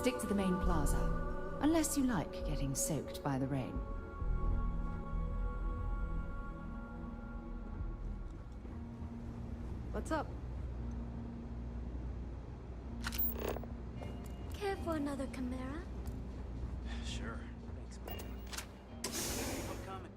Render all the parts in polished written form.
Stick to the main plaza, unless you like getting soaked by the rain. What's up? Care for another chimera? Sure. Thanks, man. I'm coming.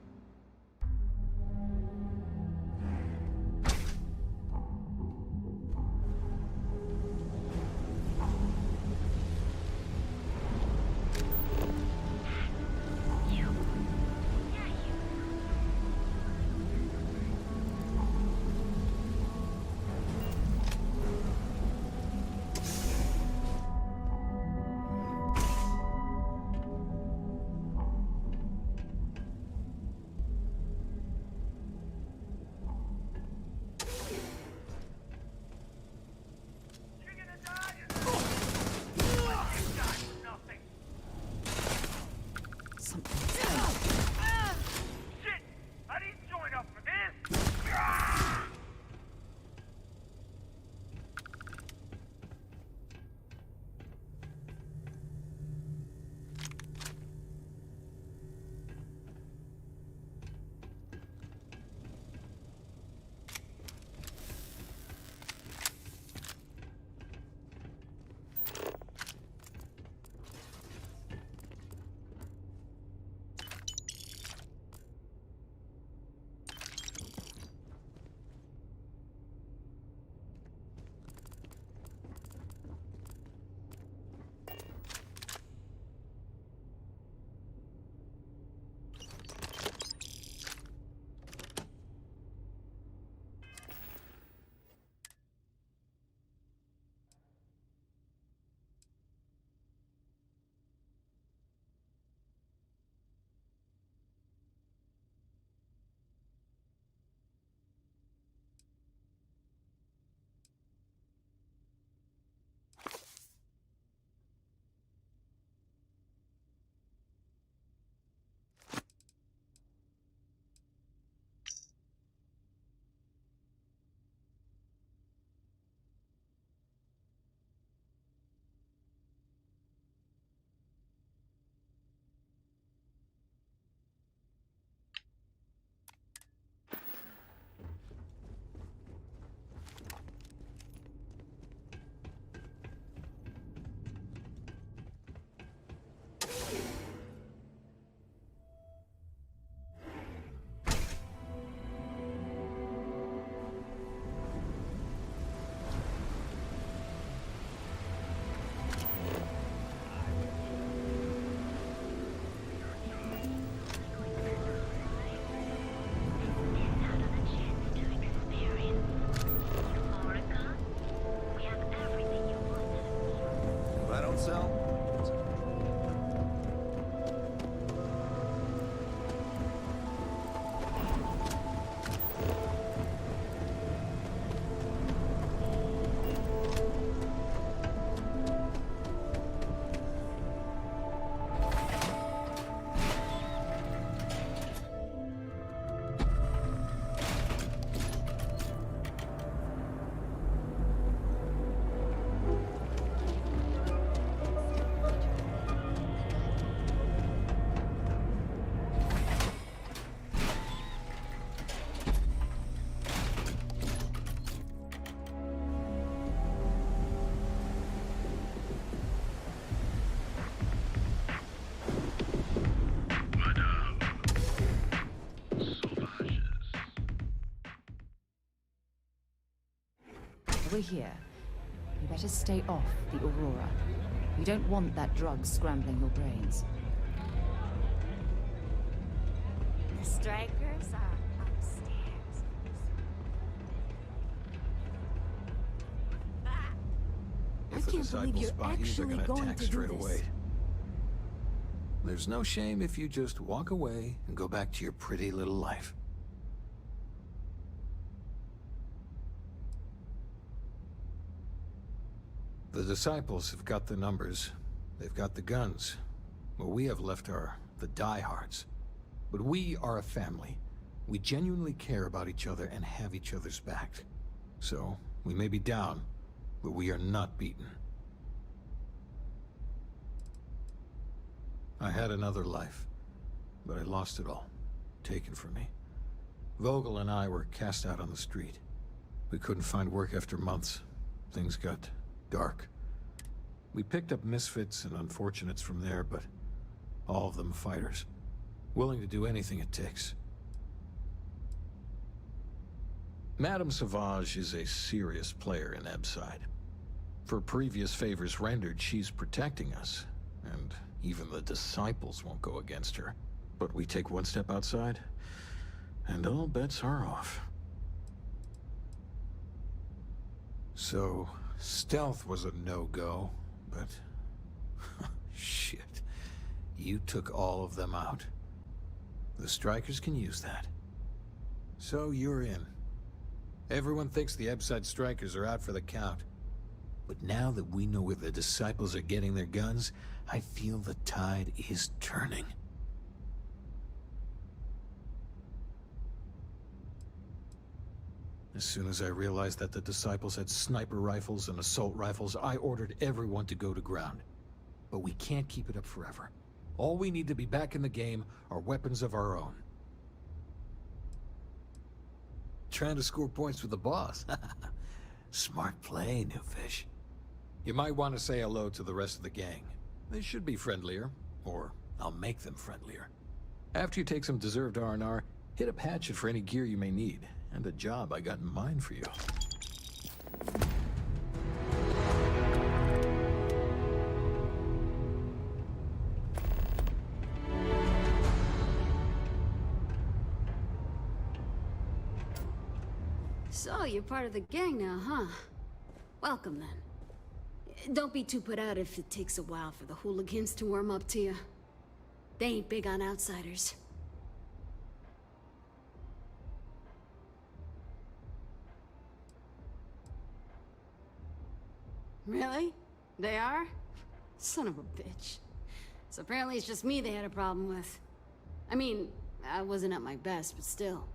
We're here. You better stay off the Aurora. We don't want that drug scrambling your brains. The strikers are upstairs. I can't believe you're actually going to do this. There's no shame if you just walk away and go back to your pretty little life. The disciples have got the numbers. They've got the guns. What we have left are the diehards. But we are a family. We genuinely care about each other and have each other's back. So, we may be down, but we are not beaten. I had another life, but I lost it all. Taken from me. Vogel and I were cast out on the street. We couldn't find work after months. Things got dark. We picked up misfits and unfortunates from there, but all of them fighters. Willing to do anything it takes. Madame Sauvage is a serious player in Ebside. For previous favors rendered, she's protecting us. And even the disciples won't go against her. But we take one step outside, and all bets are off. So, stealth was a no-go, but... shit. You took all of them out. The Strikers can use that. So you're in. Everyone thinks the Ebside Strikers are out for the count. But now that we know where the disciples are getting their guns, I feel the tide is turning. As soon as I realized that the disciples had sniper rifles and assault rifles, I ordered everyone to go to ground. But we can't keep it up forever. All we need to be back in the game are weapons of our own. Trying to score points with the boss. Smart play, new fish. You might want to say hello to the rest of the gang. They should be friendlier, or I'll make them friendlier. After you take some deserved R&R, hit up Hatchet for any gear you may need, and a job I got in mind for you. So, you're part of the gang now, huh? Welcome, then. Don't be too put out if it takes a while for the hooligans to warm up to you. They ain't big on outsiders. Really? They are? Son of a bitch. So apparently it's just me they had a problem with. I mean, I wasn't at my best, but still.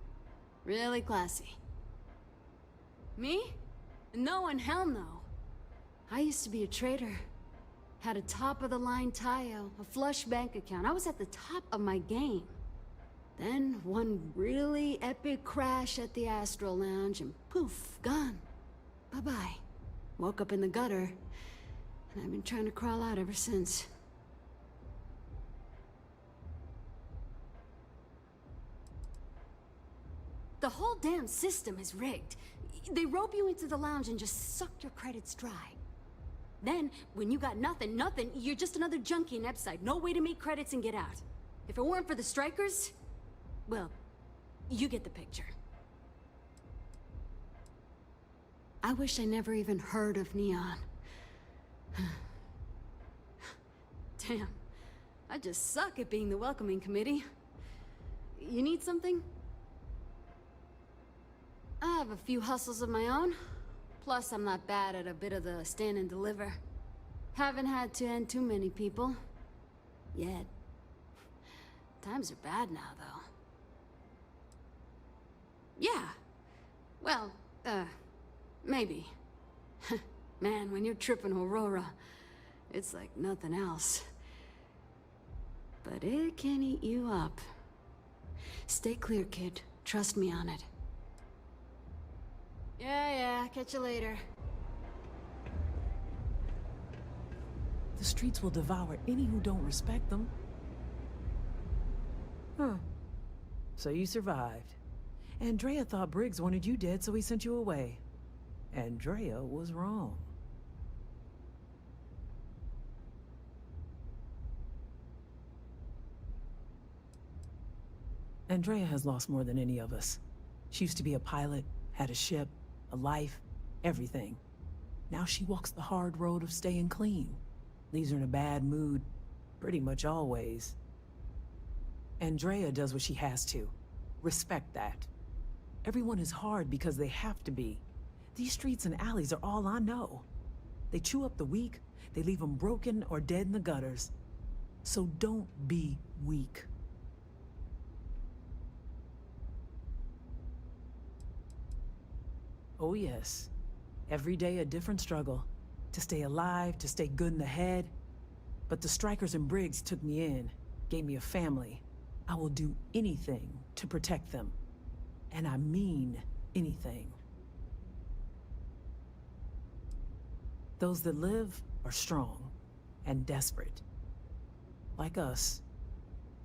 Really classy. Me? No and hell no. I used to be a trader. Had a top-of-the-line Tayo, a flush bank account. I was at the top of my game. Then, one really epic crash at the Astro Lounge, and poof, gone. Bye-bye. Woke up in the gutter, and I've been trying to crawl out ever since. The whole damn system is rigged. They rope you into the lounge and just suck your credits dry. Then, when you got nothing, you're just another junkie in Ebside. No way to make credits and get out. If it weren't for the Strikers, well, you get the picture. I wish I never even heard of Neon. Damn, I just suck at being the welcoming committee. You need something? I have a few hustles of my own. Plus, I'm not bad at a bit of the stand and deliver. Haven't had to end too many people. Yet. Times are bad now, though. Yeah. Well, maybe. Man, when you're tripping Aurora, it's like nothing else. But it can eat you up. Stay clear, kid. Trust me on it. Yeah, catch you later. The streets will devour any who don't respect them. Huh. So you survived. Andrea thought Briggs wanted you dead, so he sent you away. Andrea was wrong. Andrea has lost more than any of us. She used to be a pilot, had a ship, a life, everything. Now she walks the hard road of staying clean. Leaves her in a bad mood, pretty much always. Andrea does what she has to. Respect that. Everyone is hard because they have to be. These streets and alleys are all I know. They chew up the weak, they leave them broken or dead in the gutters. So don't be weak. Oh yes. Every day a different struggle. To stay alive, to stay good in the head. But the strikers and Briggs took me in, gave me a family. I will do anything to protect them. And I mean anything. Those that live are strong and desperate. Like us.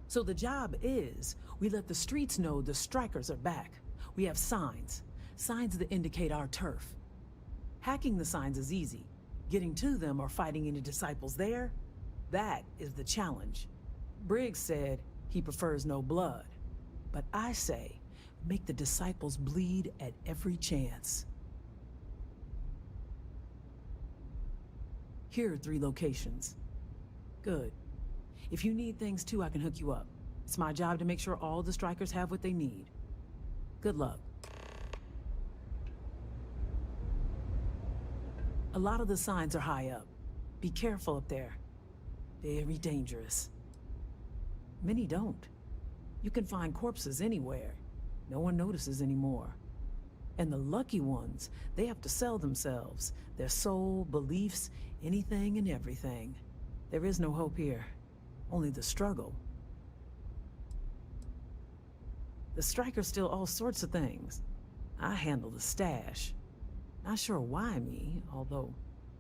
So the job is, we let the streets know the strikers are back. We have signs. Signs that indicate our turf. Hacking the signs is easy. Getting to them or fighting any disciples there, that is the challenge. Briggs said he prefers no blood. But I say, make the disciples bleed at every chance. Here are 3 locations. Good. If you need things too, I can hook you up. It's my job to make sure all the strikers have what they need. Good luck. A lot of the signs are high up. Be careful up there. Very dangerous. Many don't. You can find corpses anywhere. No one notices anymore. And the lucky ones, they have to sell themselves, their soul, beliefs, anything and everything. There is no hope here. Only the struggle. The strikers steal all sorts of things. I handle the stash. Not sure why me, although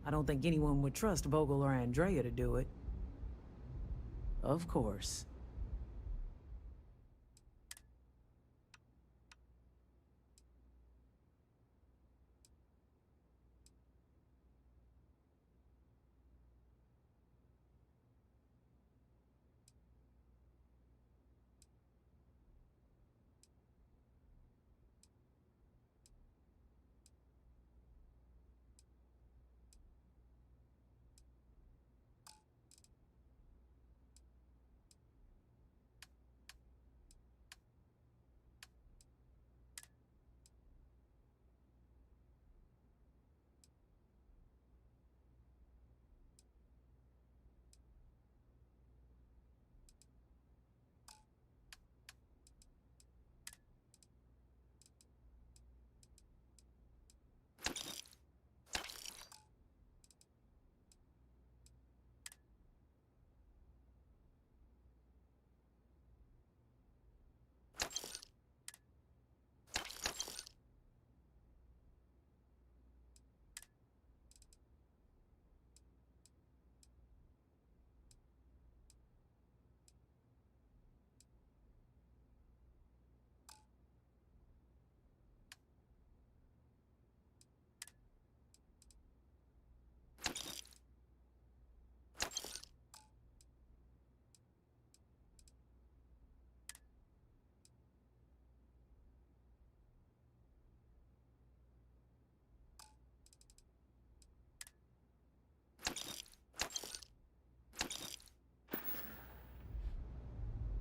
I don't think anyone would trust Vogel or Andrea to do it. Of course.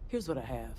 Here's what I have.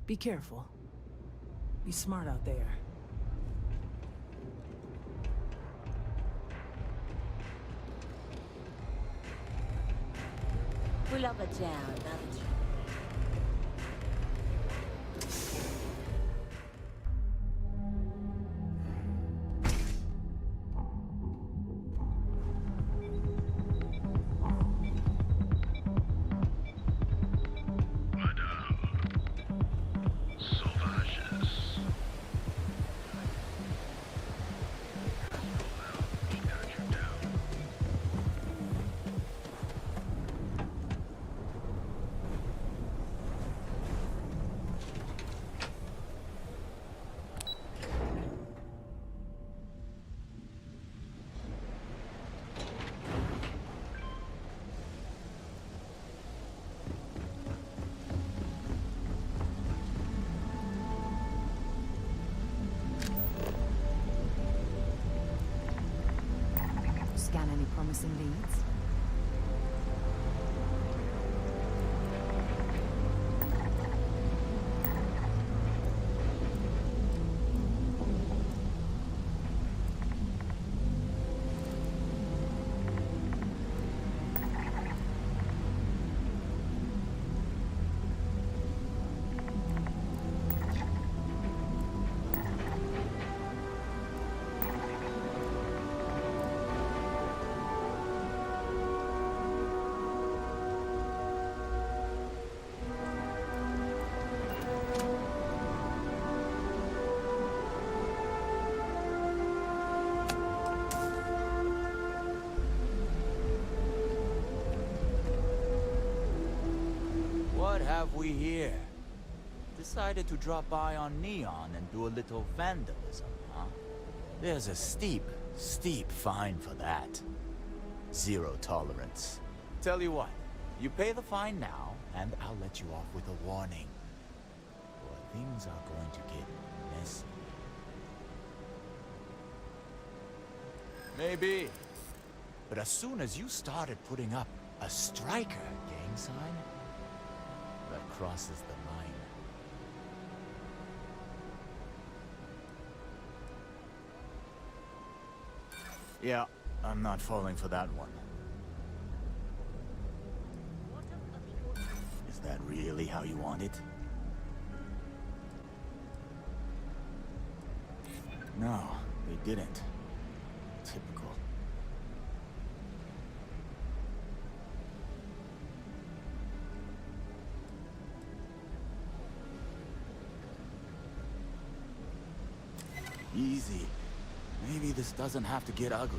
Be careful. Be smart out there. Pull up a jam, another promising leads. What have we here? Decided to drop by on Neon and do a little vandalism, huh? There's a steep fine for that. Zero tolerance. Tell you what, you pay the fine now, and I'll let you off with a warning. Or things are going to get messy. Maybe. But as soon as you started putting up a striker gang sign, that crosses the line. Yeah, I'm not falling for that one. Is that really how you want it? No, they didn't. Typical. Easy. Maybe this doesn't have to get ugly.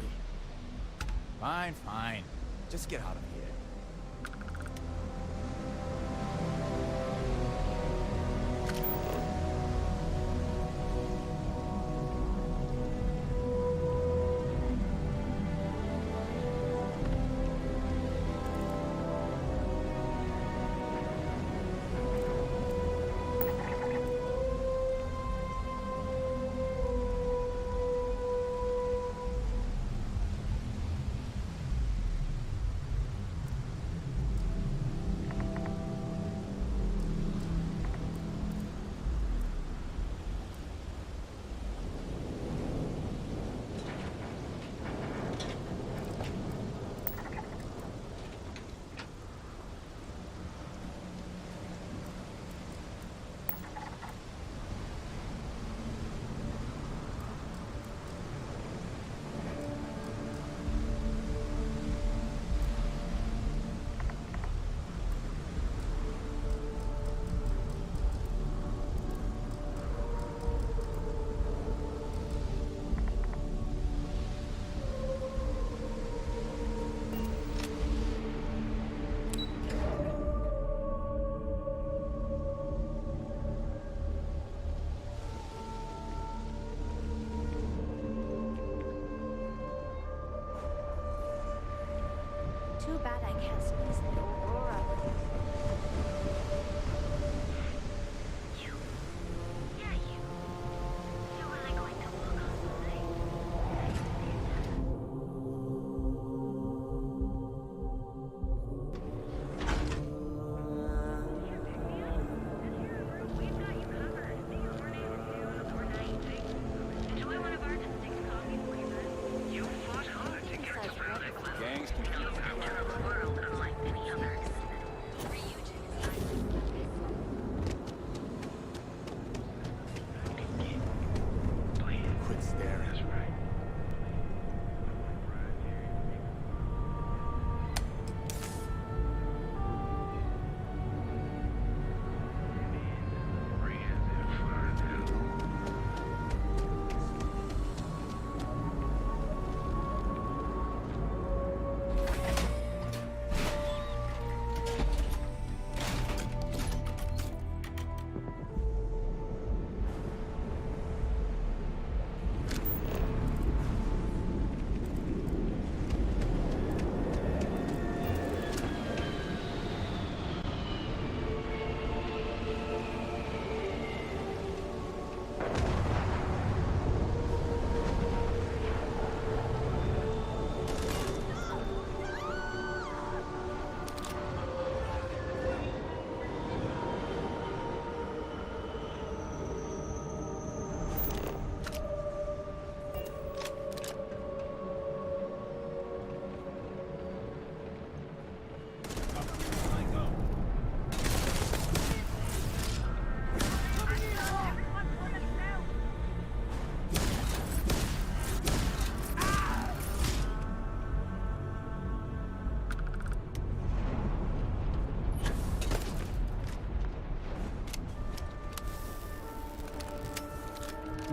Fine, fine. Just get out of here. Too bad I can't squeeze the Aurora. You? Yeah, you. You're really going to walk on the night? We've got you covered. The overnight news or night thing. Enjoy one of our distinct coffee flavors. You fought hard to get to Planet Cloud. Gangs can keep World unlike any other.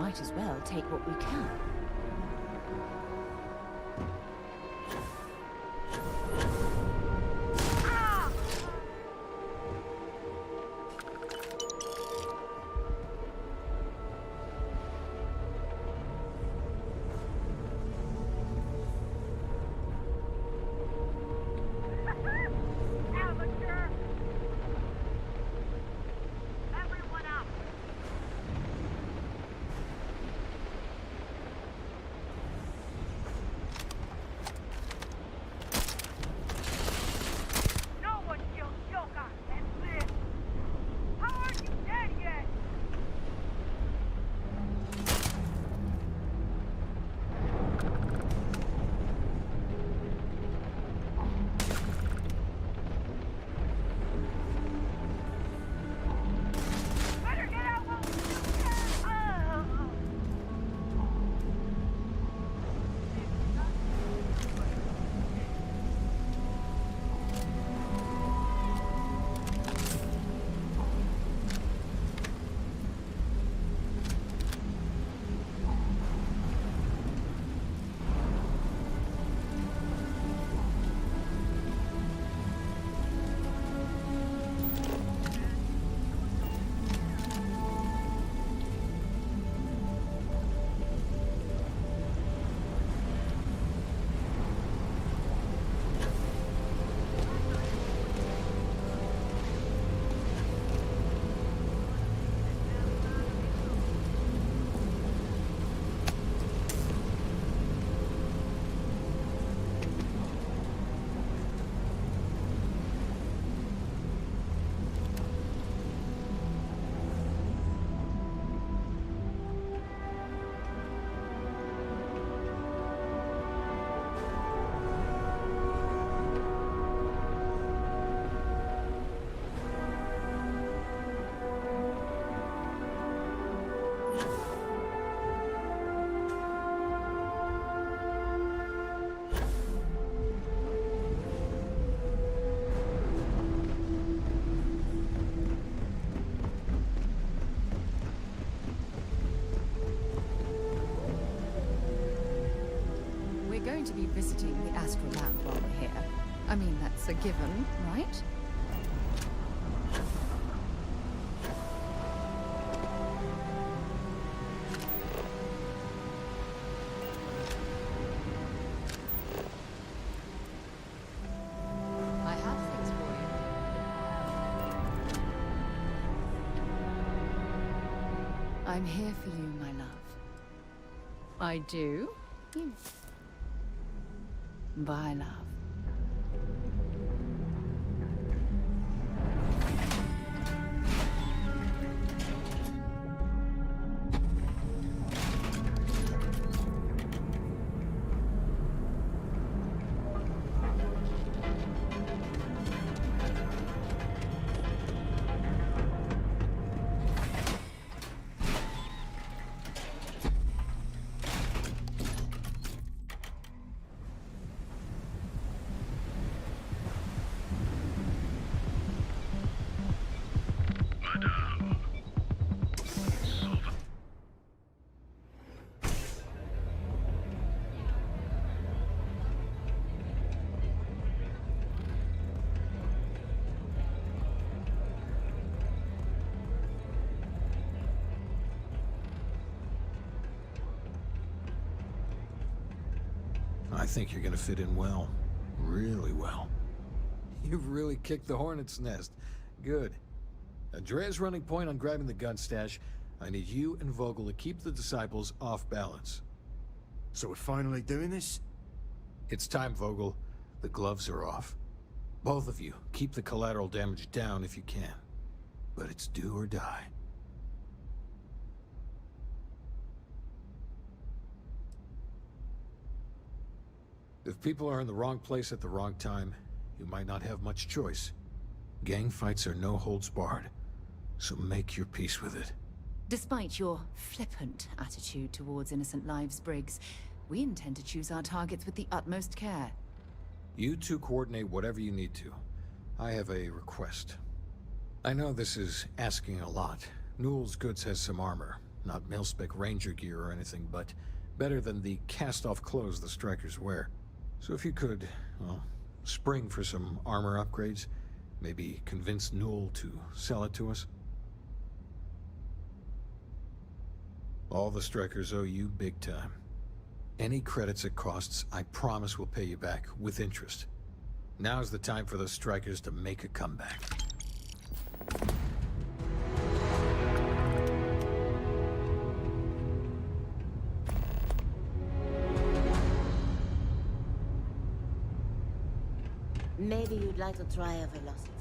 might as well take what we can. Amateur! Everyone up! No one killed Joker and live! How aren't you dead yet? Better get out while we still can! We're going to be visiting the astral lab while we're here. I mean, that's a given, right? I have things for you. I'm here for you, my love. I do? Bye, love. I think you're gonna fit in well. Really well. You've really kicked the hornet's nest. Good. Andrea's running point on grabbing the gun stash. I need you and Vogel to keep the disciples off balance. So we're finally doing this? It's time, Vogel. The gloves are off. Both of you, keep the collateral damage down if you can. But it's do or die. If people are in the wrong place at the wrong time, you might not have much choice. Gang fights are no holds barred, so make your peace with it. Despite your flippant attitude towards innocent lives, Briggs, we intend to choose our targets with the utmost care. You two coordinate whatever you need to. I have a request. I know this is asking a lot. Newell's Goods has some armor. Not mil-spec ranger gear or anything, but better than the cast-off clothes the strikers wear. So if you could, well, spring for some armor upgrades, maybe convince Newell to sell it to us. All the strikers owe you big time. Any credits it costs, I promise we'll pay you back, with interest. Now's the time for those strikers to make a comeback. Maybe you'd like to try a velocity.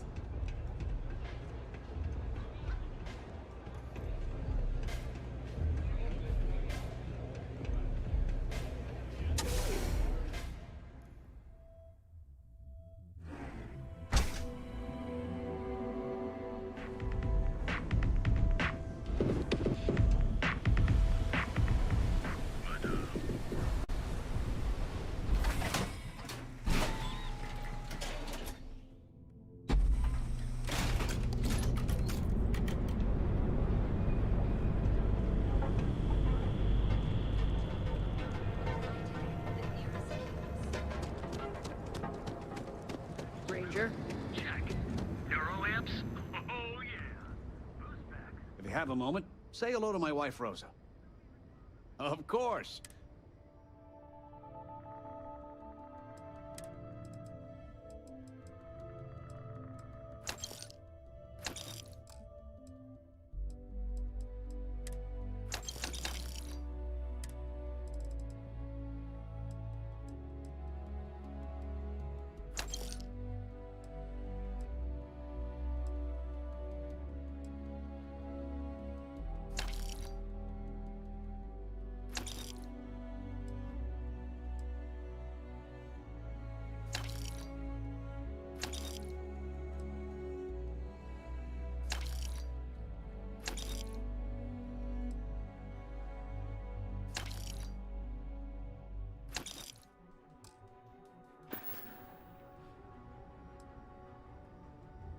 Ranger? Check. Neuro amps? Oh, yeah. Boost back. If you have a moment, say hello to my wife, Rosa. Of course.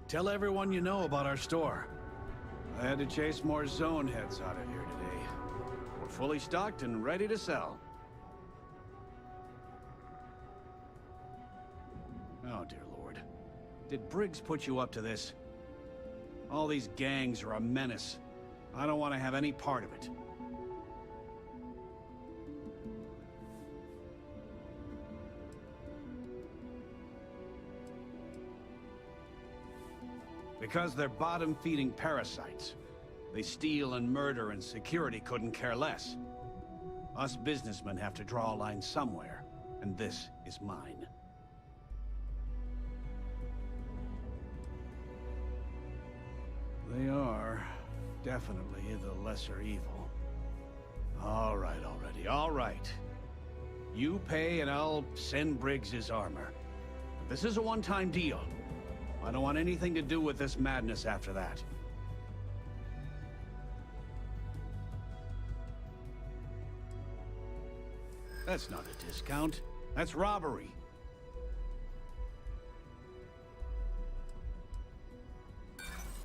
Tell everyone you know about our store. I had to chase more zone heads out of here today. We're fully stocked and ready to sell. Oh, dear Lord. Did Briggs put you up to this? All these gangs are a menace. I don't want to have any part of it. Because they're bottom-feeding parasites. They steal and murder, and security couldn't care less. Us businessmen have to draw a line somewhere, and this is mine. They are definitely the lesser evil. All right already, all right. You pay and I'll send Briggs his armor. But this is a one-time deal. I don't want anything to do with this madness after that. That's not a discount. That's robbery.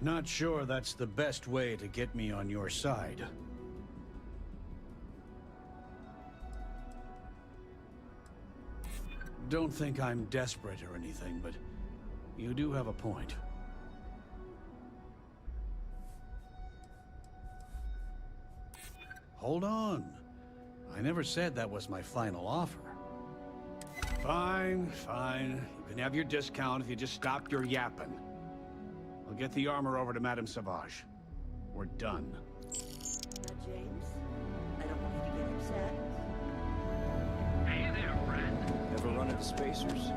Not sure that's the best way to get me on your side. Don't think I'm desperate or anything, but you do have a point. Hold on. I never said that was my final offer. Fine, fine. You can have your discount if you just stop your yapping. I'll get the armor over to Madame Sauvage. We're done. Now, James, I don't want you to get upset. Hey there, friend. Ever run into spacers?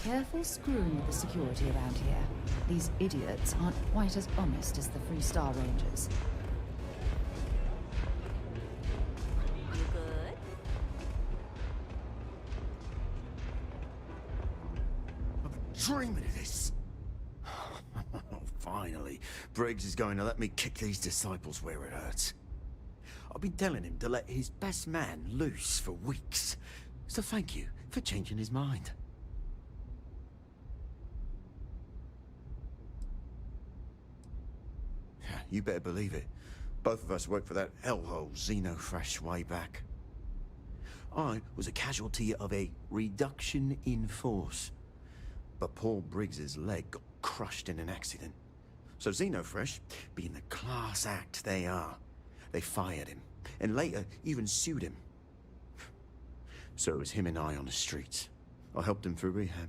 Careful screwing with the security around here. These idiots aren't quite as honest as the Free Star Rangers. You good? dreaming of this. Finally, Briggs is going to let me kick these disciples where it hurts. I've been telling him to let his best man loose for weeks. So thank you for changing his mind. You better believe it. Both of us worked for that hellhole Xenofresh way back. I was a casualty of a reduction in force. But Paul Briggs's leg got crushed in an accident. So Xenofresh, being the class act they are, they fired him, and later even sued him. So it was him and I on the streets. I helped him through rehab.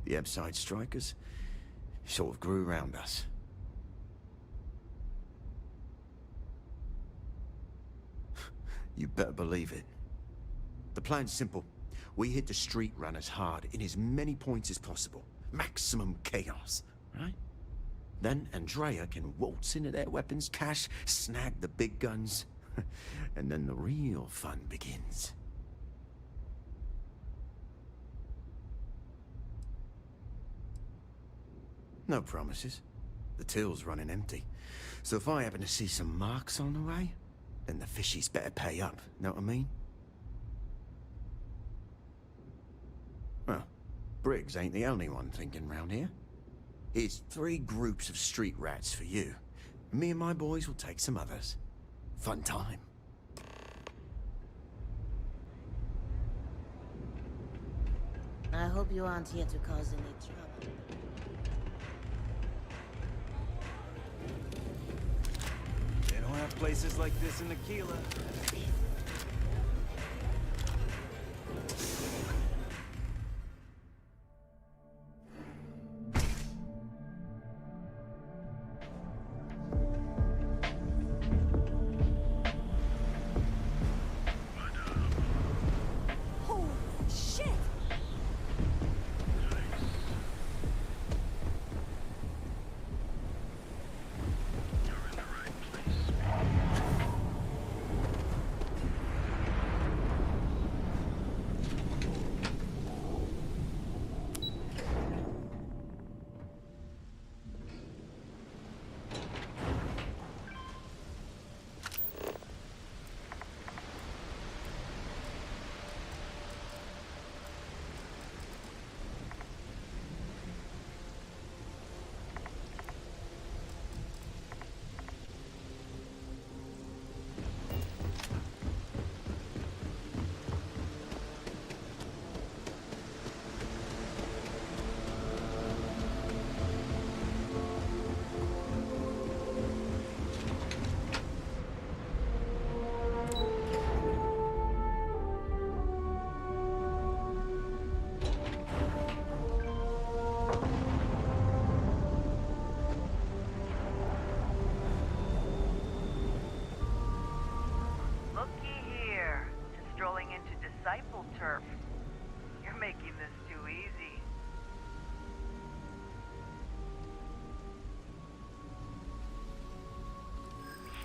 The Ebside strikers sort of grew around us. You better believe it. The plan's simple. We hit the street runners hard in as many points as possible. Maximum chaos, right? Then Andrea can waltz into their weapons cache, snag the big guns, and then the real fun begins. No promises. The till's running empty. So if I happen to see some marks on the way, then the fishies better pay up, know what I mean? Well, Briggs ain't the only one thinking round here. Here's 3 groups of street rats for you. Me and my boys will take some others. Fun time. I hope you aren't here to cause any trouble. They don't have places like this in Aquila.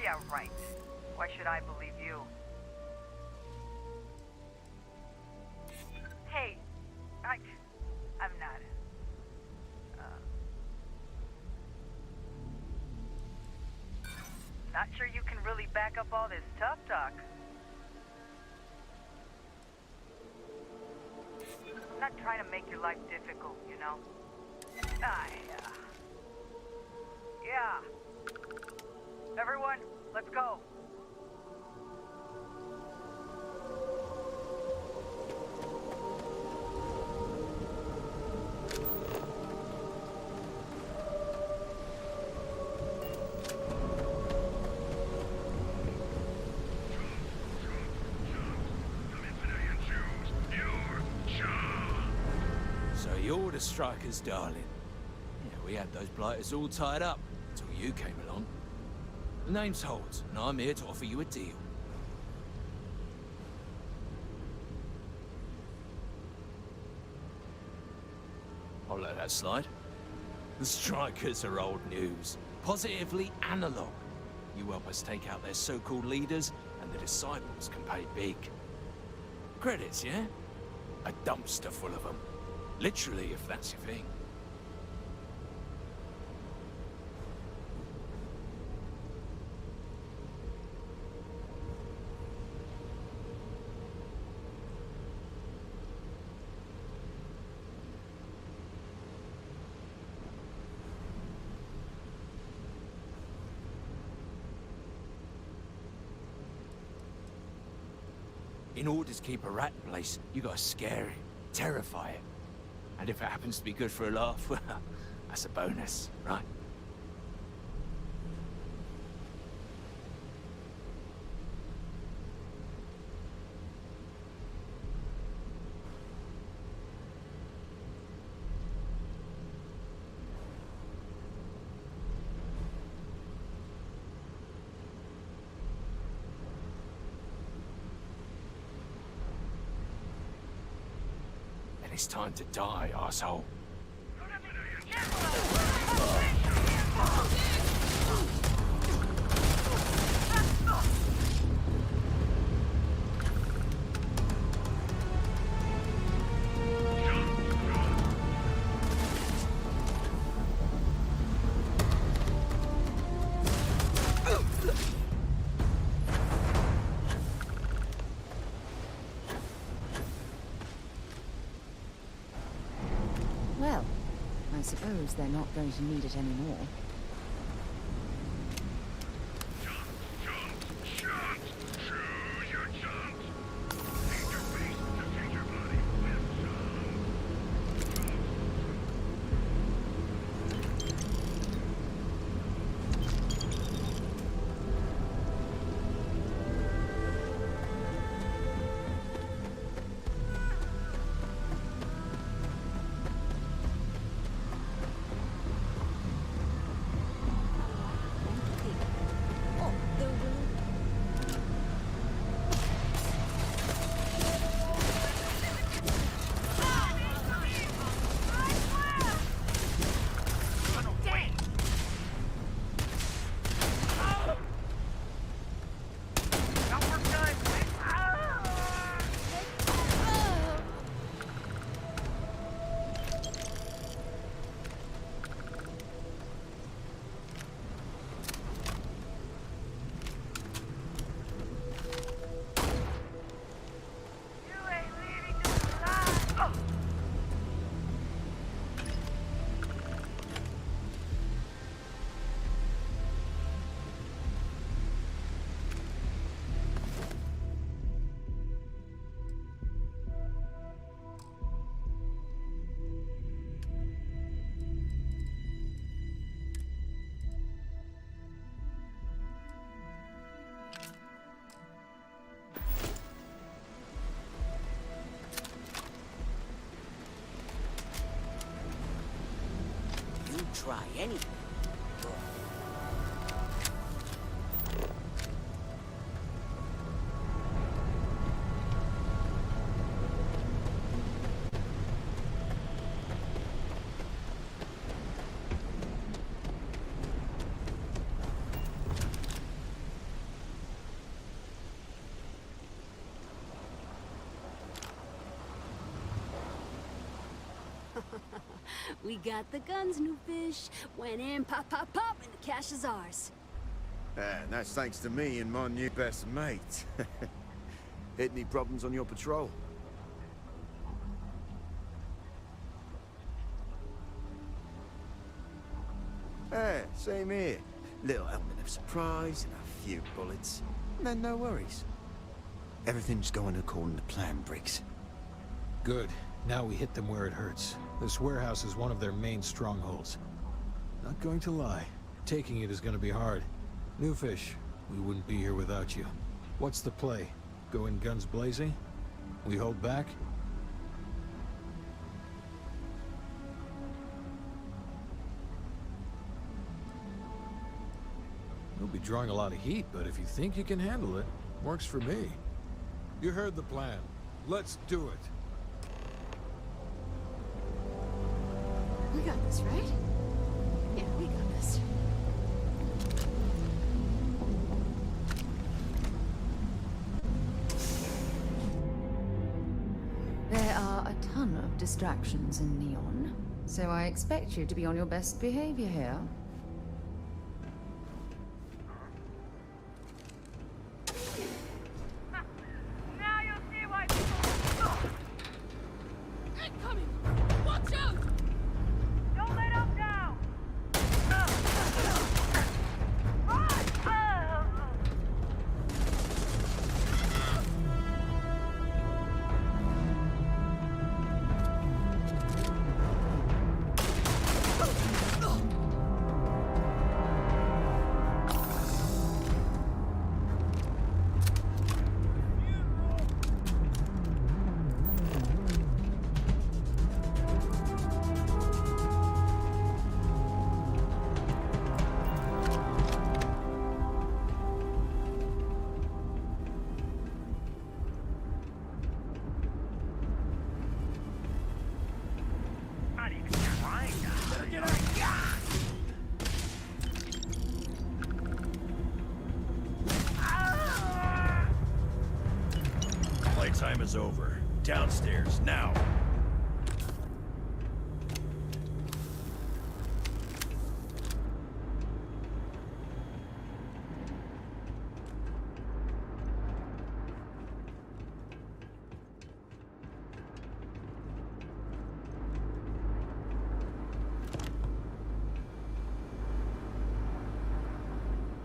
Yeah, right. Why should I believe you? Hey, I'm not. Not sure you can really back up all this tough talk. I'm not trying to make your life difficult, you know? Yeah. Everyone, let's go. So you're the Strikers, darling. Yeah, we had those blighters all tied up until you came along. The name's Holt, and I'm here to offer you a deal. I'll let that slide. The Strikers are old news. Positively analog. You help us take out their so-called leaders, and the disciples can pay big. Credits, yeah? A dumpster full of them. Literally, if that's your thing. In order to keep a rat in place, you gotta scare it, terrify it. And if it happens to be good for a laugh, well, that's a bonus, right? Then it's time to die, arsehole. Well, I suppose they're not going to need it anymore. Try anything. We got the guns, new fish. Went in, pop, pop, pop, and the cash is ours. And that's thanks to me and my new best mate. Hit any problems on your patrol? Same here. Little element of surprise and a few bullets. And then no worries. Everything's going according to plan, Briggs. Good. Now we hit them where it hurts. This warehouse is one of their main strongholds. Not going to lie. Taking it is going to be hard. New fish, we wouldn't be here without you. What's the play? Go in guns blazing? We hold back? You'll be drawing a lot of heat, but if you think you can handle it, works for me. You heard the plan. Let's do it. We got this, right? Yeah, we got this. There are a ton of distractions in Neon, so I expect you to be on your best behavior here. Now you'll see why people... Incoming! Watch out! Don't let them down! Not even trying to get out. Playtime is over. Downstairs, now.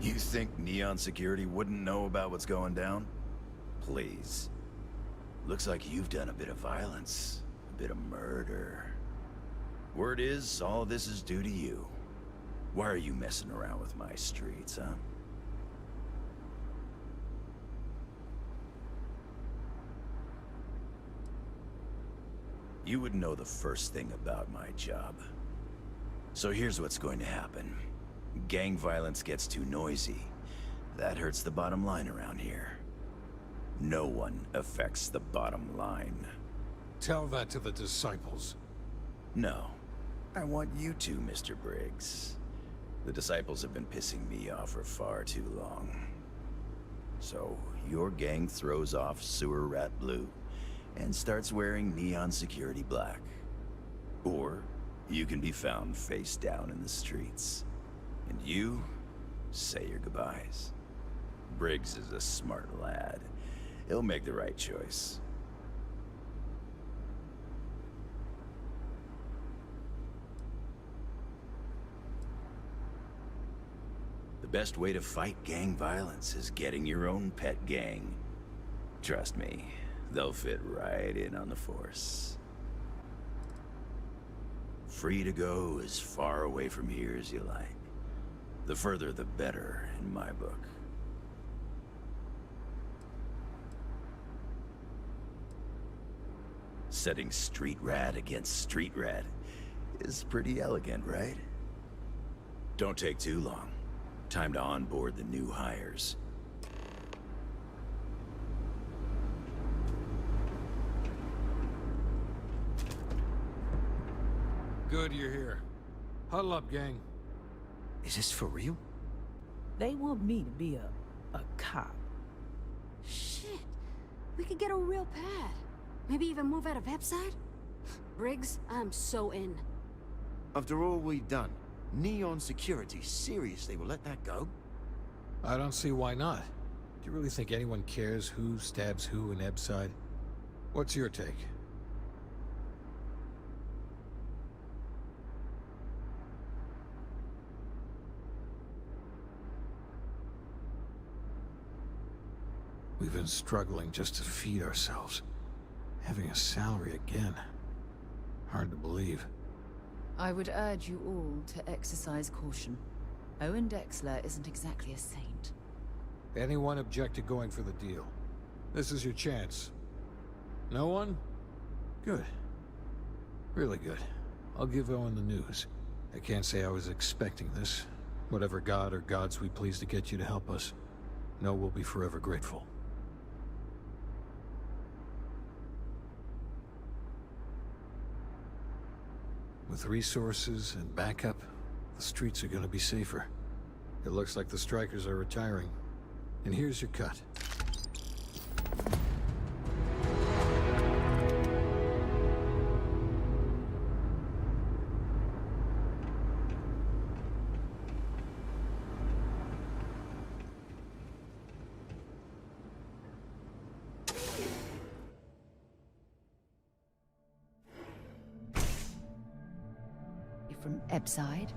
You think Neon Security wouldn't know about what's going down? Please. Looks like you've done a bit of violence, a bit of murder. Word is, all of this is due to you. Why are you messing around with my streets, huh? You would know the first thing about my job. So here's what's going to happen. Gang violence gets too noisy. That hurts the bottom line around here. No one affects the bottom line. Tell that to the disciples. No. I want you to, Mr. Briggs. The disciples have been pissing me off for far too long. So, your gang throws off Sewer Rat Blue and starts wearing Neon Security Black. Or, you can be found face down in the streets. And you say your goodbyes. Briggs is a smart lad. He'll make the right choice. The best way to fight gang violence is getting your own pet gang. Trust me, they'll fit right in on the force. Free to go as far away from here as you like. The further the better, in my book. Setting street rat against street rat is pretty elegant, right? Don't take too long. Time to onboard the new hires. Good you're here. Huddle up, gang. Is this for real? They want me to be a cop. Shit. We could get a real pad. Maybe even move out of Epside? Briggs, I'm so in. After all we've done, Neon Security seriously will let that go? I don't see why not. Do you really think anyone cares who stabs who in Ebside? What's your take? We've been struggling just to feed ourselves. Having a salary again. Hard to believe. I would urge you all to exercise caution. Owen Dexler isn't exactly a saint. Anyone object to going for the deal? This is your chance. No one? Good. Really good. I'll give Owen the news. I can't say I was expecting this. Whatever god or gods we please to get you to help us, know we'll be forever grateful. With resources and backup, the streets are gonna be safer. It looks like the strikers are retiring. And here's your cut. Ebbside.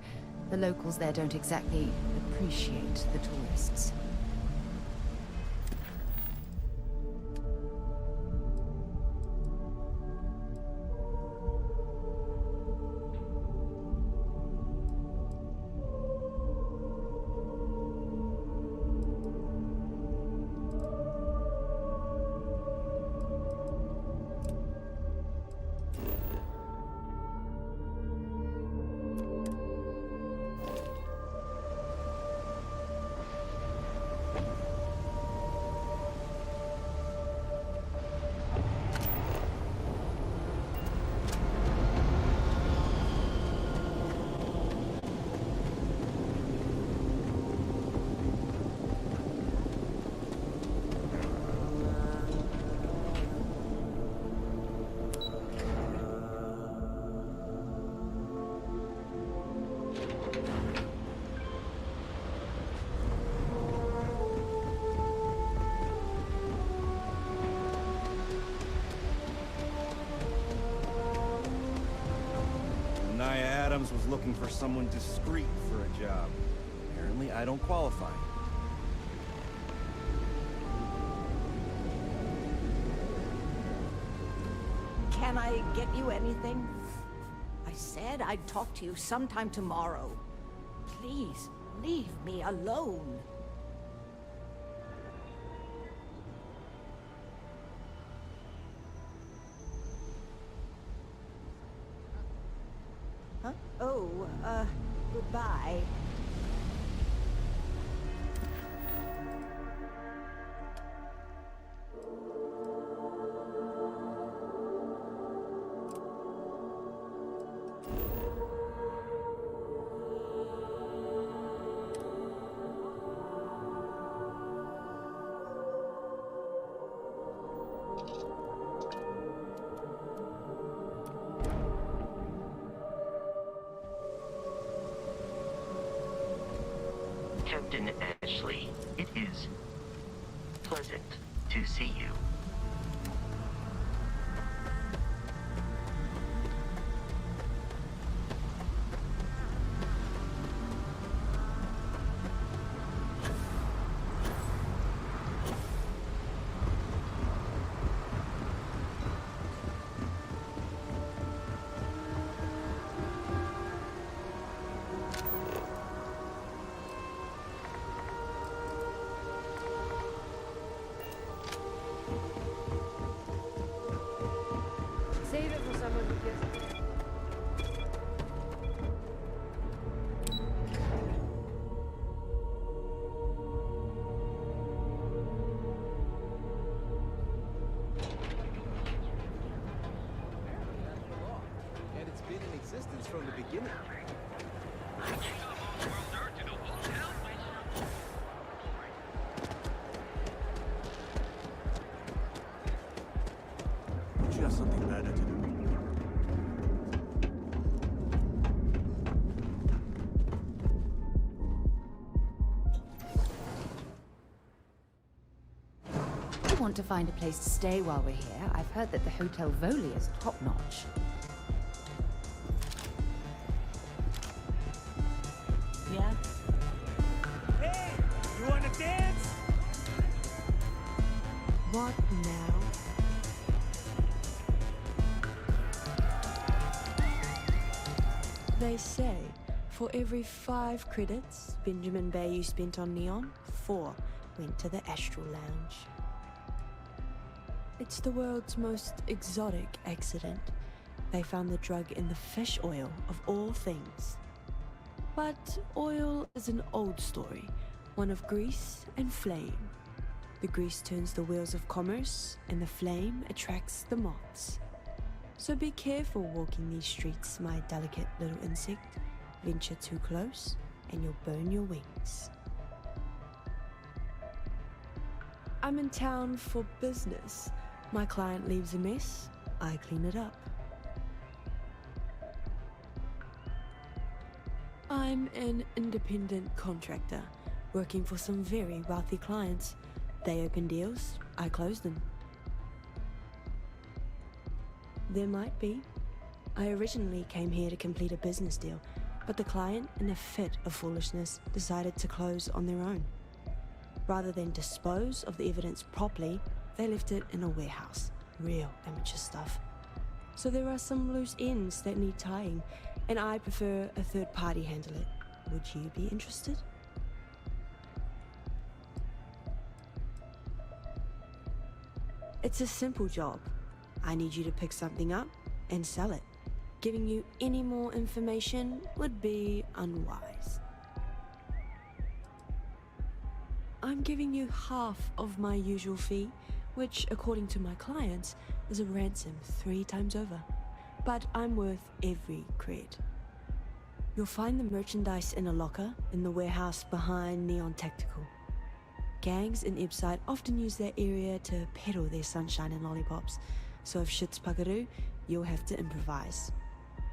The locals there don't exactly appreciate the tourists. Adams was looking for someone discreet for a job. Apparently, I don't qualify. Can I get you anything? I said I'd talk to you sometime tomorrow. Please, leave me alone. Huh? Oh, goodbye. Captain Ashley, it is pleasant to see you. Save it for someone who gives it. And it's been in existence from the beginning. You have something better to do. We want to find a place to stay while we're here. I've heard that the Hotel Voli is top-notch. Yeah? Hey, you wanna dance? What now? They say, for every 5 credits Benjamin Bayou spent on Neon, 4 went to the Astral Lounge. It's the world's most exotic accident. They found the drug in the fish oil of all things. But oil is an old story, one of grease and flame. The grease turns the wheels of commerce, and the flame attracts the moths. So be careful walking these streets, my delicate little insect. Venture too close, and you'll burn your wings. I'm in town for business. My client leaves a mess, I clean it up. I'm an independent contractor, working for some very wealthy clients. They open deals, I close them. There might be. I originally came here to complete a business deal, But the client, in a fit of foolishness, decided to close on their own. Rather than dispose of the evidence properly, they left it in a warehouse. Real amateur stuff. So there are some loose ends that need tying, and I prefer a third party handle it. Would you be interested? It's a simple job. I need you to pick something up and sell it. Giving you any more information would be unwise. I'm giving you half of my usual fee, which, according to my clients, is a ransom 3 times over. But I'm worth every cred. You'll find the merchandise in a locker in the warehouse behind Neon Tactical. Gangs in Ibside often use that area to peddle their sunshine and lollipops, so if shit's puckaroo, you'll have to improvise.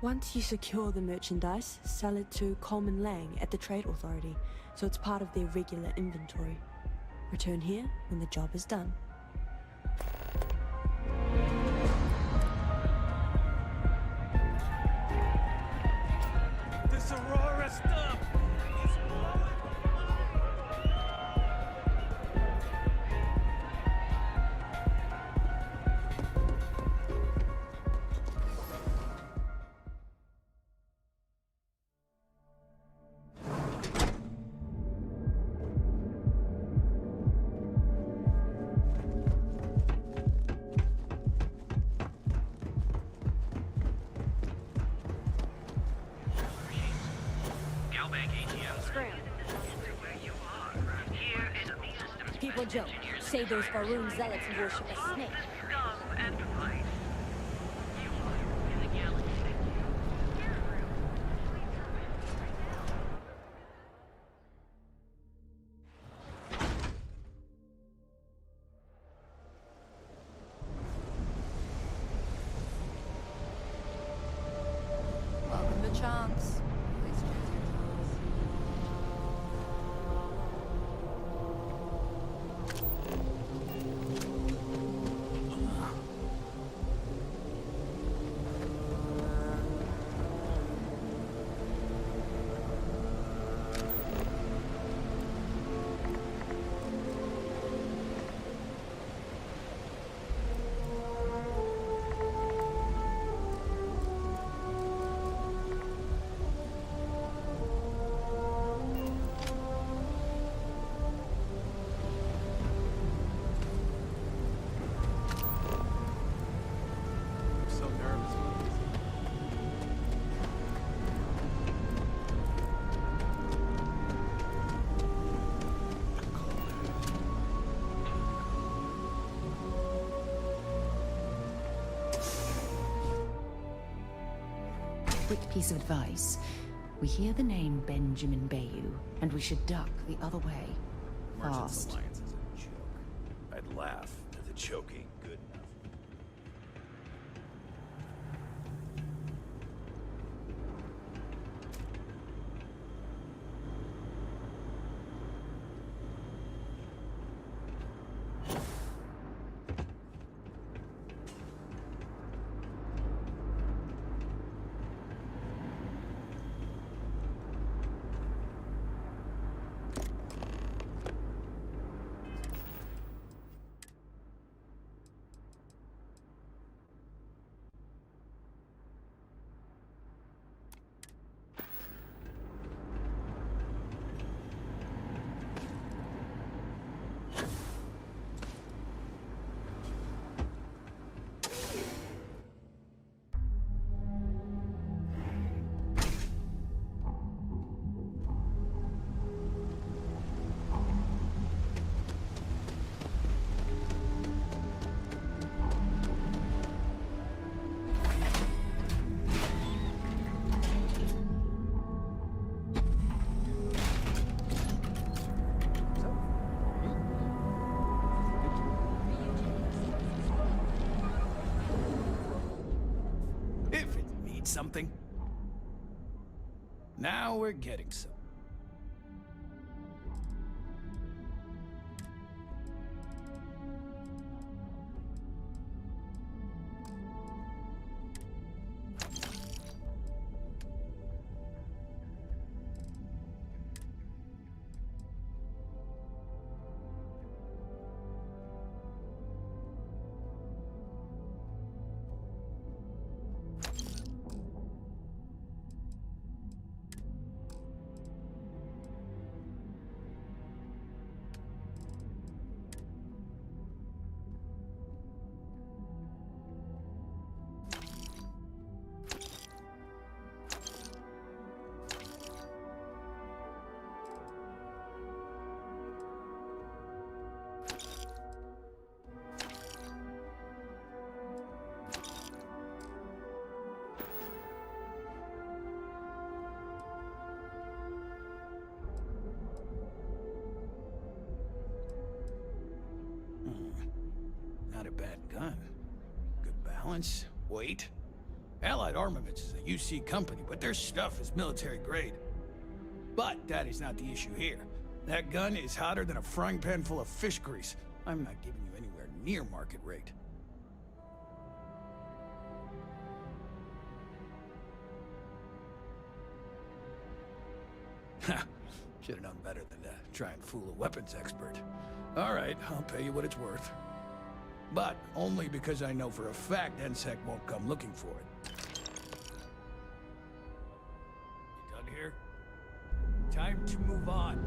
Once you secure the merchandise, sell it to Coleman Lang at the Trade Authority, so it's part of their regular inventory. Return here when the job is done. This Aurora stuff! People joke, say those Faroon zealots worship a snake. Welcome to Chance. Please choose your tools. Quick piece of advice. We hear the name Benjamin Bayou, and we should duck the other way. Merchants Fast. Alliance is a joke. I'd laugh if the joke ain't good enough. Something. Now we're getting some. not a bad gun. Good balance, weight. Allied Armaments is a UC company, but their stuff is military grade. But that is not the issue here. That gun is hotter than a frying pan full of fish grease. I'm not giving you anywhere near market rate. Ha! Should have known better than to try and fool a weapons expert. All right, I'll pay you what it's worth. But only because I know for a fact NSEC won't come looking for it. You done here? Time to move on.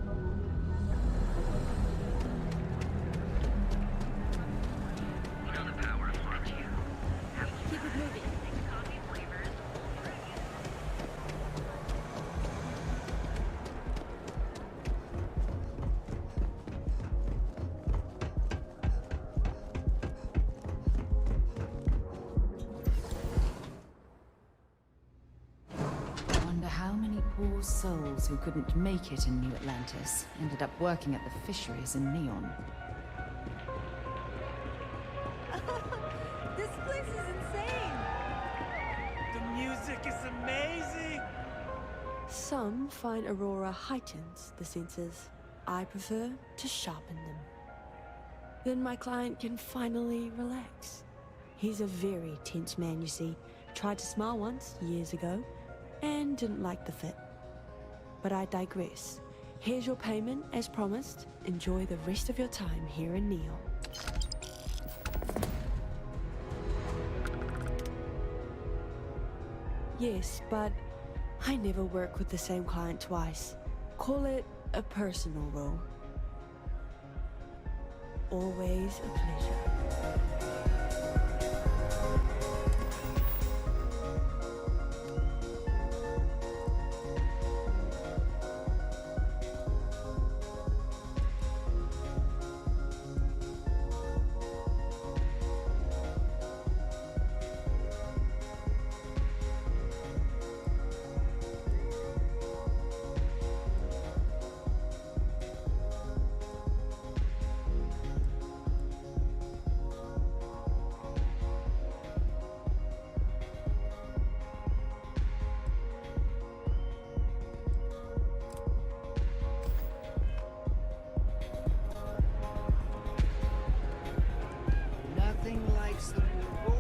You know the power of frontier. Keep it moving. Coffee flavors. Wonder how many poor souls who couldn't make it in New Atlantis ended up working at the fisheries in Neon. This place is insane! The music is amazing! Some find Aurora heightens the senses. I prefer to sharpen them. Then my client can finally relax. He's a very tense man, you see. Tried to smile once, years ago, and didn't like the fit. But I digress. Here's your payment, as promised. Enjoy the rest of your time here in Neon. Yes, but I never work with the same client twice. Call it a personal role. Always a pleasure. Nothing like some Aurora.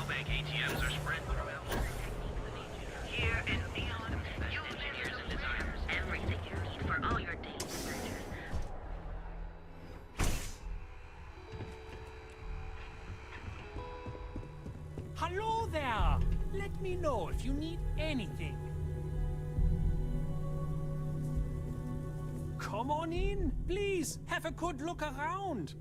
Bank ATMs are spread throughout. Here in Neon, you engineers and designers everything you need for all your daily pleasures. Hello there! Let me know if you need anything. Come on in, please. Have a good look around.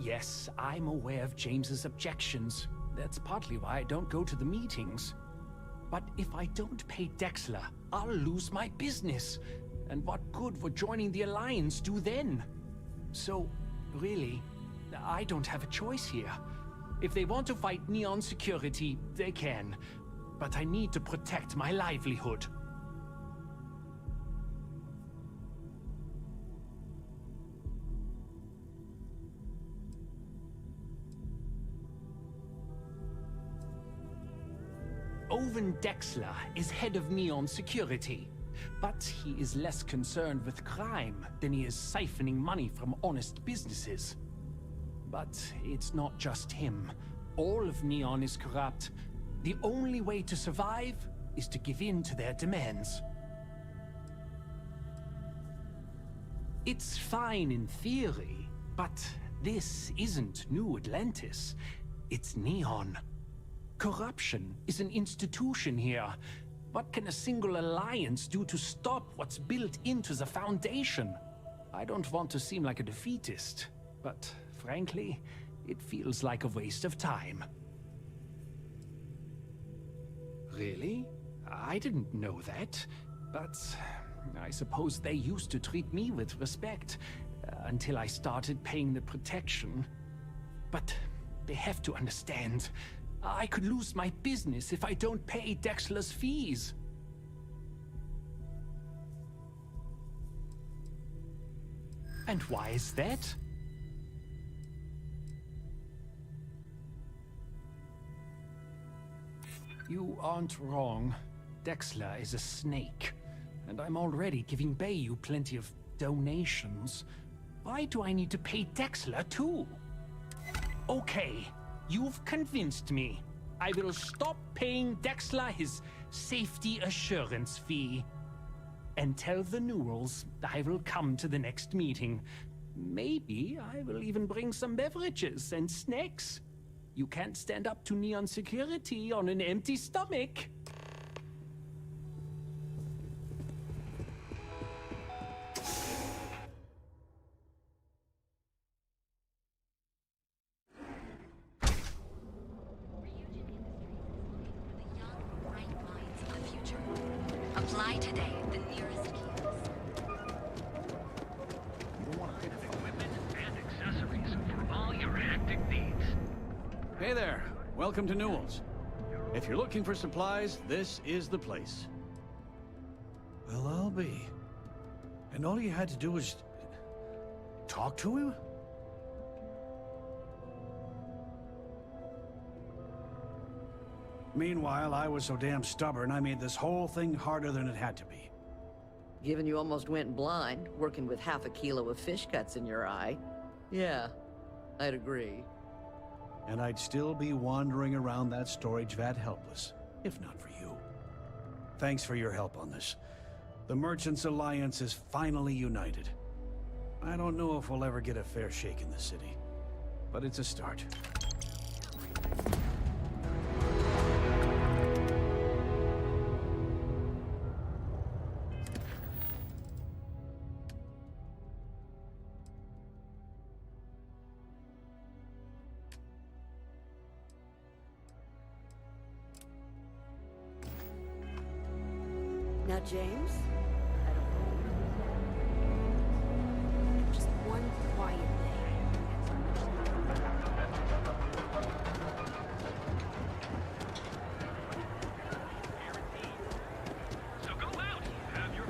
Yes, I'm aware of James's objections. That's partly why I don't go to the meetings. But if I don't pay Dexler, I'll lose my business. And what good would joining the Alliance do then? So, really, I don't have a choice here. If they want to fight Neon Security, they can. But I need to protect my livelihood. Owen Dexler is head of Neon Security, but he is less concerned with crime than he is siphoning money from honest businesses. But it's not just him. All of Neon is corrupt. The only way to survive is to give in to their demands. It's fine in theory, but this isn't New Atlantis. It's Neon. Corruption is an institution here. What can a single alliance do to stop what's built into the foundation? I don't want to seem like a defeatist, but frankly, it feels like a waste of time. Really? I didn't know that. But I suppose they used to treat me with respect until I started paying the protection. But they have to understand. I could lose my business if I don't pay Dexler's fees. And why is that? You aren't wrong. Dexler is a snake, and I'm already giving Bayou plenty of donations. Why do I need to pay Dexler too? Okay, you've convinced me. I will stop paying Dexler his safety assurance fee. And tell the Newells I will come to the next meeting. Maybe I will even bring some beverages and snacks. You can't stand up to Neon security on an empty stomach. Apply today. The nearest kiosk. Equipment and accessories for all your hectic needs. Hey there. Welcome to Newell's. If you're looking for supplies, this is the place. Well, I'll be. And all you had to do was talk to him? Meanwhile, I was so damn stubborn, I made this whole thing harder than it had to be. Given you almost went blind, working with half a kilo of fish cuts in your eye. Yeah, I'd agree. And I'd still be wandering around that storage vat helpless, if not for you. Thanks for your help on this. The Merchants Alliance is finally united. I don't know if we'll ever get a fair shake in the city, but it's a start. Now, James? Just one quiet So go out. Have your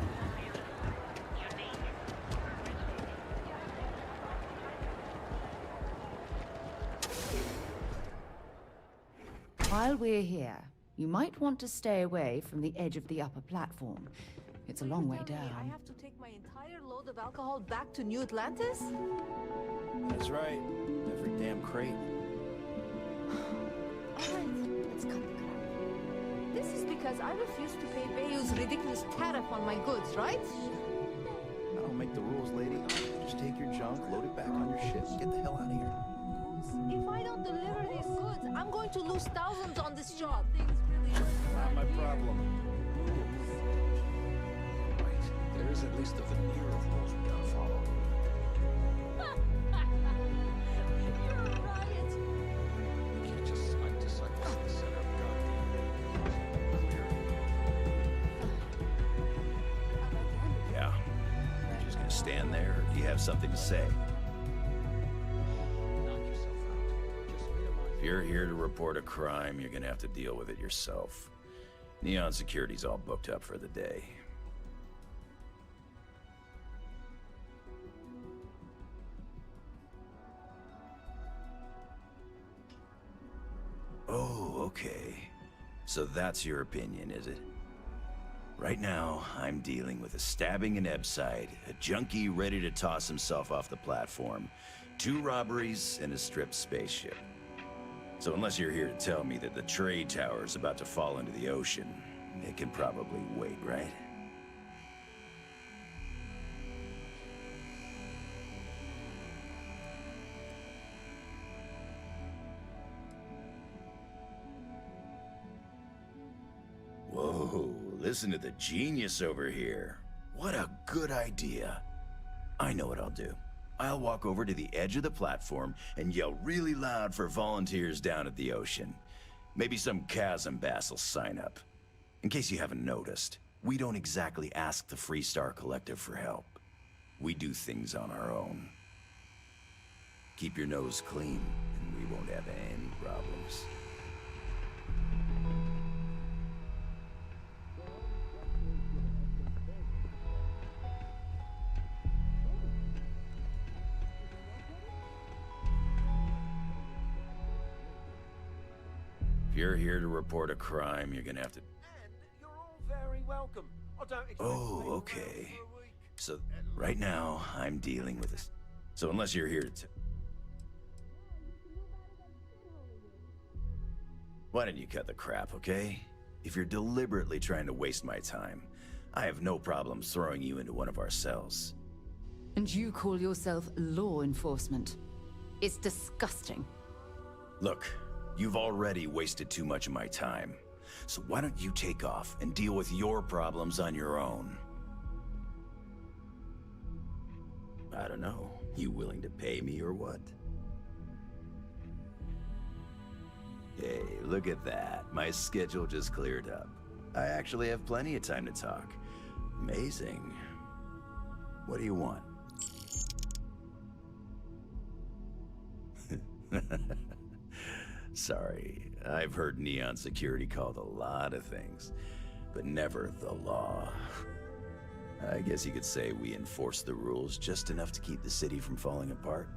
While we're here, you might want to stay away from the edge of the upper platform. It's a long way down. I have to take my entire load of alcohol back to New Atlantis? That's right. Every damn crate. Alright, let's cut the crap. This is because I refuse to pay Bayou's ridiculous tariff on my goods, right? I don't make the rules, lady. Just take your junk, load it back on your ship, and get the hell out of here. If I don't deliver these goods, I'm going to lose thousands on this job. Not my problem. Right. There is at least a veneer of rules we gotta follow. You're a riot. You can't just snipe disciples and set up Yeah. You're just gonna stand there, or do you have something to say? If you're here to report a crime, you're gonna have to deal with it yourself. Neon Security's all booked up for the day. Oh, okay. So that's your opinion, is it? Right now, I'm dealing with a stabbing in Ebside, a junkie ready to toss himself off the platform, 2 robberies, and a stripped spaceship. So unless you're here to tell me that the trade tower is about to fall into the ocean, it can probably wait, right? Whoa, listen to the genius over here. What a good idea. I know what I'll do. I'll walk over to the edge of the platform and yell really loud for volunteers down at the ocean. Maybe some chasm bass will sign up. In case you haven't noticed, we don't exactly ask the Freestar Collective for help. We do things on our own. Keep your nose clean, and we won't have any problems. If you're here to report a crime, you're gonna have to... You're all very welcome. I don't expect Oh, okay. So, right now, I'm dealing with this. So unless you're here to... Why don't you cut the crap, okay? If you're deliberately trying to waste my time, I have no problems throwing you into one of our cells. And you call yourself law enforcement? It's disgusting. Look, you've already wasted too much of my time. So why don't you take off and deal with your problems on your own? I don't know. You willing to pay me or what? Hey, look at that. My schedule just cleared up. I actually have plenty of time to talk. Amazing. What do you want? Sorry, I've heard Neon Security called a lot of things, but never the law. I guess you could say we enforce the rules just enough to keep the city from falling apart.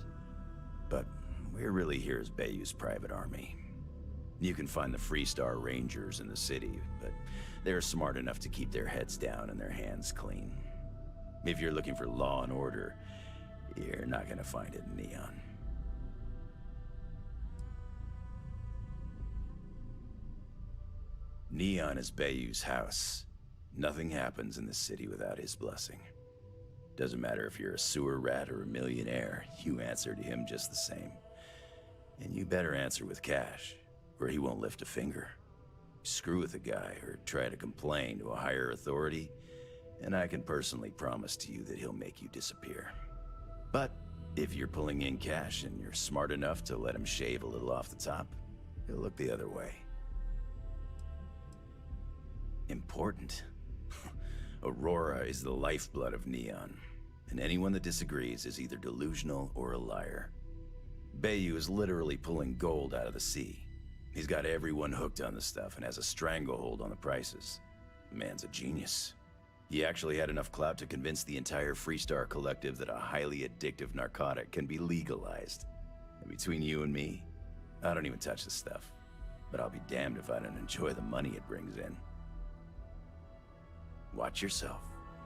But we're really here as Bayou's private army. You can find the Freestar Rangers in the city, but they're smart enough to keep their heads down and their hands clean. If you're looking for law and order, you're not gonna find it in Neon. Neon is Bayou's house. Nothing happens in this city without his blessing. Doesn't matter if you're a sewer rat or a millionaire, you answer to him just the same. And you better answer with cash, or he won't lift a finger. Screw with a guy or try to complain to a higher authority, and I can personally promise to you that he'll make you disappear. But if you're pulling in cash and you're smart enough to let him shave a little off the top, he'll look the other way. Important. Aurora is the lifeblood of Neon, and anyone that disagrees is either delusional or a liar. Bayou is literally pulling gold out of the sea. He's got everyone hooked on the stuff and has a stranglehold on the prices. The man's a genius. He actually had enough clout to convince the entire Freestar Collective that a highly addictive narcotic can be legalized. And between you and me, I don't even touch the stuff. But I'll be damned if I don't enjoy the money it brings in. Watch yourself.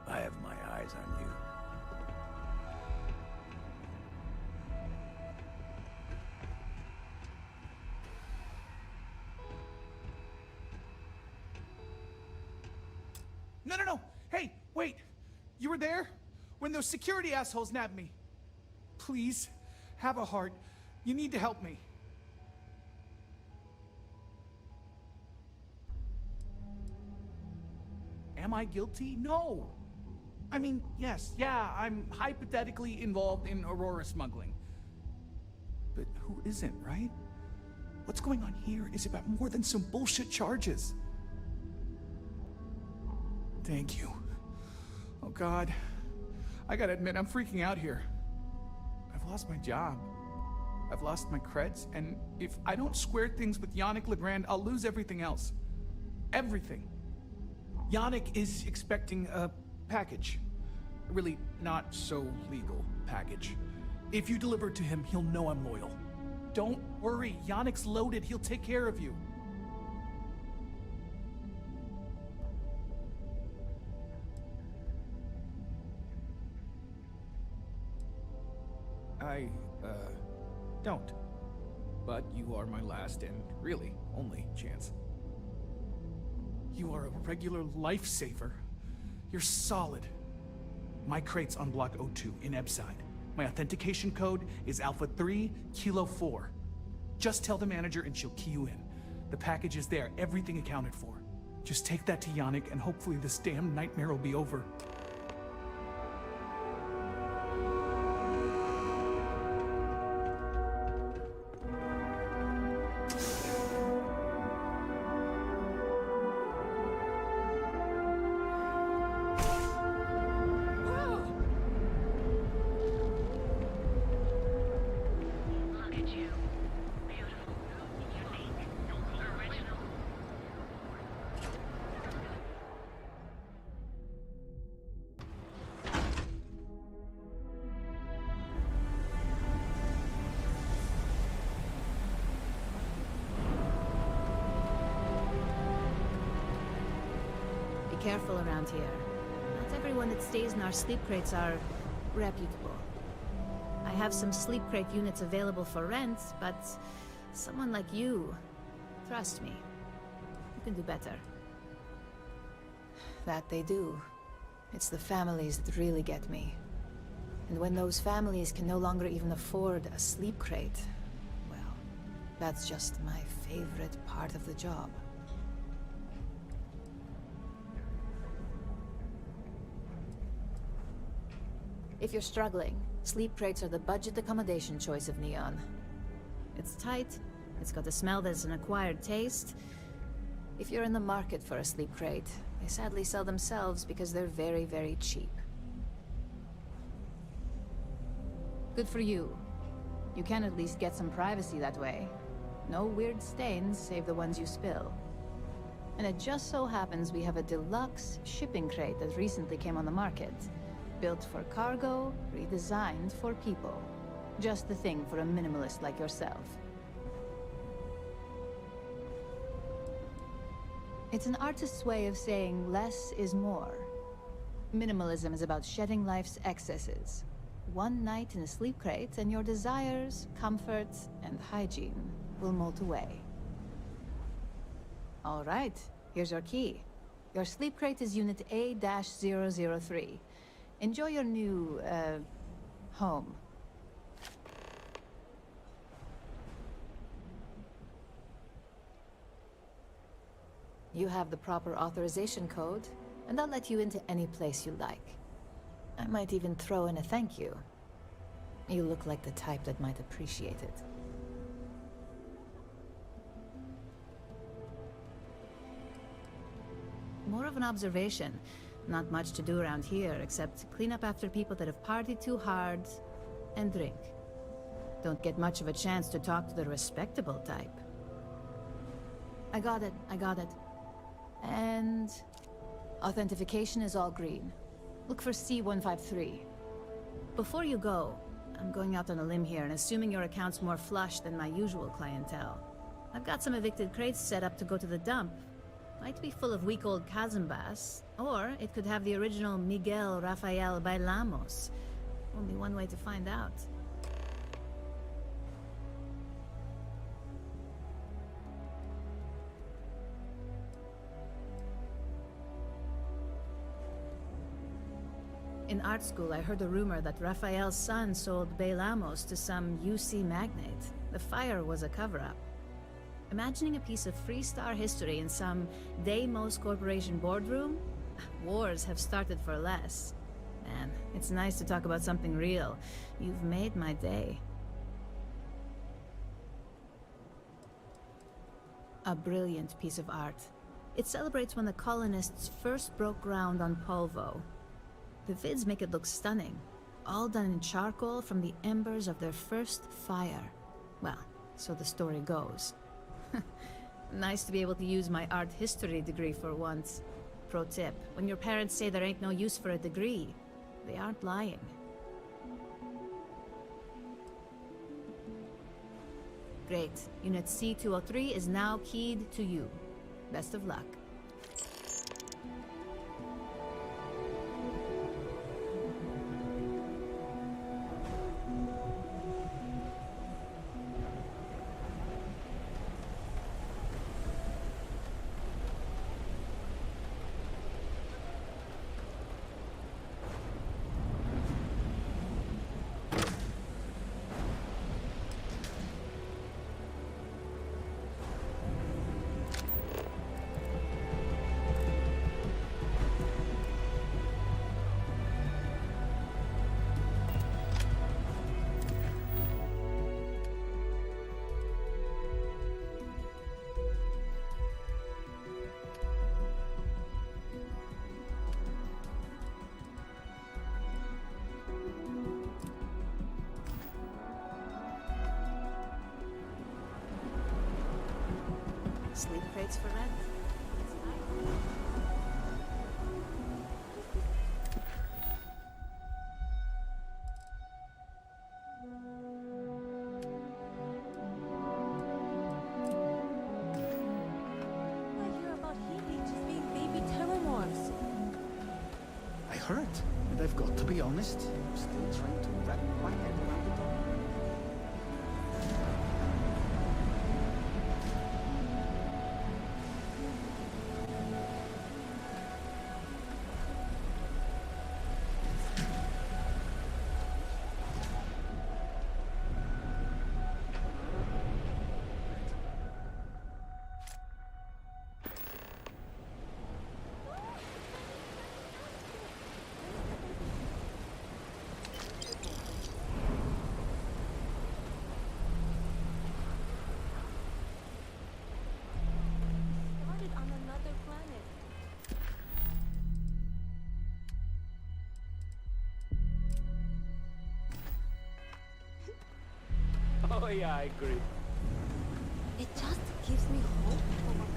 I have my eyes on you. No. Hey, wait. You were there? When those security assholes nabbed me. Please, have a heart. You need to help me. Am I guilty? No. I mean, yes, yeah, I'm hypothetically involved in Aurora smuggling. But who isn't, right? What's going on here is about more than some bullshit charges. Thank you. Oh God. I gotta admit, I'm freaking out here. I've lost my job. I've lost my creds, and if I don't square things with Yannick Legrand, I'll lose everything else. Everything. Yannick is expecting a package. A really not so legal package. If you deliver it to him, he'll know I'm loyal. Don't worry, Yannick's loaded. He'll take care of you. I, don't. But you are my last and really only chance. You are a regular lifesaver. You're solid. My crate's on Block O2 in Ebside. My authentication code is Alpha 3 Kilo 4. Just tell the manager and she'll key you in. The package is there, everything accounted for. Just take that to Yannick and hopefully this damn nightmare will be over. careful around here. Not everyone that stays in our sleep crates are reputable. I have some sleep crate units available for rent, but someone like you, trust me, you can do better. That they do. It's the families that really get me. And when those families can no longer even afford a sleep crate, well, that's just my favorite part of the job. If you're struggling, sleep crates are the budget accommodation choice of Neon. It's tight, it's got a smell that's an acquired taste. If you're in the market for a sleep crate, they sadly sell themselves because they're very, very cheap. Good for you. You can at least get some privacy that way. No weird stains, save the ones you spill. And it just so happens we have a deluxe shipping crate that recently came on the market. Built for cargo, redesigned for people. Just the thing for a minimalist like yourself. It's an artist's way of saying less is more. Minimalism is about shedding life's excesses. One night in a sleep crate and your desires, comfort, and hygiene will molt away. All right, here's your key. Your sleep crate is Unit A-003. Enjoy your new, home. You have the proper authorization code, and I'll let you into any place you like. I might even throw in a thank you. You look like the type that might appreciate it. More of an observation. Not much to do around here, except clean up after people that have partied too hard and drink. Don't get much of a chance to talk to the respectable type. I got it. And authentication is all green. Look for C153. Before you go, I'm going out on a limb here and assuming your account's more flush than my usual clientele. I've got some evicted crates set up to go to the dump. Might be full of week old Kazambas, or it could have the original Miguel Rafael Bailamos. Only one way to find out. In art school, I heard a rumor that Rafael's son sold Bailamos to some UC magnate. The fire was a cover-up. Imagining a piece of Freestar history in some Deimos Corporation boardroom? Wars have started for less. Man, it's nice to talk about something real. You've made my day. A brilliant piece of art. It celebrates when the colonists first broke ground on Polvo. The vids make it look stunning. All done in charcoal from the embers of their first fire. Well, so the story goes. Nice to be able to use my art history degree for once. Pro tip, when your parents say there ain't no use for a degree, they aren't lying. Great. Unit C203 is now keyed to you. Best of luck. Sleep crates for rent. I hear about he leeches being baby terramorphs. hurt. And I've got to be honest, I'm still trying to wrap my head around it all. Started on another planet. Oh yeah, I agree. It just gives me hope for what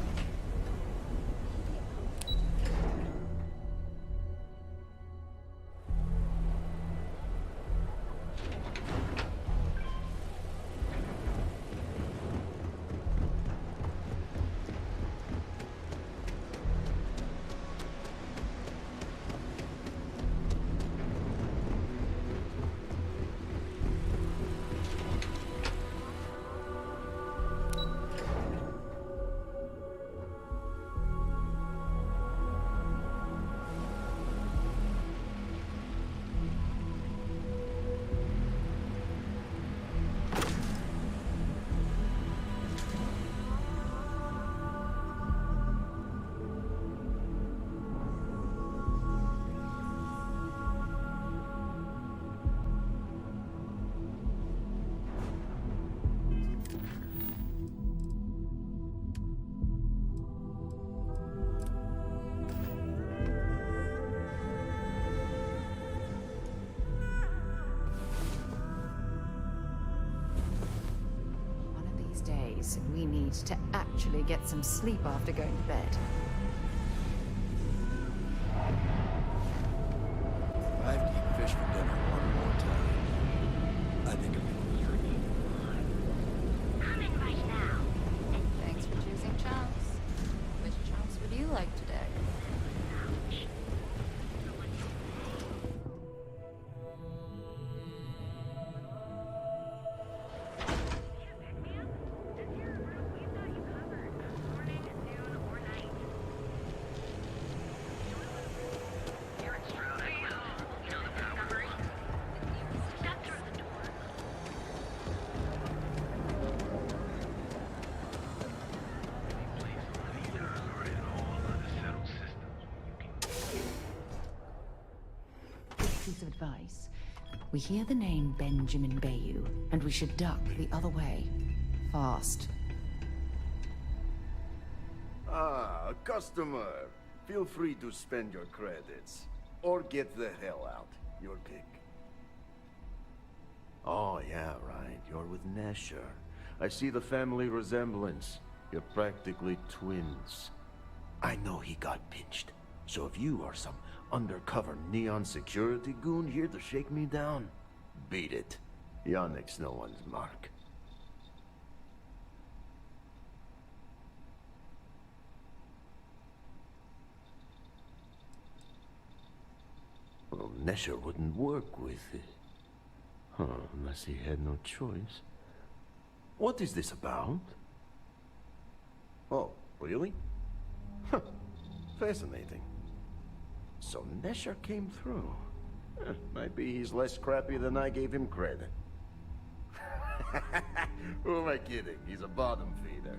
One of these days, we need to actually get some sleep after going to bed. If I have to eat fish for dinner one more time, I think I'm gonna lose your Coming right now. Thanks for choosing chunks. Which chunks would you like today? Piece of advice. We hear the name Benjamin Bayou, and we should duck the other way. Fast. Ah, a customer. Feel free to spend your credits. Or get the hell out. Your pick. Oh, yeah, right. You're with Nesher. I see the family resemblance. You're practically twins. I know he got pinched. So if you are some undercover neon security goon here to shake me down, beat it. Yannick's no one's mark. Well, Nesher wouldn't work with it. Huh, unless he had no choice. What is this about? Oh, really? Huh, fascinating. So Nesher came through. Might be he's less crappy than I gave him credit. Who am I kidding? He's a bottom feeder.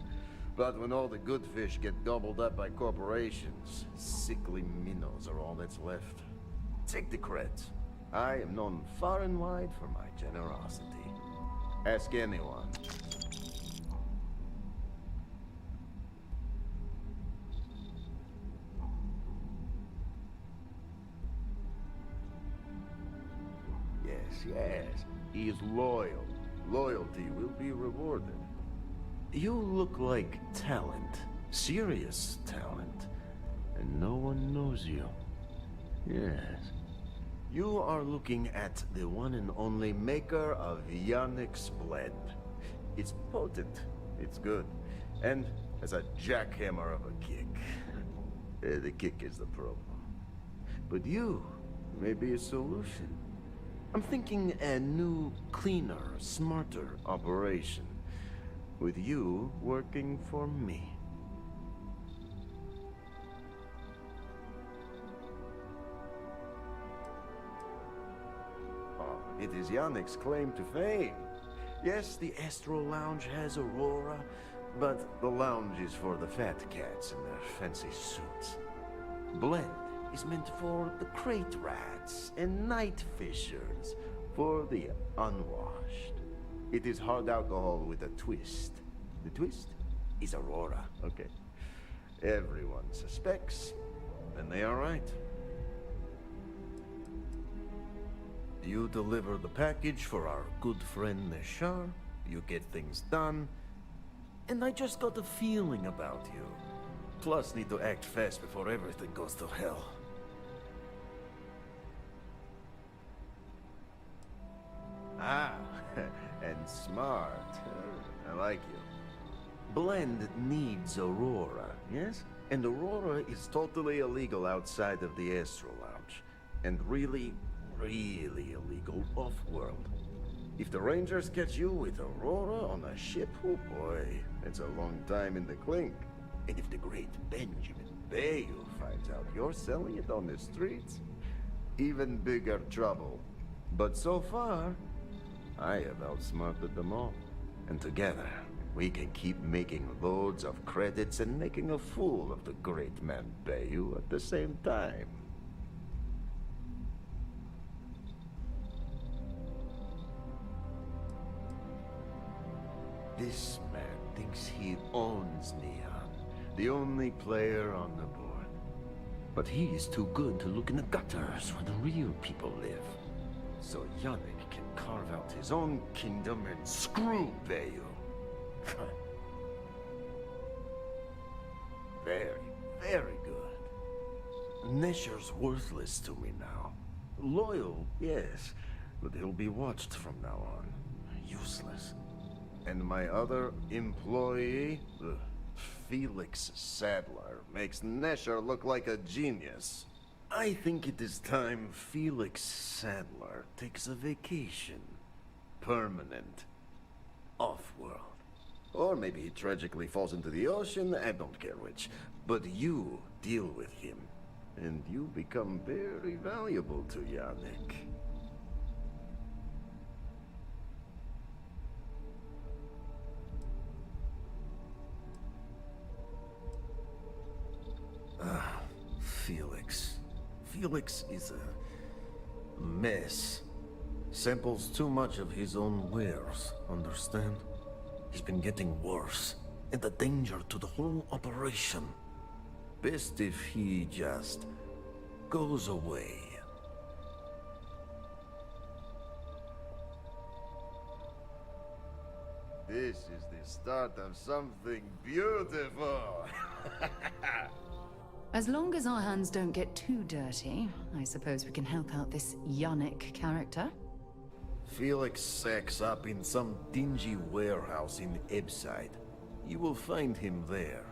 But when all the good fish get gobbled up by corporations, sickly minnows are all that's left. Take the creds. I am known far and wide for my generosity. Ask anyone. Yes, he is loyal. Loyalty will be rewarded. You look like talent. Serious talent. And no one knows you. Yes. You are looking at the one and only maker of Yannick's blend. It's potent. It's good. And has a jackhammer of a kick. The kick is the problem. But you may be a solution. I'm thinking a new, cleaner, smarter operation. With you working for me. Oh, it is Yannick's claim to fame. Yes, the Astro Lounge has Aurora, but the lounge is for the fat cats in their fancy suits. Blend is meant for the crate rats and night fishers, for the unwashed. It is hard alcohol with a twist. The twist is Aurora, okay? Everyone suspects, and they are right. You deliver the package for our good friend Neshar, you get things done, and I just got a feeling about you. Plus need to act fast before everything goes to hell. Ah, and smart. I like you. Blend needs Aurora, yes? And Aurora is totally illegal outside of the Astro Lounge. And really, really illegal off-world. If the Rangers catch you with Aurora on a ship, oh boy, it's a long time in the clink. And if the great Benjamin Bayou finds out you're selling it on the streets, even bigger trouble. But so far, I have outsmarted them all. And together, we can keep making loads of credits and making a fool of the great man Bayou at the same time. This man thinks he owns Neon, the only player on the board. But he is too good to look in the gutters where the real people live. So Yannick can carve out his own kingdom and screw Bayou. Very, very good. Nesher's worthless to me now. Loyal, yes, but he'll be watched from now on. Useless. And my other employee, Felix Sadler, makes Nesher look like a genius. I think it is time Felix Sadler takes a vacation. Permanent. Off-world. Or maybe he tragically falls into the ocean, I don't care which. But you deal with him, and you become very valuable to Yannick. Felix. Felix is a mess. Samples too much of his own wares, understand? He's been getting worse, and a danger to the whole operation. Best if he just goes away. This is the start of something beautiful. As long as our hands don't get too dirty, I suppose we can help out this Yannick character. Felix sacks up in some dingy warehouse in Ebside. You will find him there.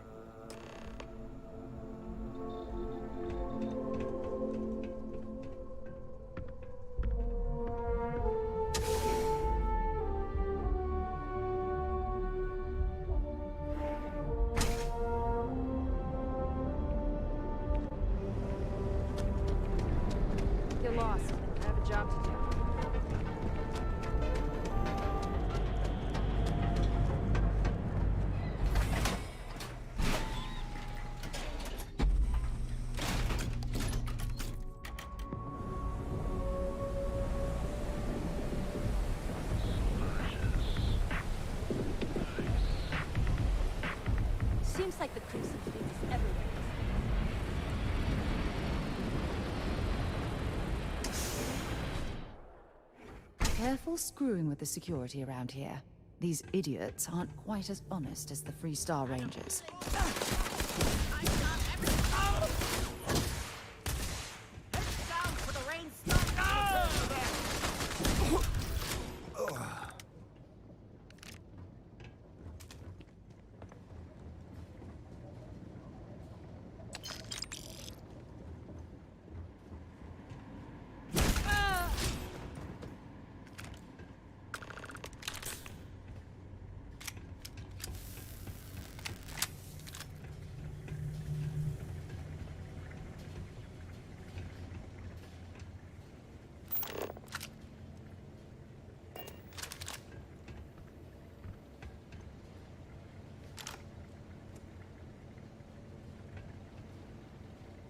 You're lost. I have a job to do. Seems like the Crimson Fleet is everywhere. Careful screwing with the security around here. These idiots aren't quite as honest as the Free Star Rangers.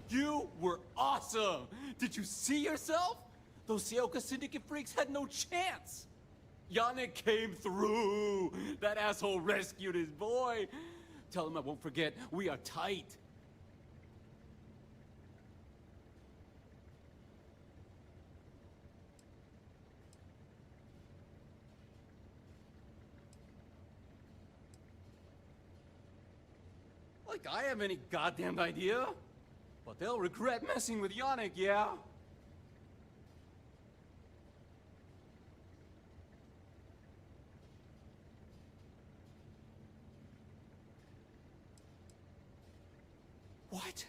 You were awesome! Did you see yourself? Those Seoka Syndicate freaks had no chance! Yannick came through! That asshole rescued his boy! Tell him I won't forget, we are tight! Like I have any goddamn idea? But they'll regret messing with Yannick, yeah? What?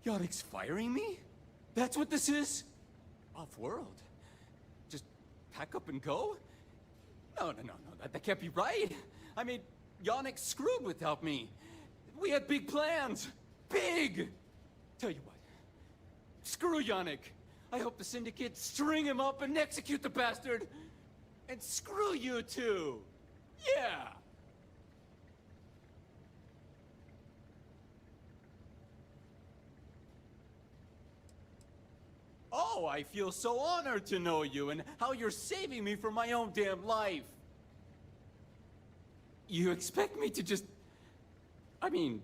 Yannick's firing me? That's what this is? Off-world? Just pack up and go? No, that can't be right. I mean, Yannick's screwed without me. We had big plans. Big! Tell you what. Screw Yannick. I hope the Syndicate string him up and execute the bastard. And screw you too. Yeah! Oh, I feel so honored to know you and how you're saving me from my own damn life. You expect me to just... I mean,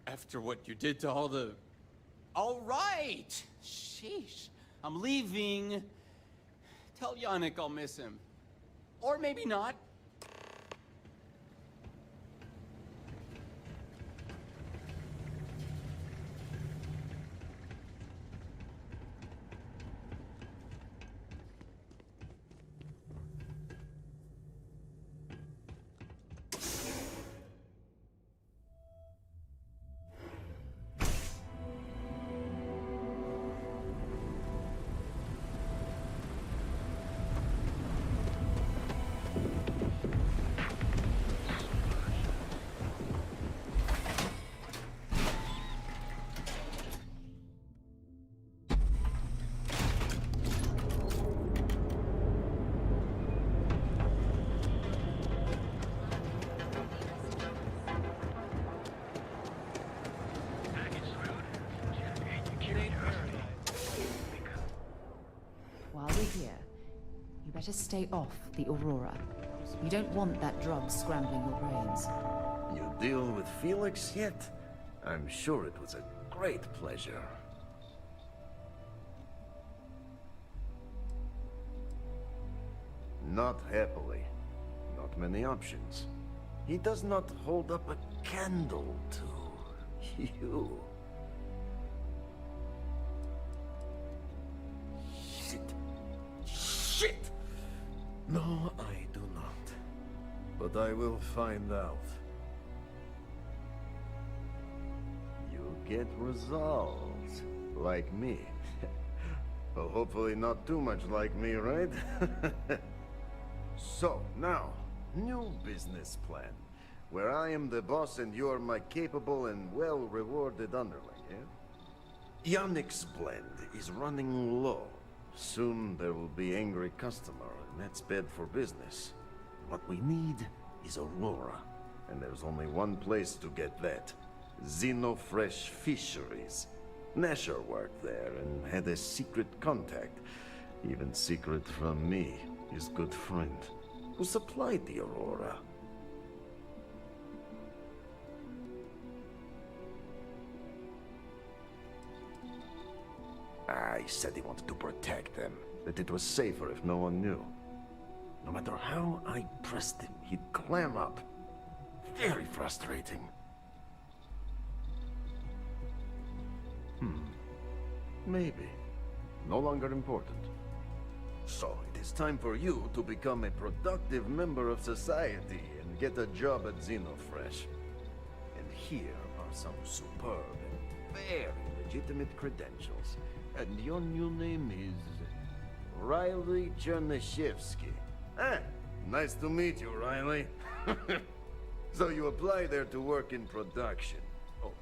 after what you did to all the... All right! Sheesh. I'm leaving. Tell Yannick I'll miss him. Or maybe not. While we're here, you better stay off the Aurora. You don't want that drug scrambling your brains. You deal with Felix yet? I'm sure it was a great pleasure. Not happily. Not many options. He does not hold up a candle to you. Shit! No, I do not. But I will find out. You get results. Like me. Well, hopefully not too much like me, right? So, now, new business plan. Where I am the boss and you are my capable and well-rewarded underling, yeah? Yannick's blend is running low. Soon there will be angry customer, and that's bad for business. What we need is Aurora, and there's only one place to get that. Xenofresh Fisheries. Nasher worked there and had a secret contact. Even secret from me, his good friend, who supplied the Aurora. He said he wanted to protect them, that it was safer if no one knew. No matter how I pressed him, he'd clam up. Very frustrating. Maybe. No longer important. So, it is time for you to become a productive member of society and get a job at Xenofresh. And here are some superb and very legitimate credentials. And your new name is... Riley Chernyshevsky. Nice to meet you, Riley. So you apply there to work in production. Oh,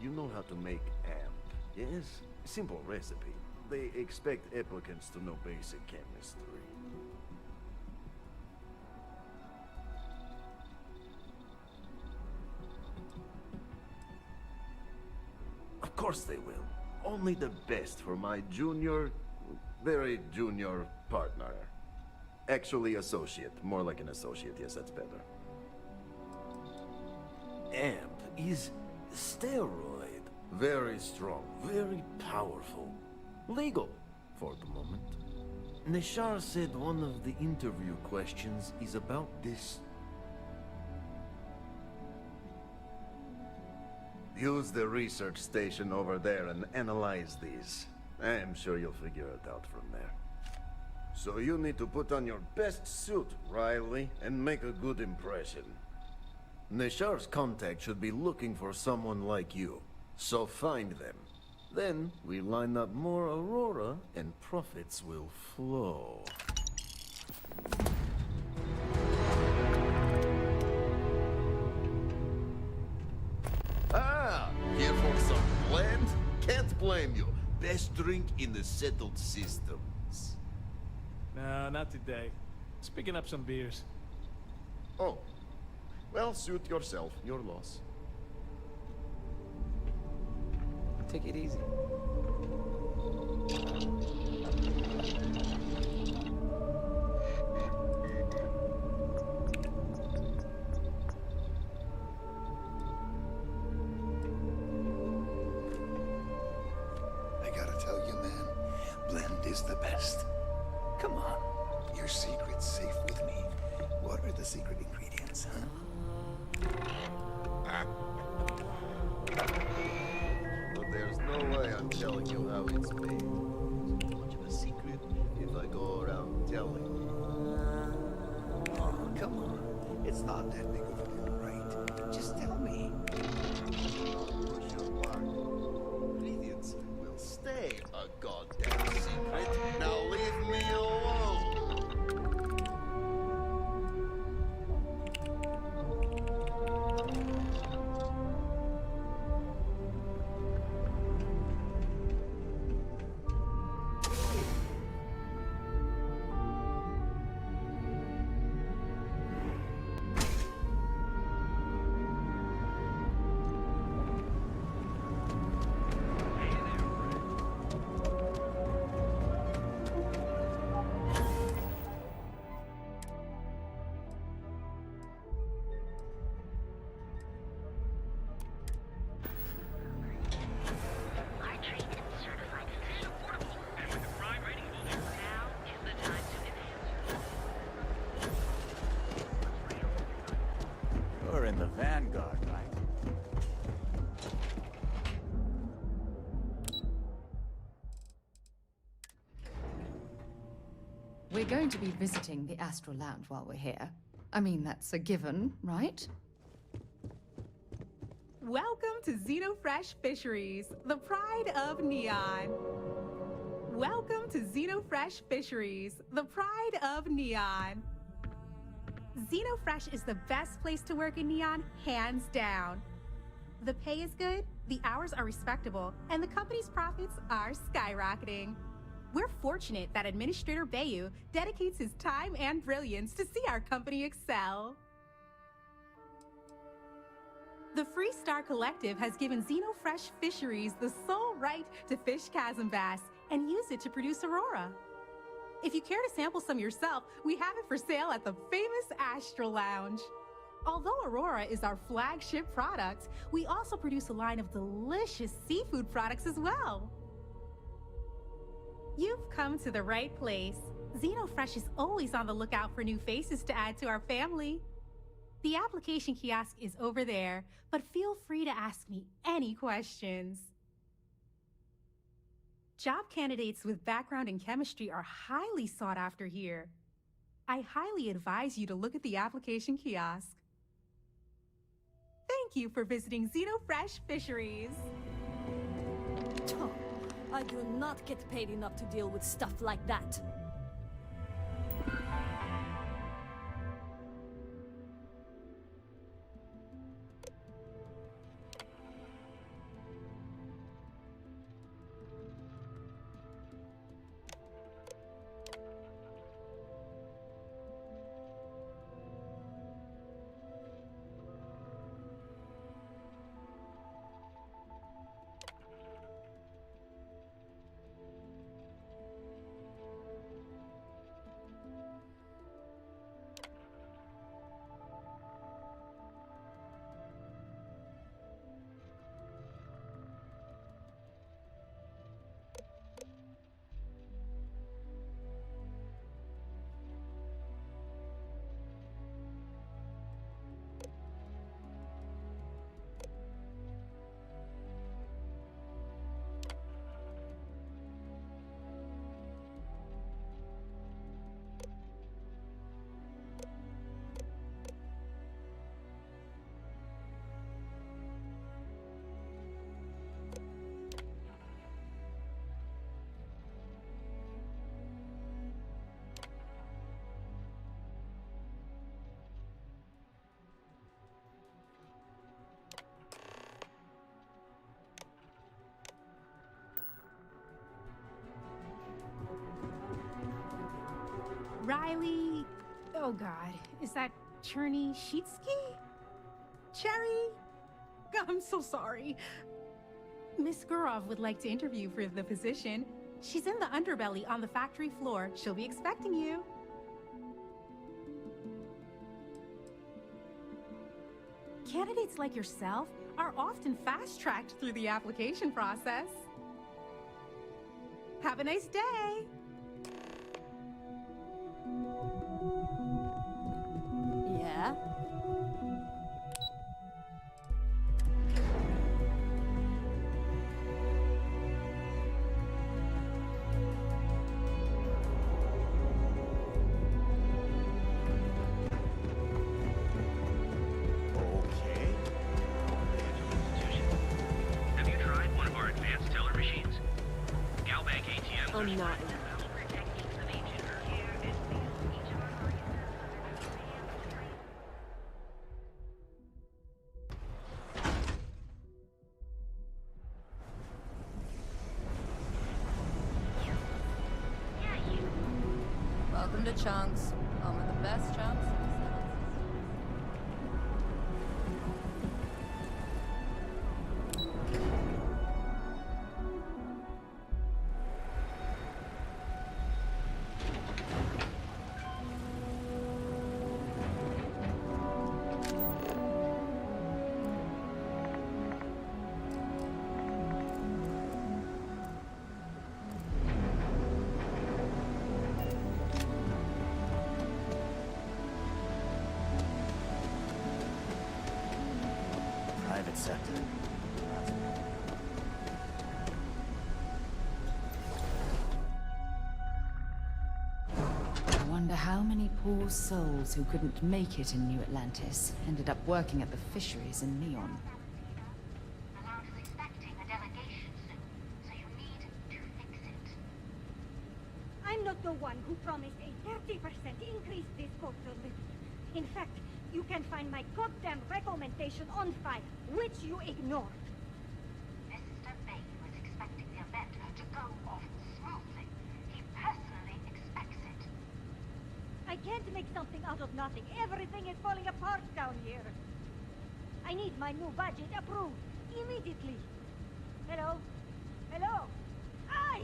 you know how to make amp, yes? Simple recipe. They expect applicants to know basic chemistry. Of course they will. only the best for my very junior partner. Actually, associate. More like an associate, yes, that's better. Amp is steroid. Very strong, very powerful. Legal, for the moment. Nishar said one of the interview questions is about this. Use the research station over there and analyze these. I'm sure you'll figure it out from there. So you need to put on your best suit, Riley, and make a good impression. Nishar's contact should be looking for someone like you. So find them. Then we line up more Aurora and profits will flow. Ah, here for some blend? Can't blame you. Best drink in the settled systems. No, not today. Just picking up some beers. Oh. Well, suit yourself. Your loss. Take it easy. I gotta tell you, man, blend is the best. Come on, your secret's safe with me. What are the secret ingredients, huh? But there's no way I'm telling you how it's made. It's too much of a secret if I go around telling you. Oh, come on. It's not that big of a deal, right? Just tell me. Ingredients will stay a goddamn secret. Now leave me alone. Our trained and certified fish portable. And with the prime rating building, now is the time to enhance. You're in the Vanguard, right? We're going to be visiting the Astral Lounge while we're here. I mean, that's a given, right? Welcome to Xenofresh Fisheries, the pride of Neon. Welcome to Xenofresh Fisheries, the pride of Neon. Xenofresh is the best place to work in Neon, hands down. The pay is good, the hours are respectable, and the company's profits are skyrocketing. We're fortunate that Administrator Bayou dedicates his time and brilliance to see our company excel. The Free Star Collective has given Xenofresh Fisheries the sole right to fish chasm bass and use it to produce Aurora. If you care to sample some yourself, we have it for sale at the famous Astral Lounge. Although Aurora is our flagship product, we also produce a line of delicious seafood products as well. You've come to the right place. Xenofresh is always on the lookout for new faces to add to our family. The application kiosk is over there, but feel free to ask me any questions. Job candidates with background in chemistry are highly sought after here. I highly advise you to look at the application kiosk. Thank you for visiting Xenofresh Fisheries. I do not get paid enough to deal with stuff like that. Riley... Oh god, is that Cherny-Sheetsky? Cherry? I'm so sorry. Miss Gurov would like to interview for the position. She's in the underbelly on the factory floor. She'll be expecting you. Candidates like yourself are often fast-tracked through the application process. Have a nice day! Yeah? Have you tried one of our advanced teller machines? Galbank ATMs I'm not. Welcome to Chunks, home of the best chunks. Private sector. I wonder how many poor souls who couldn't make it in New Atlantis ended up working at the fisheries in Neon. I'm not the one who promised a 30% increase this quarter. In fact, you can find my goddamn recommendation on file, which you ignored. Mr. Bay was expecting the event to go off smoothly. He personally expects it. I can't make something out of nothing. Everything is falling apart down here. I need my new budget approved immediately. Hello? Hello? Aye!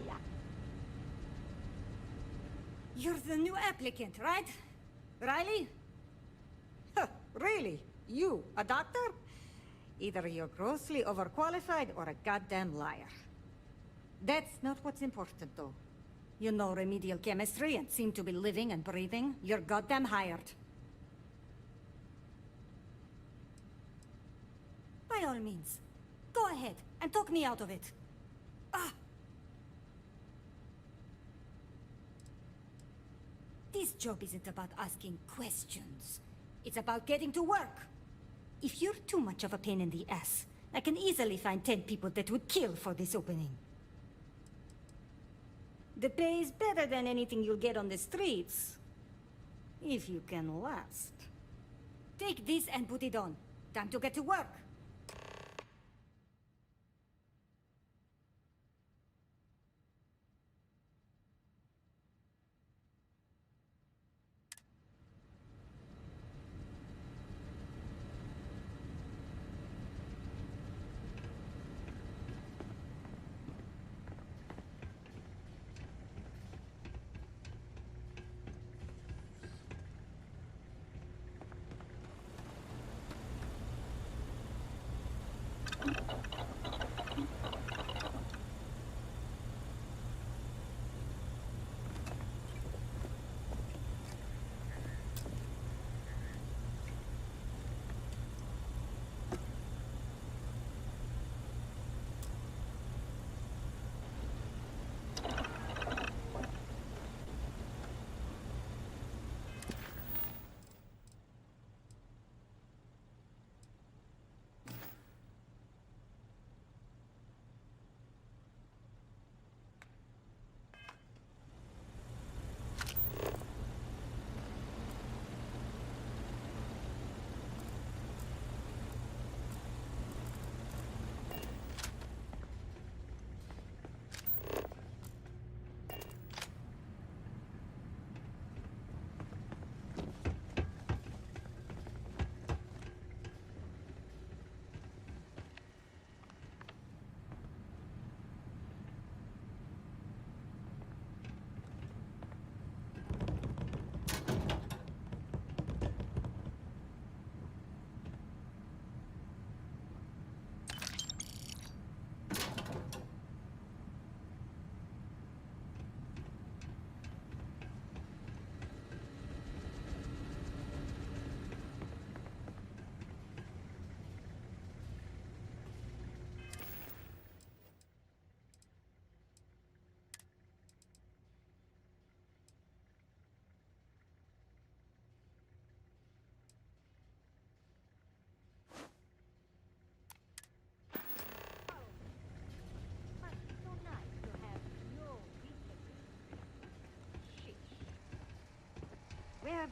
You're the new applicant, right? Riley? Huh, really? You, a doctor? Either you're grossly overqualified or a goddamn liar. That's not what's important, though. You know remedial chemistry and seem to be living and breathing. You're goddamn hired. By all means, go ahead and talk me out of it. Ah! This job isn't about asking questions. It's about getting to work. If you're too much of a pain in the ass, I can easily find 10 people that would kill for this opening. The pay is better than anything you'll get on the streets. If you can last. Take this and put it on. Time to get to work.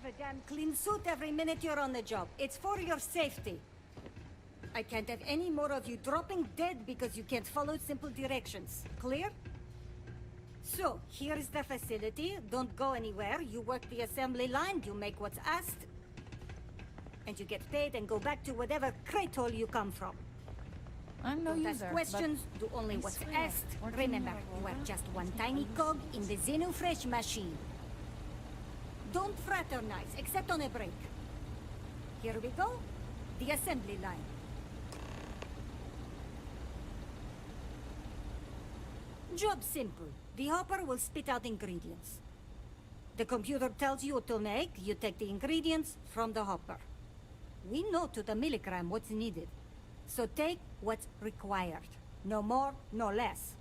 have a damn clean suit every minute you're on the job. It's for your safety. I can't have any more of you dropping dead because you can't follow simple directions. Clear? So, here is the facility. Don't go anywhere. You work the assembly line, you make what's asked, and you get paid and go back to whatever crate hole you come from. I'm no Don't user, ask questions, do only I what's swear, asked. working Remember, here you are will just one help tiny us cog in the Xenofresh machine. Don't fraternize, except on a break. Here we go. The assembly line. Job simple. The hopper will spit out ingredients. The computer tells you what to make, you take the ingredients from the hopper. We know to the milligram what's needed. So take what's required. No more, no less.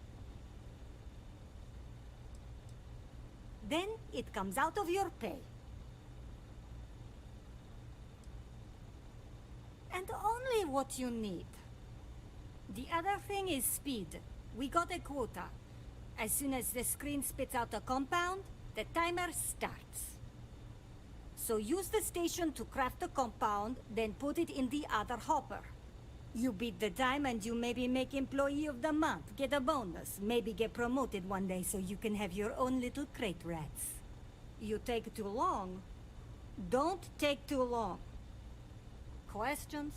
Then it comes out of your pay. And only what you need. The other thing is speed. We got a quota. As soon as the screen spits out a compound, the timer starts. So use the station to craft the compound, then put it in the other hopper. You beat the time and you maybe make Employee of the Month, get a bonus, maybe get promoted one day so you can have your own little crate rats. You take too long, don't take too long. Questions?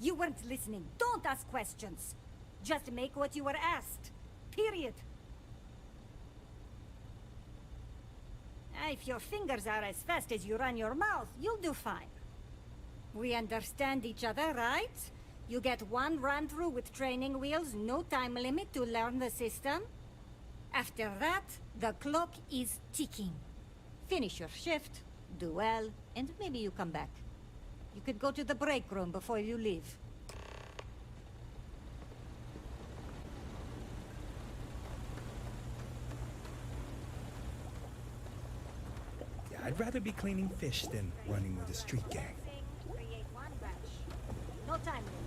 You weren't listening. Don't ask questions. Just make what you were asked. Period. If your fingers are as fast as you run your mouth, you'll do fine. We understand each other, right? You get one run-through with training wheels, no time limit to learn the system. After that, the clock is ticking. Finish your shift, do well, and maybe you come back. You could go to the break room before you leave. Yeah, I'd rather be cleaning fish than running with a street gang. Create one batch. No time limit.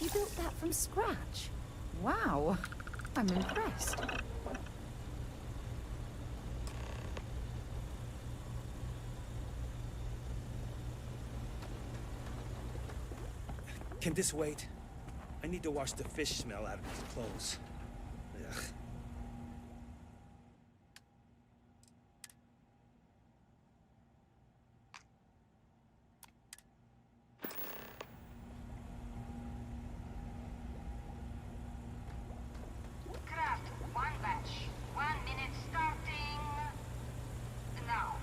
You built that from scratch? Wow, I'm impressed. Can this wait? I need to wash the fish smell out of these clothes. Ugh. Craft one batch. 1 minute starting now.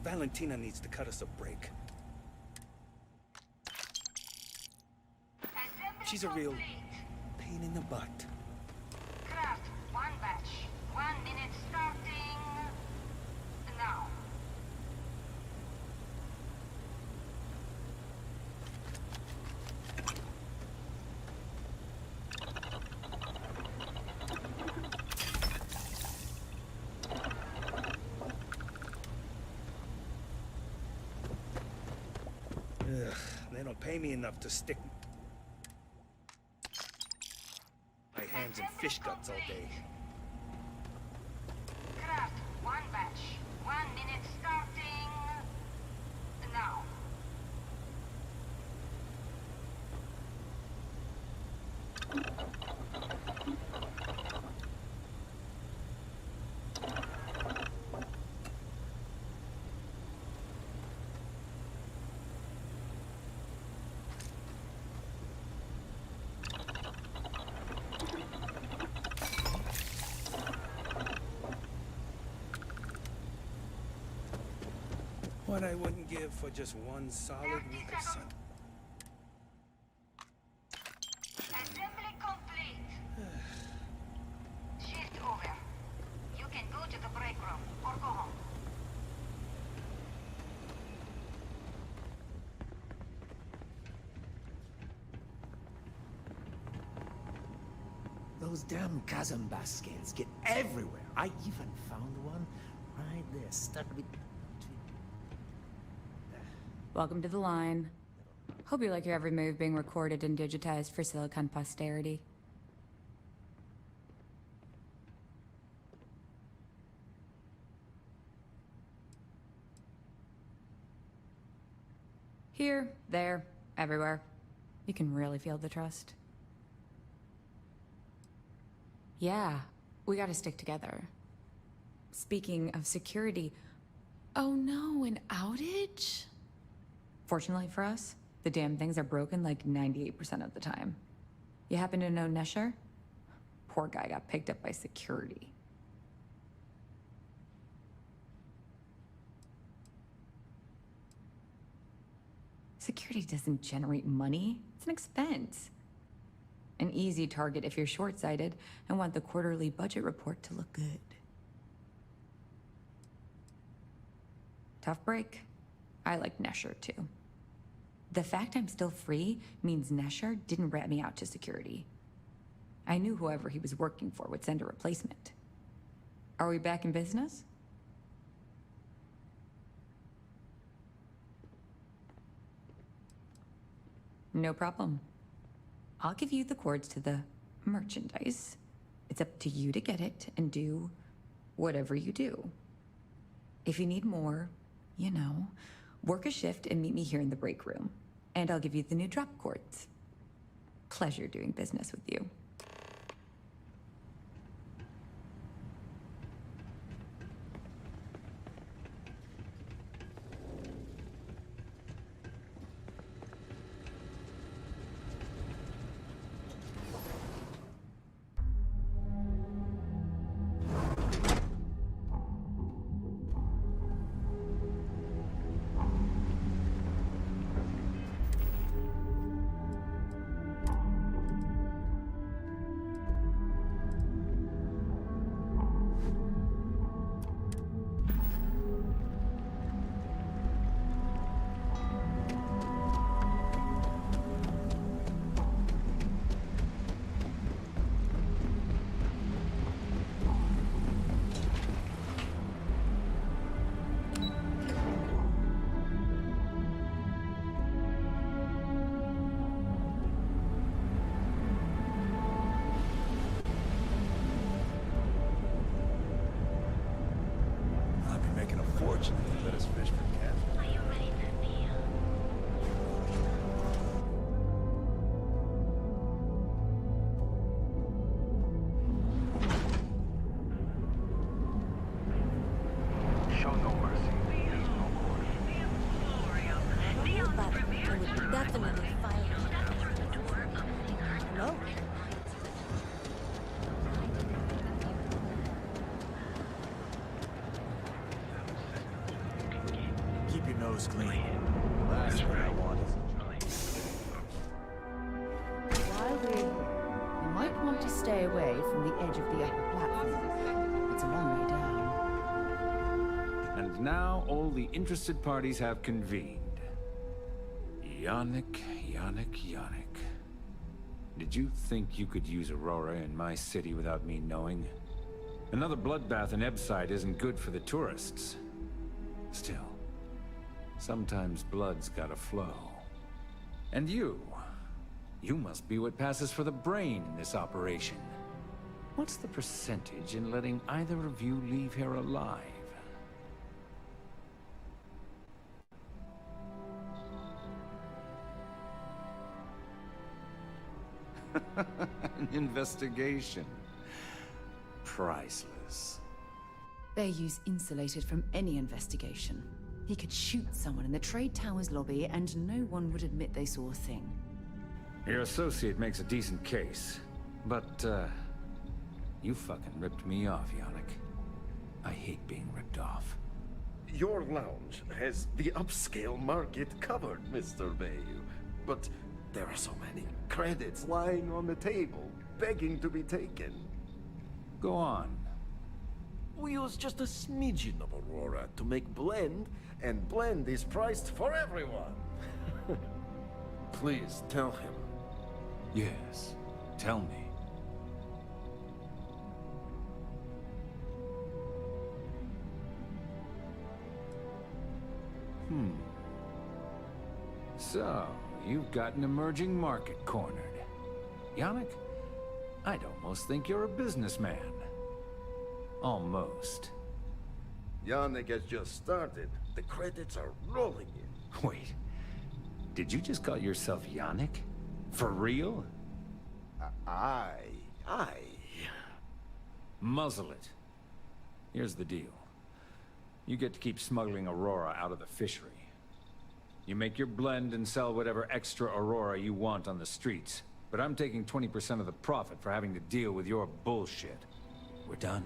Valentina needs to cut us a break. She's a real pain in the butt. Craft one batch. 1 minute starting now. Ugh, they don't pay me enough to stick my hands in fish guts all day. Craft one batch. 1 minute starting now. What I wouldn't give for just one solid week of sun. Assembly complete. Shift over. You can go to the break room or go home. Those damn chasm scales get everywhere. I even found one right there, stuck between... Welcome to the line. Hope you like your every move being recorded and digitized for Silicon posterity. Here, there, everywhere. You can really feel the trust. Yeah, we gotta stick together. Speaking of security, oh no, an outage? Fortunately for us, the damn things are broken like 98% of the time. You happen to know Nesher? Poor guy got picked up by security. Security doesn't generate money, it's an expense. An easy target if you're short-sighted and want the quarterly budget report to look good. Tough break. I like Nesher too. The fact I'm still free means Nesher didn't rat me out to security. I knew whoever he was working for would send a replacement. Are we back in business? No problem. I'll give you the cords to the merchandise. It's up to you to get it and do whatever you do. If you need more, you know, work a shift and meet me here in the break room, and I'll give you the new drop cords. Pleasure doing business with you. Let us fish for cat. Are you ready to kneel? Show no mercy. Definitely fire. No. Keep your nose clean. Last thing I want is While you might want to stay away from the edge of the upper platform. It's a long way down. And now all the interested parties have convened. Yannick. Did you think you could use Aurora in my city without me knowing? Another bloodbath in Ebside isn't good for the tourists. Still, sometimes blood's gotta flow. And you must be what passes for the brain in this operation. What's the percentage in letting either of you leave here alive? An investigation. Priceless. They're used insulated from any investigation. He could shoot someone in the Trade Tower's lobby and no one would admit they saw a thing. Your associate makes a decent case, but, you fucking ripped me off, Yannick. I hate being ripped off. Your lounge has the upscale market covered, Mr. Bayou. But there are so many credits lying on the table, begging to be taken. Go on. We use just a smidgen of Aurora to make blend, and blend is priced for everyone. Please tell him. Yes, tell me. So, you've got an emerging market cornered. Yannick, I'd almost think you're a businessman. Almost. Yannick has just started. The credits are rolling in. Wait, did you just call yourself Yannick? For real? Aye. Muzzle it. Here's the deal. You get to keep smuggling Aurora out of the fishery. You make your blend and sell whatever extra Aurora you want on the streets. But I'm taking 20% of the profit for having to deal with your bullshit. We're done.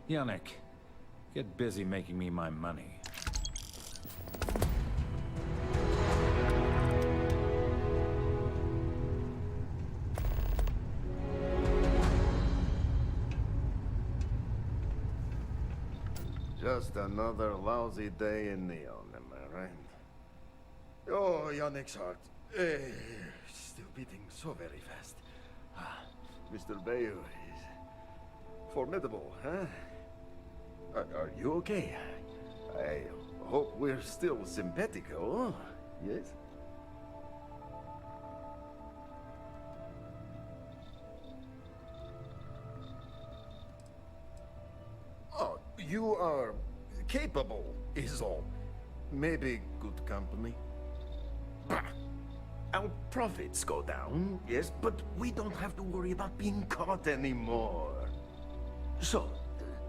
Yannick, get busy making me my money. Just another lousy day in Neon, am I right? Oh, Yannick's heart. Still beating so very fast. Mr. Bayou is formidable, huh? Are you okay? I hope we're still simpatico, yes? Oh, you are capable, is all. Maybe good company. Bah! Our profits go down, yes, but we don't have to worry about being caught anymore. So,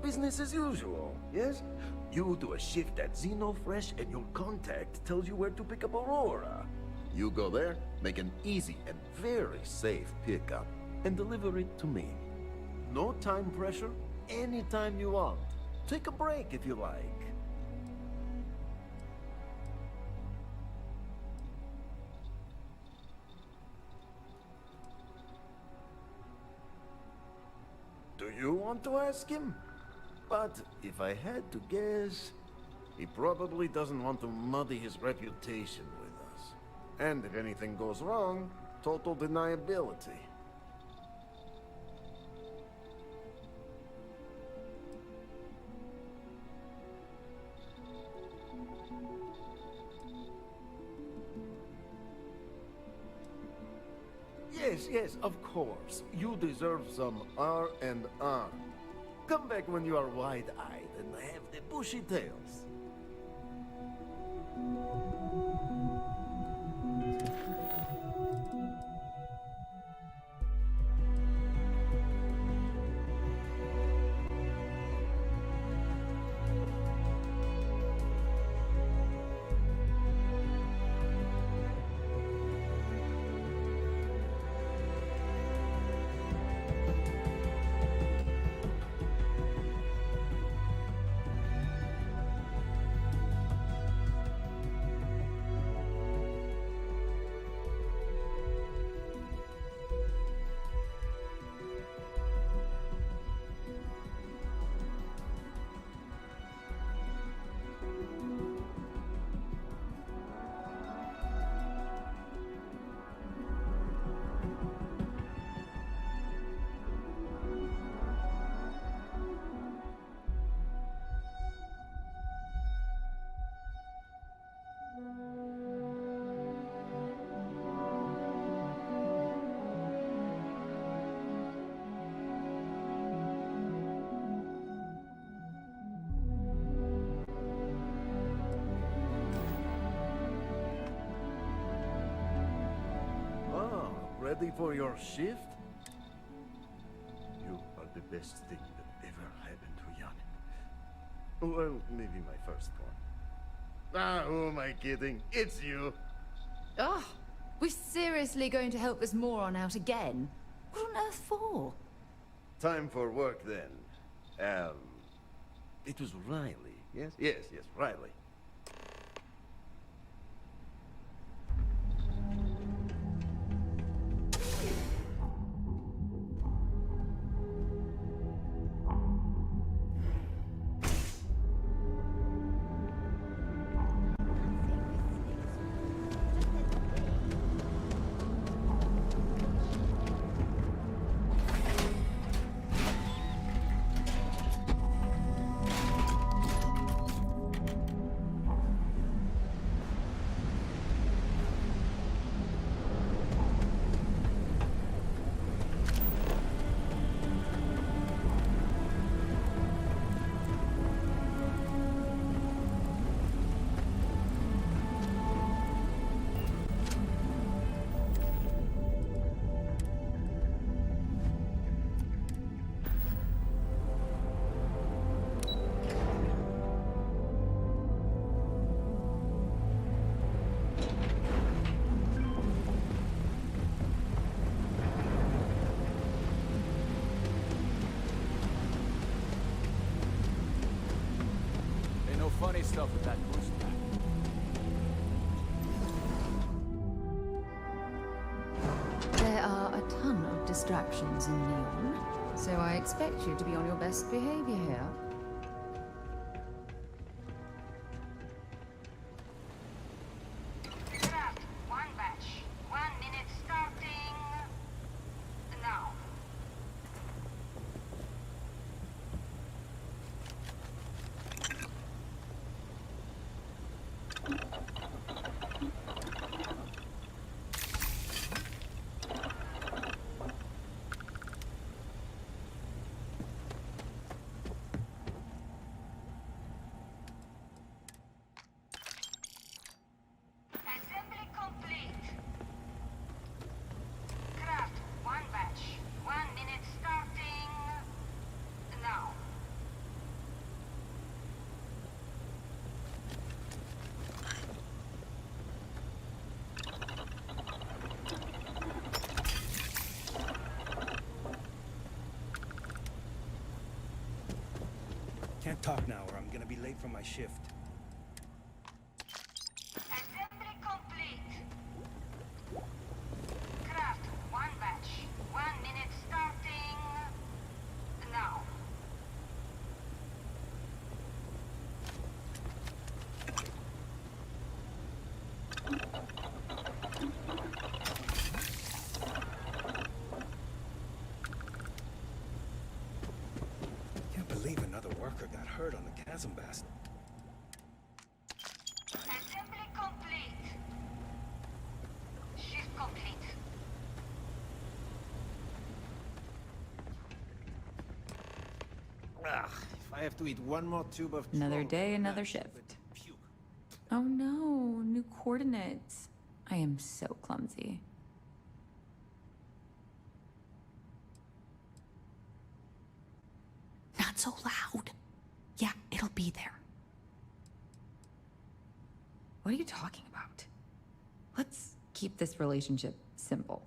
business as usual, yes? You do a shift at Xenofresh and your contact tells you where to pick up Aurora. You go there, make an easy and very safe pickup, and deliver it to me. No time pressure, anytime you want. Take a break if you like. Do you want to ask him? But if I had to guess, he probably doesn't want to muddy his reputation with us. And if anything goes wrong, total deniability. Yes, of course. You deserve some R&R. Come back when you are wide-eyed and have the bushy tails. Ready for your shift? You are the best thing that ever happened to Yannick. Well, maybe my first one. Who am I kidding? It's you. Oh, we're seriously going to help this moron out again? What on earth for? Time for work then. It was Riley Yes, yes, yes, Riley. Ain't no funny stuff with that boost pack. There are a ton of distractions in Neon, so I expect you to be on your best behavior here. Craft, one batch. 1 minute starting now. Assembly complete. Craft, one batch. 1 minute starting now. Can't talk now or I'm gonna be late for my shift. Assembly complete. Craft, one batch. 1 minute starting now. Can't believe another worker got hurt on the chasm blast. Assembly complete. Shift complete. Ugh, if I have to eat one more tube of Another troll day, for another lunch, shift. puke. Oh no, new coordinates. I am so clumsy. Not so loud. Yeah, it'll be there. What are you talking about? Let's keep this relationship simple.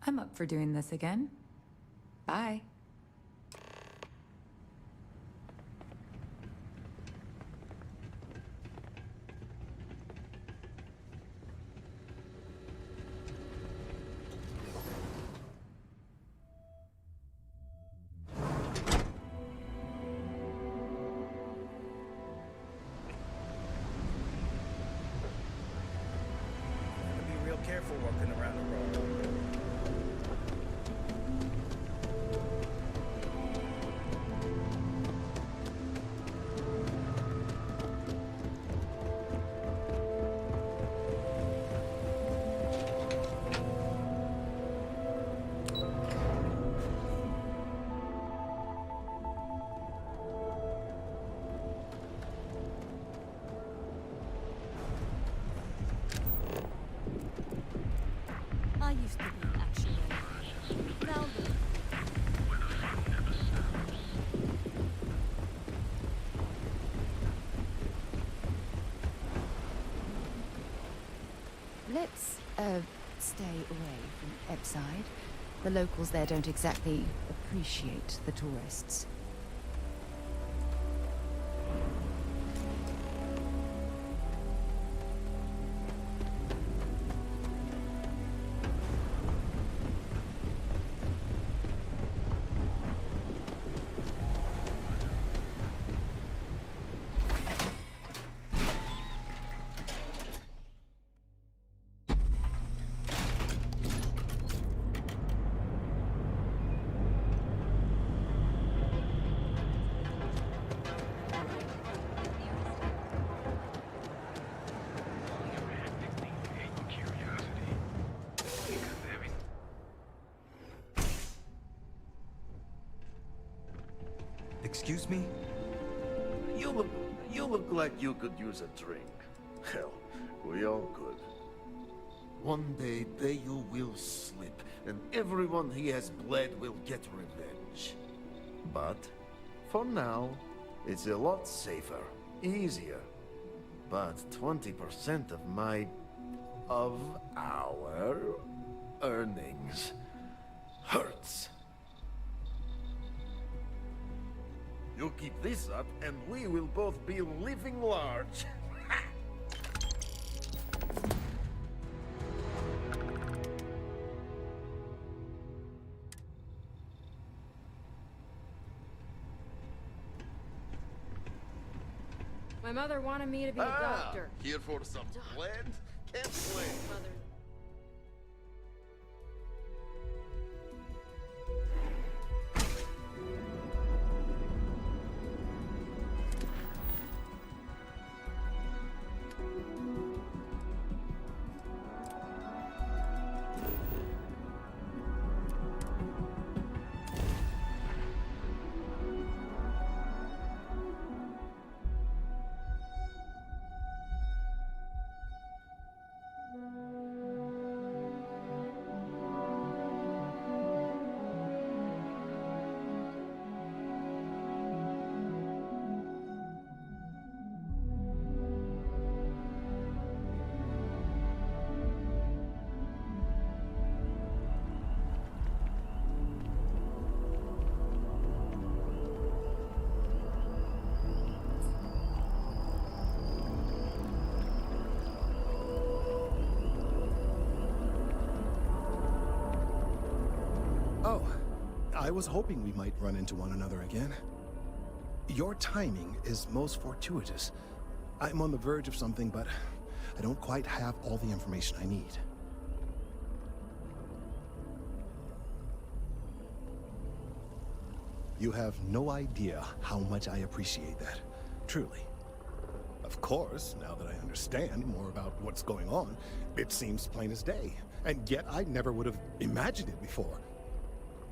I'm up for doing this again. Bye. Gotta be real careful walking around the road. I used to be actually. Now look. Let's, stay away from Ebside. The locals there don't exactly appreciate the tourists. Excuse me? You look like you could use a drink. Hell, we all could. One day, Bayu will slip, and everyone he has bled will get revenge. But, for now, it's a lot safer, easier. But 20% of our earnings hurts. You keep this up, and we will both be living large. My mother wanted me to be a doctor. Here for some blend? Can't wait. Mother. Oh, I was hoping we might run into one another again. Your timing is most fortuitous. I'm on the verge of something, but I don't quite have all the information I need. You have no idea how much I appreciate that, truly. Of course, now that I understand more about what's going on, it seems plain as day, and yet I never would have imagined it before.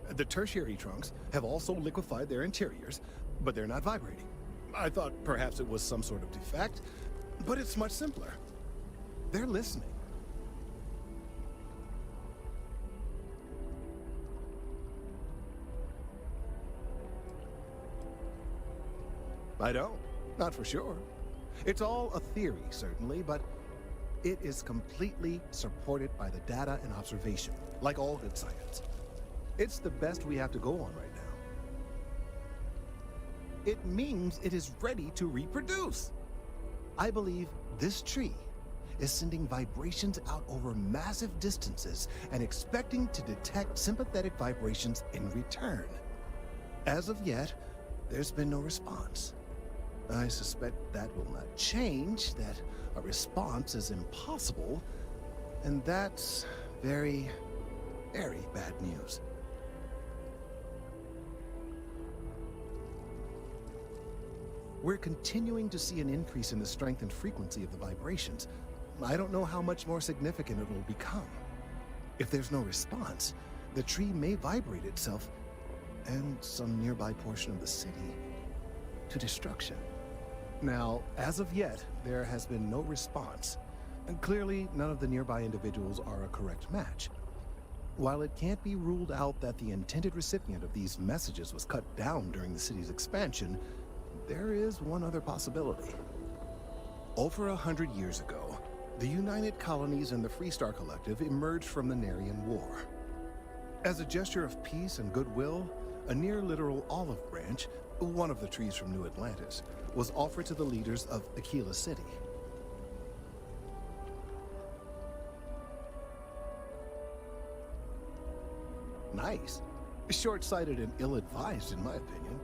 The tertiary trunks have also liquefied their interiors, but they're not vibrating. I thought perhaps it was some sort of defect, but it's much simpler. They're listening. I don't. Not for sure. It's all a theory, certainly, but it is completely supported by the data and observation, like all good science. It's the best we have to go on right now. It means it is ready to reproduce. I believe this tree is sending vibrations out over massive distances and expecting to detect sympathetic vibrations in return. As of yet, there's been no response. I suspect that will not change, that a response is impossible, and that's very, very bad news. We're continuing to see an increase in the strength and frequency of the vibrations. I don't know how much more significant it will become. If there's no response, the tree may vibrate itself, and some nearby portion of the city, to destruction. Now, as of yet, there has been no response, and clearly none of the nearby individuals are a correct match. While it can't be ruled out that the intended recipient of these messages was cut down during the city's expansion, there is one other possibility. Over 100 years ago, the United Colonies and the Freestar Collective emerged from the Narian War. As a gesture of peace and goodwill, a near-literal olive branch, one of the trees from New Atlantis, was offered to the leaders of Aquila City. Nice. Short-sighted and ill-advised, in my opinion.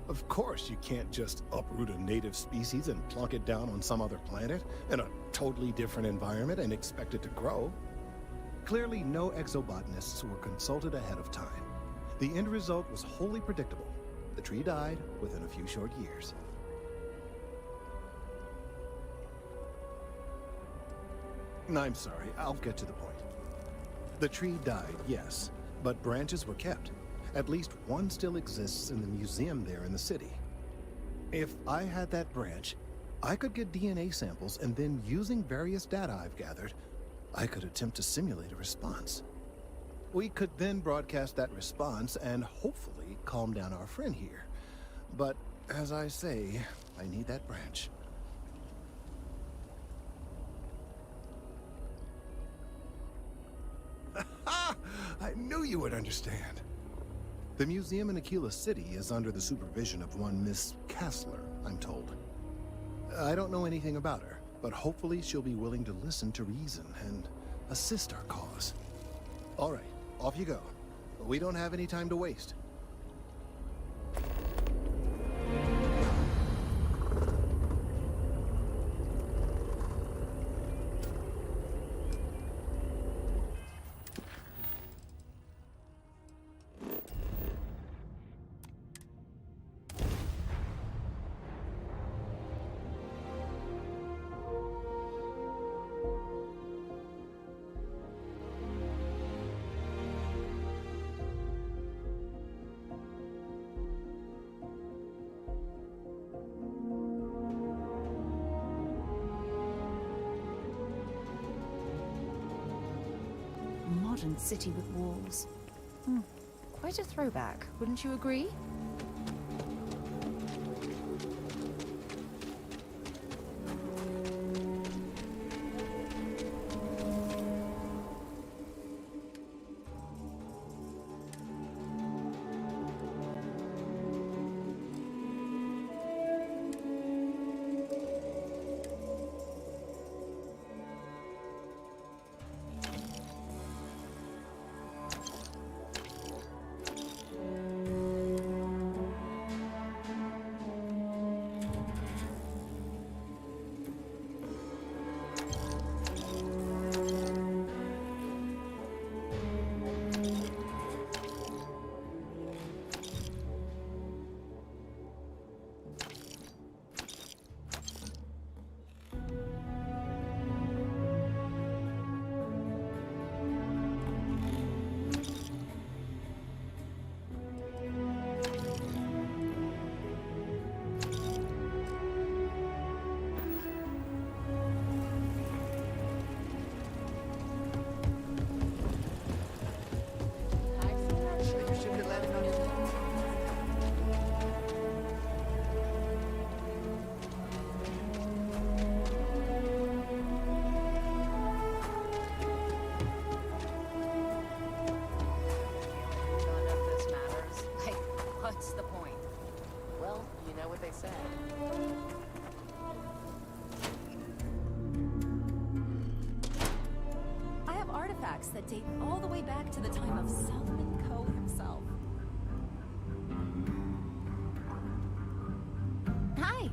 Of course, you can't just uproot a native species and plunk it down on some other planet in a totally different environment and expect it to grow. Clearly, no exobotanists were consulted ahead of time. The end result was wholly predictable. The tree died within a few short years. I'm sorry, I'll get to the point. The tree died, yes, but branches were kept. At least one still exists in the museum there in the city. If I had that branch, I could get DNA samples, and then using various data I've gathered, I could attempt to simulate a response. We could then broadcast that response and hopefully calm down our friend here. But as I say, I need that branch. I knew you would understand. The museum in Aquila City is under the supervision of one Miss Kassler, I'm told. I don't know anything about her, but hopefully she'll be willing to listen to reason and assist our cause. All right, off you go. We don't have any time to waste. Modern city with walls. Quite a throwback, wouldn't you agree? That date all the way back to the time of Solomon Coe himself. Hi!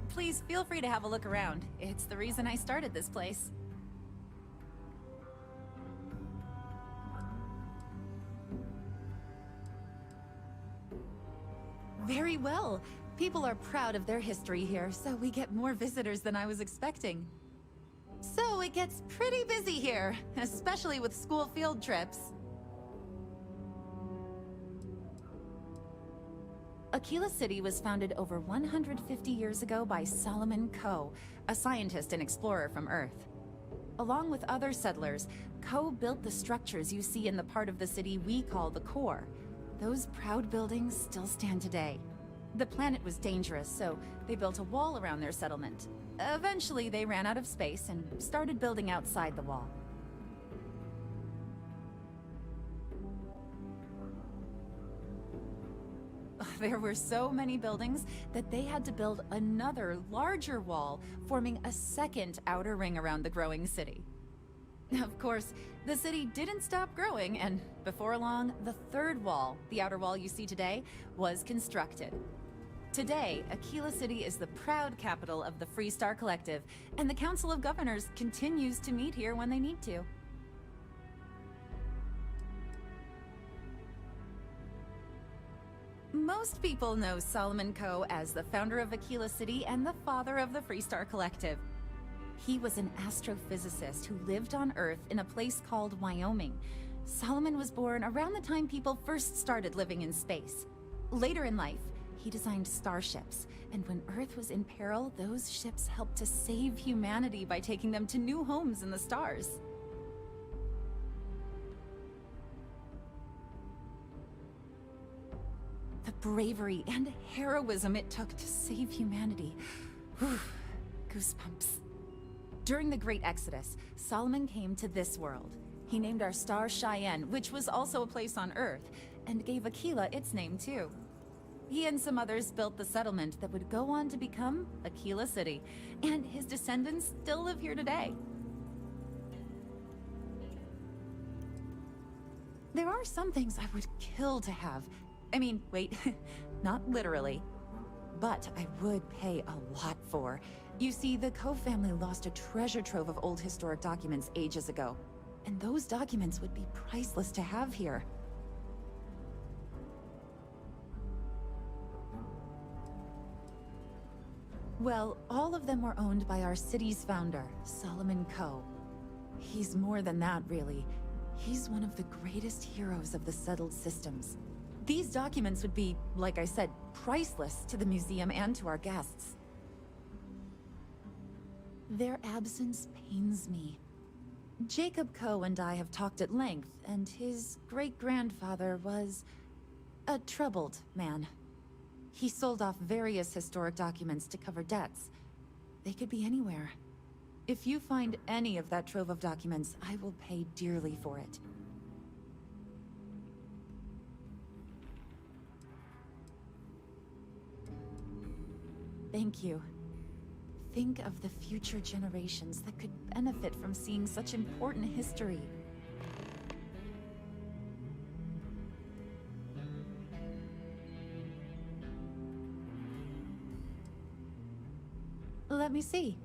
Please feel free to have a look around. It's the reason I started this place. Very well. People are proud of their history here, so we get more visitors than I was expecting. So it gets pretty busy here, especially with school field trips. Aquila City was founded over 150 years ago by Solomon Coe, a scientist and explorer from Earth. Along with other settlers, Coe built the structures you see in the part of the city we call the core. Those proud buildings still stand today. The planet was dangerous, so they built a wall around their settlement. Eventually, they ran out of space and started building outside the wall. There were so many buildings that they had to build another, larger wall, forming a second outer ring around the growing city. Of course, the city didn't stop growing, and before long, the third wall, the outer wall you see today, was constructed. Today, Aquila City is the proud capital of the Freestar Collective, and the Council of Governors continues to meet here when they need to. Most people know Solomon Coe as the founder of Aquila City and the father of the Freestar Collective. He was an astrophysicist who lived on Earth in a place called Wyoming. Solomon was born around the time people first started living in space. Later in life, he designed starships, and when Earth was in peril, those ships helped to save humanity by taking them to new homes in the stars. The bravery and heroism it took to save humanity. Whew, goosebumps. During the Great Exodus, Solomon came to this world. He named our star Cheyenne, which was also a place on Earth, and gave Aquila its name too. He and some others built the settlement that would go on to become Aquila City, and his descendants still live here today. There are some things I would kill to have. I mean, wait, not literally. But I would pay a lot for. You see, the Cove family lost a treasure trove of old historic documents ages ago. And those documents would be priceless to have here. Well, all of them were owned by our city's founder, Solomon Coe. He's more than that, really. He's one of the greatest heroes of the settled systems. These documents would be, like I said, priceless to the museum and to our guests. Their absence pains me. Jacob Coe and I have talked at length, and his great-grandfather was a troubled man. He sold off various historic documents to cover debts. They could be anywhere. If you find any of that trove of documents, I will pay dearly for it. Thank you. Think of the future generations that could benefit from seeing such important history. Let me see.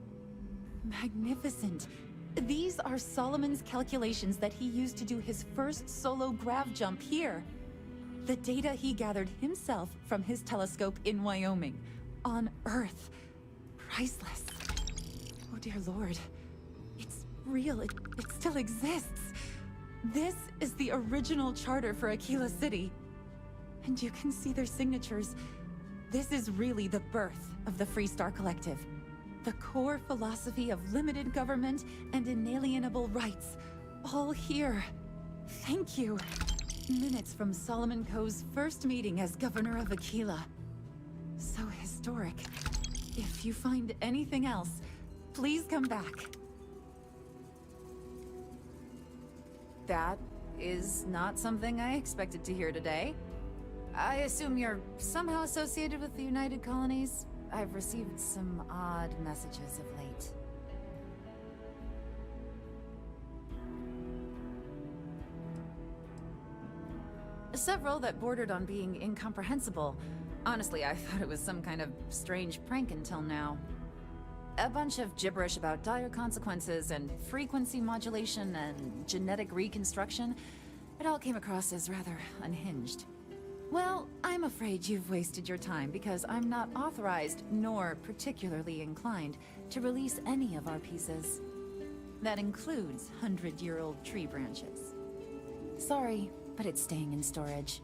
Magnificent. These are Solomon's calculations that he used to do his first solo grav jump here. The data he gathered himself from his telescope in Wyoming, on Earth. Priceless. Oh dear Lord. It's real. It still exists. This is the original charter for Aquila City. And you can see their signatures. This is really the birth of the Free Star Collective. The core philosophy of limited government and inalienable rights. All here. Thank you. Minutes from Solomon Coe's first meeting as governor of Aquila. So historic. If you find anything else, please come back. That is not something I expected to hear today. I assume you're somehow associated with the United Colonies? I've received some odd messages of late. Several that bordered on being incomprehensible. Honestly, I thought it was some kind of strange prank until now. A bunch of gibberish about dire consequences and frequency modulation and genetic reconstruction. It all came across as rather unhinged. Well, I'm afraid you've wasted your time because I'm not authorized, nor particularly inclined, to release any of our pieces. That includes 100-year-old tree branches. Sorry, but it's staying in storage.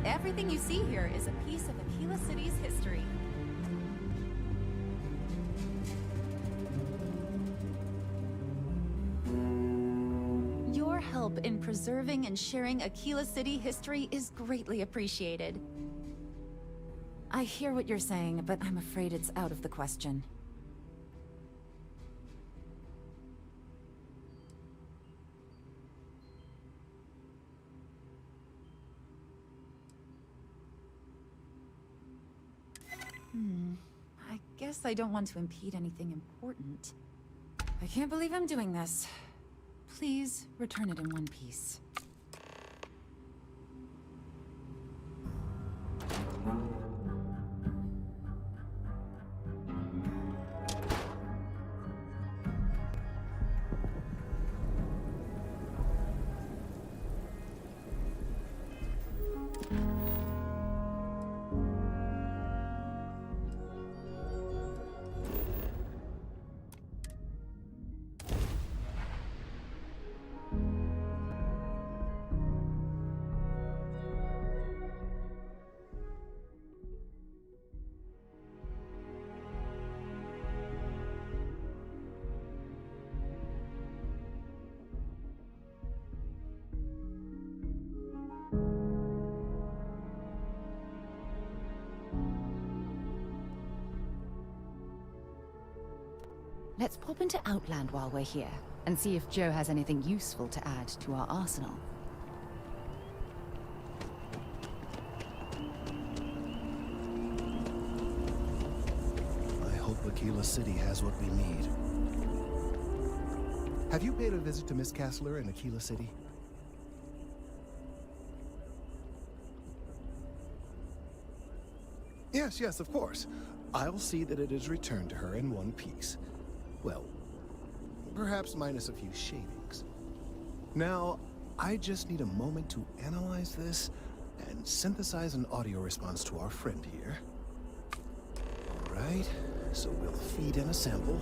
Everything you see here is a piece of Aquila City's history. Your help in preserving and sharing Aquila City history is greatly appreciated. I hear what you're saying, but I'm afraid it's out of the question. I guess I don't want to impede anything important. I can't believe I'm doing this. Please return it in one piece. Let's pop into Outland while we're here, and see if Joe has anything useful to add to our arsenal. I hope Aquila City has what we need. Have you paid a visit to Miss Castler in Aquila City? Yes, yes, of course. I'll see that it is returned to her in one piece. Well, perhaps minus a few shavings. Now, I just need a moment to analyze this and synthesize an audio response to our friend here. All right, so we'll feed in a sample.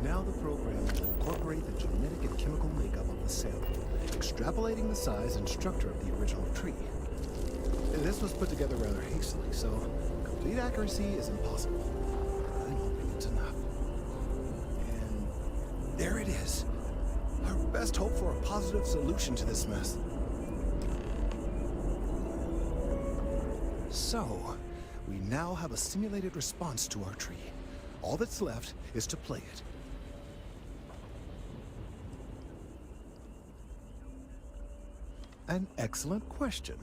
Now the program will incorporate the genetic and chemical makeup of the sample, extrapolating the size and structure of the original tree. This was put together rather hastily, so complete accuracy is impossible. I'm hoping it's enough. And there it is. Our best hope for a positive solution to this mess. So, we now have a simulated response to our tree. All that's left is to play it. An excellent question.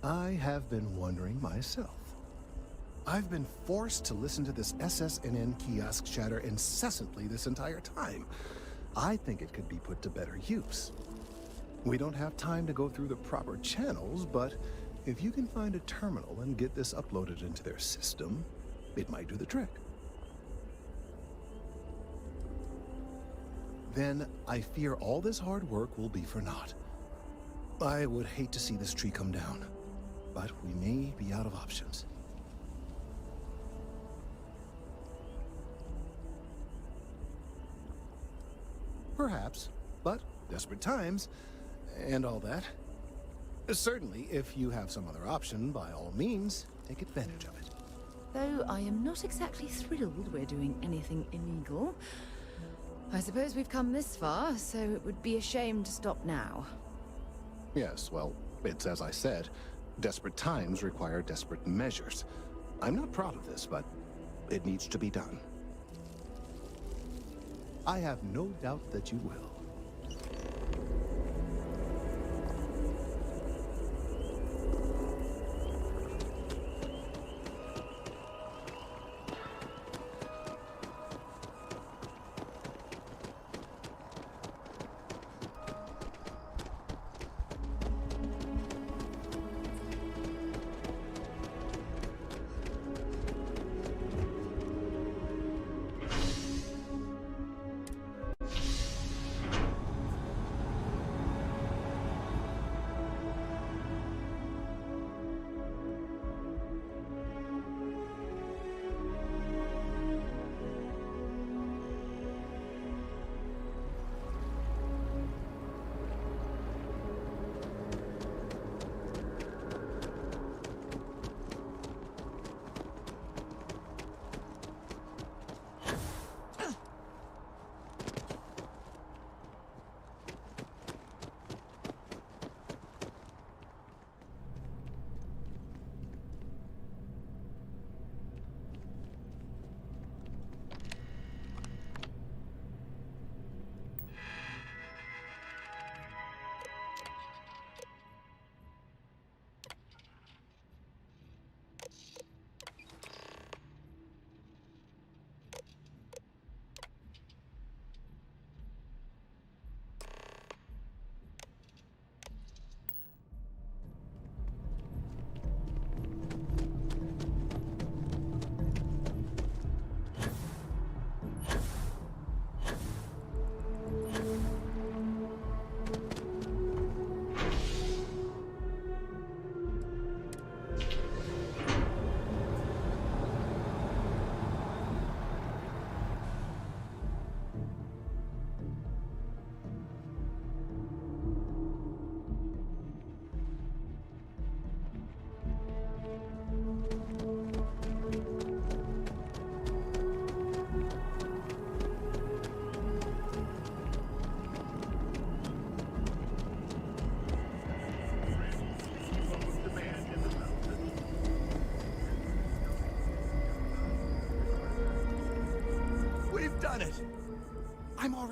I have been wondering myself. I've been forced to listen to this SSNN kiosk chatter incessantly this entire time. I think it could be put to better use. We don't have time to go through the proper channels, but if you can find a terminal and get this uploaded into their system, it might do the trick. Then I fear all this hard work will be for naught. I would hate to see this tree come down, but we may be out of options. Perhaps, but desperate times, and all that. Certainly, if you have some other option, by all means, take advantage of it. Though I am not exactly thrilled we're doing anything illegal. I suppose we've come this far, so it would be a shame to stop now. Yes, well, it's as I said, desperate times require desperate measures. I'm not proud of this, but it needs to be done. I have no doubt that you will.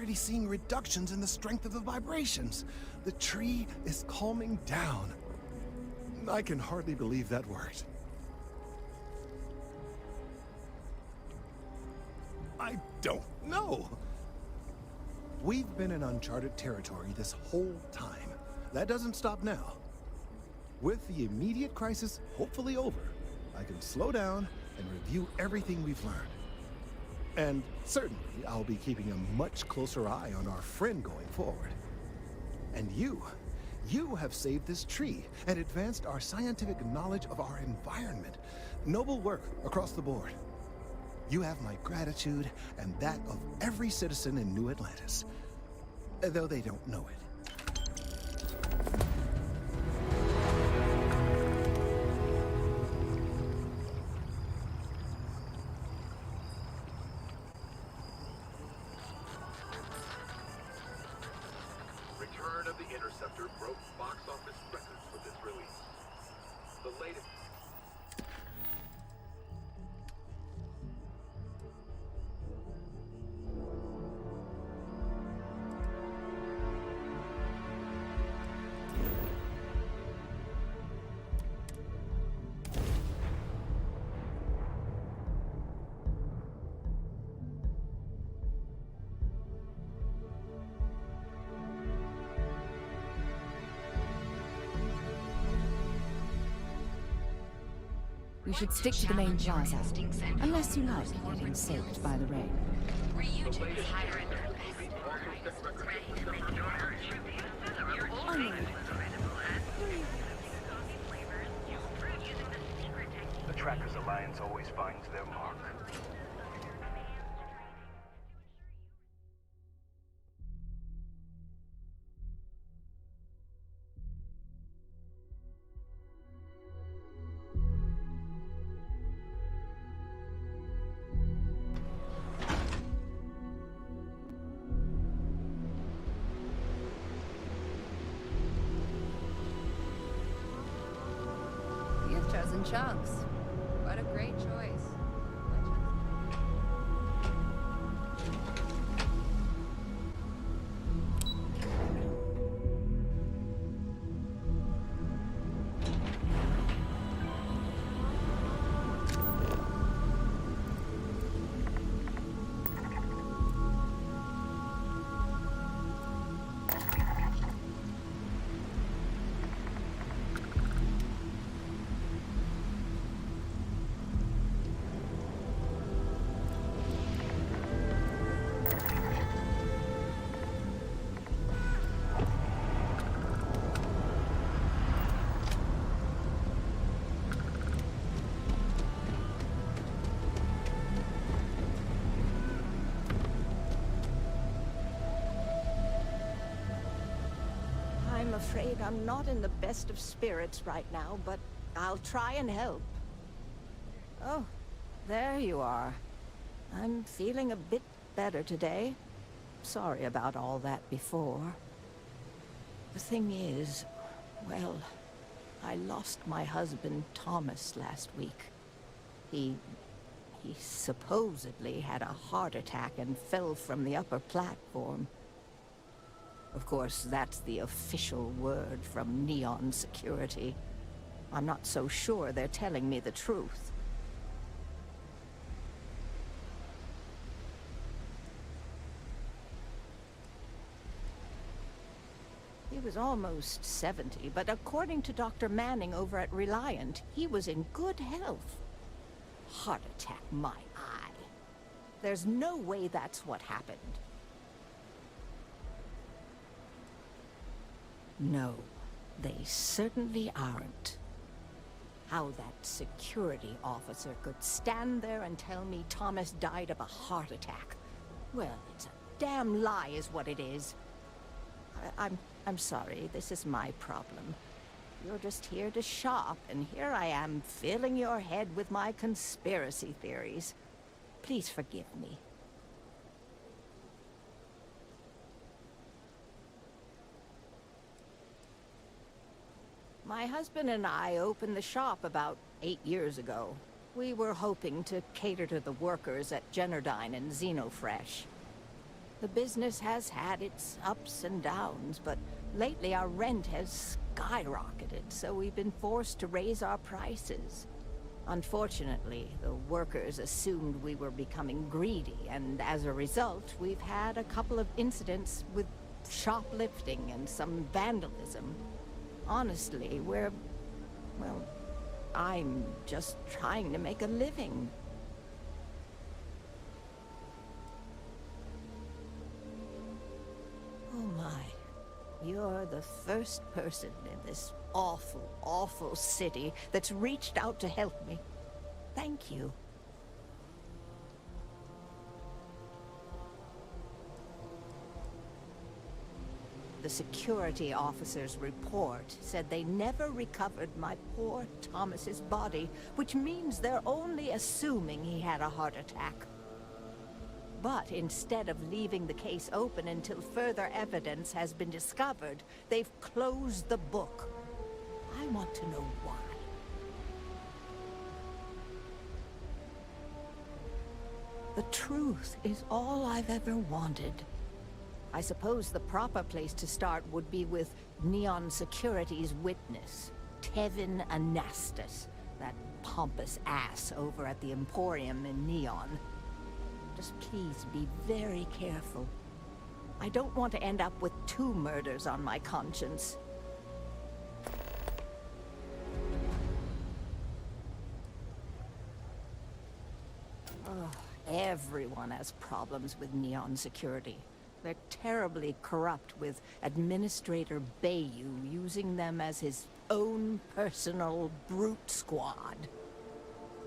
already seeing reductions in the strength of the vibrations. The tree is calming down. I can hardly believe that worked. I don't know. We've been in uncharted territory this whole time. That doesn't stop now. With the immediate crisis hopefully over, I can slow down and review everything we've learned. And certainly, I'll be keeping a much closer eye on our friend going forward. And you have saved this tree and advanced our scientific knowledge of our environment. Noble work across the board. You have my gratitude and that of every citizen in New Atlantis, though they don't know it. Return of the Interceptor broke box office records with its release. The latest. We should stick to the main plaza, unless you like getting soaked by the rain. The Trackers Alliance always finds their mark. You've chosen Chunks. What a great choice. I'm afraid I'm not in the best of spirits right now, but I'll try and help. Oh, there you are. I'm feeling a bit better today. Sorry about all that before. The thing is, well, I lost my husband Thomas last week. He supposedly had a heart attack and fell from the upper platform. Of course, that's the official word from Neon Security. I'm not so sure they're telling me the truth. He was almost 70, but according to Dr. Manning over at Reliant, he was in good health. Heart attack, my eye. There's no way that's what happened. No, they certainly aren't. How that security officer could stand there and tell me Thomas died of a heart attack. Well, it's a damn lie is what it is. I'm sorry, this is my problem. You're just here to shop, and here I am filling your head with my conspiracy theories. Please forgive me. My husband and I opened the shop about 8 years ago. We were hoping to cater to the workers at Generdyne and Xenofresh. The business has had its ups and downs, but lately our rent has skyrocketed, so we've been forced to raise our prices. Unfortunately, the workers assumed we were becoming greedy, and as a result, we've had a couple of incidents with shoplifting and some vandalism. Honestly, well, I'm just trying to make a living. Oh my. You're the first person in this awful, awful city that's reached out to help me. Thank you. The security officer's report said they never recovered my poor Thomas's body, which means they're only assuming he had a heart attack. But instead of leaving the case open until further evidence has been discovered, they've closed the book. I want to know why. The truth is all I've ever wanted. I suppose the proper place to start would be with Neon Security's witness, Tevin Anastas, that pompous ass over at the Emporium in Neon. Just please be very careful. I don't want to end up with 2 murders on my conscience. Oh, everyone has problems with Neon Security. They're terribly corrupt, with Administrator Bayou using them as his own personal brute squad.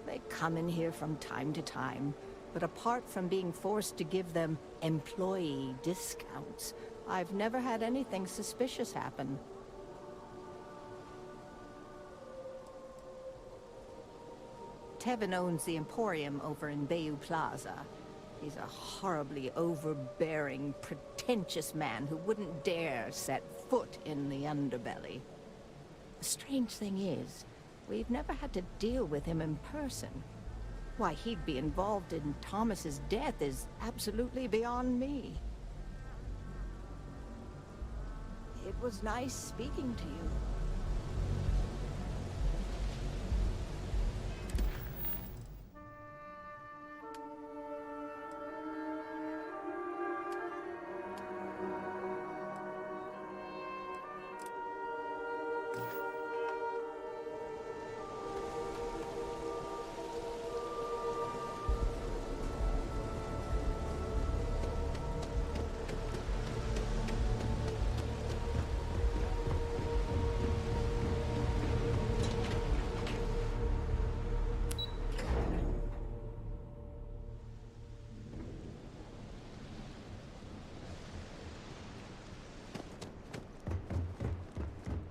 They come in here from time to time, but apart from being forced to give them employee discounts, I've never had anything suspicious happen. Tevin owns the Emporium over in Bayou Plaza. He's a horribly overbearing, pretentious man who wouldn't dare set foot in the underbelly. The strange thing is, we've never had to deal with him in person. Why he'd be involved in Thomas's death is absolutely beyond me. It was nice speaking to you.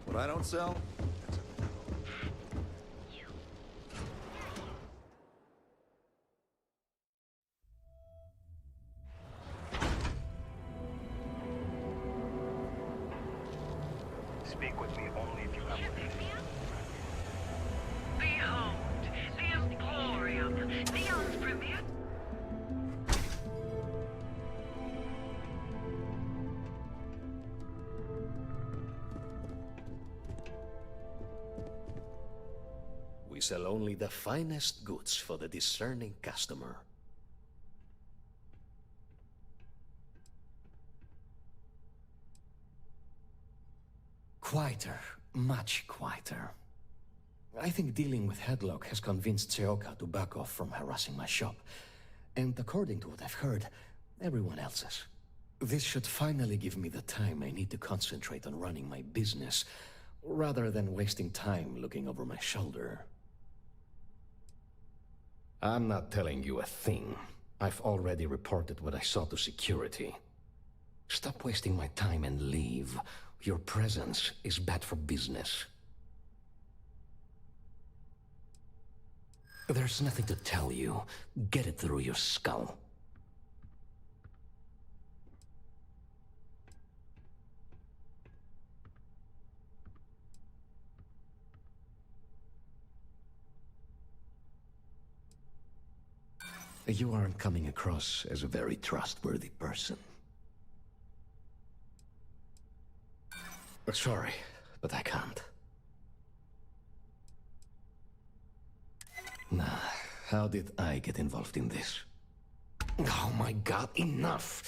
What I don't sell? Speak with me only if you have Behold, the Emporium, Neon's premier. We sell only the finest goods for the discerning customer. Quieter, much quieter. I think dealing with Headlock has convinced Seoka to back off from harassing my shop. And according to what I've heard, everyone else's. This should finally give me the time I need to concentrate on running my business, rather than wasting time looking over my shoulder. I'm not telling you a thing. I've already reported what I saw to security. Stop wasting my time and leave. Your presence is bad for business. There's nothing to tell you. Get it through your skull. You aren't coming across as a very trustworthy person. Sorry, but I can't. Nah, how did I get involved in this? Oh my god, enough!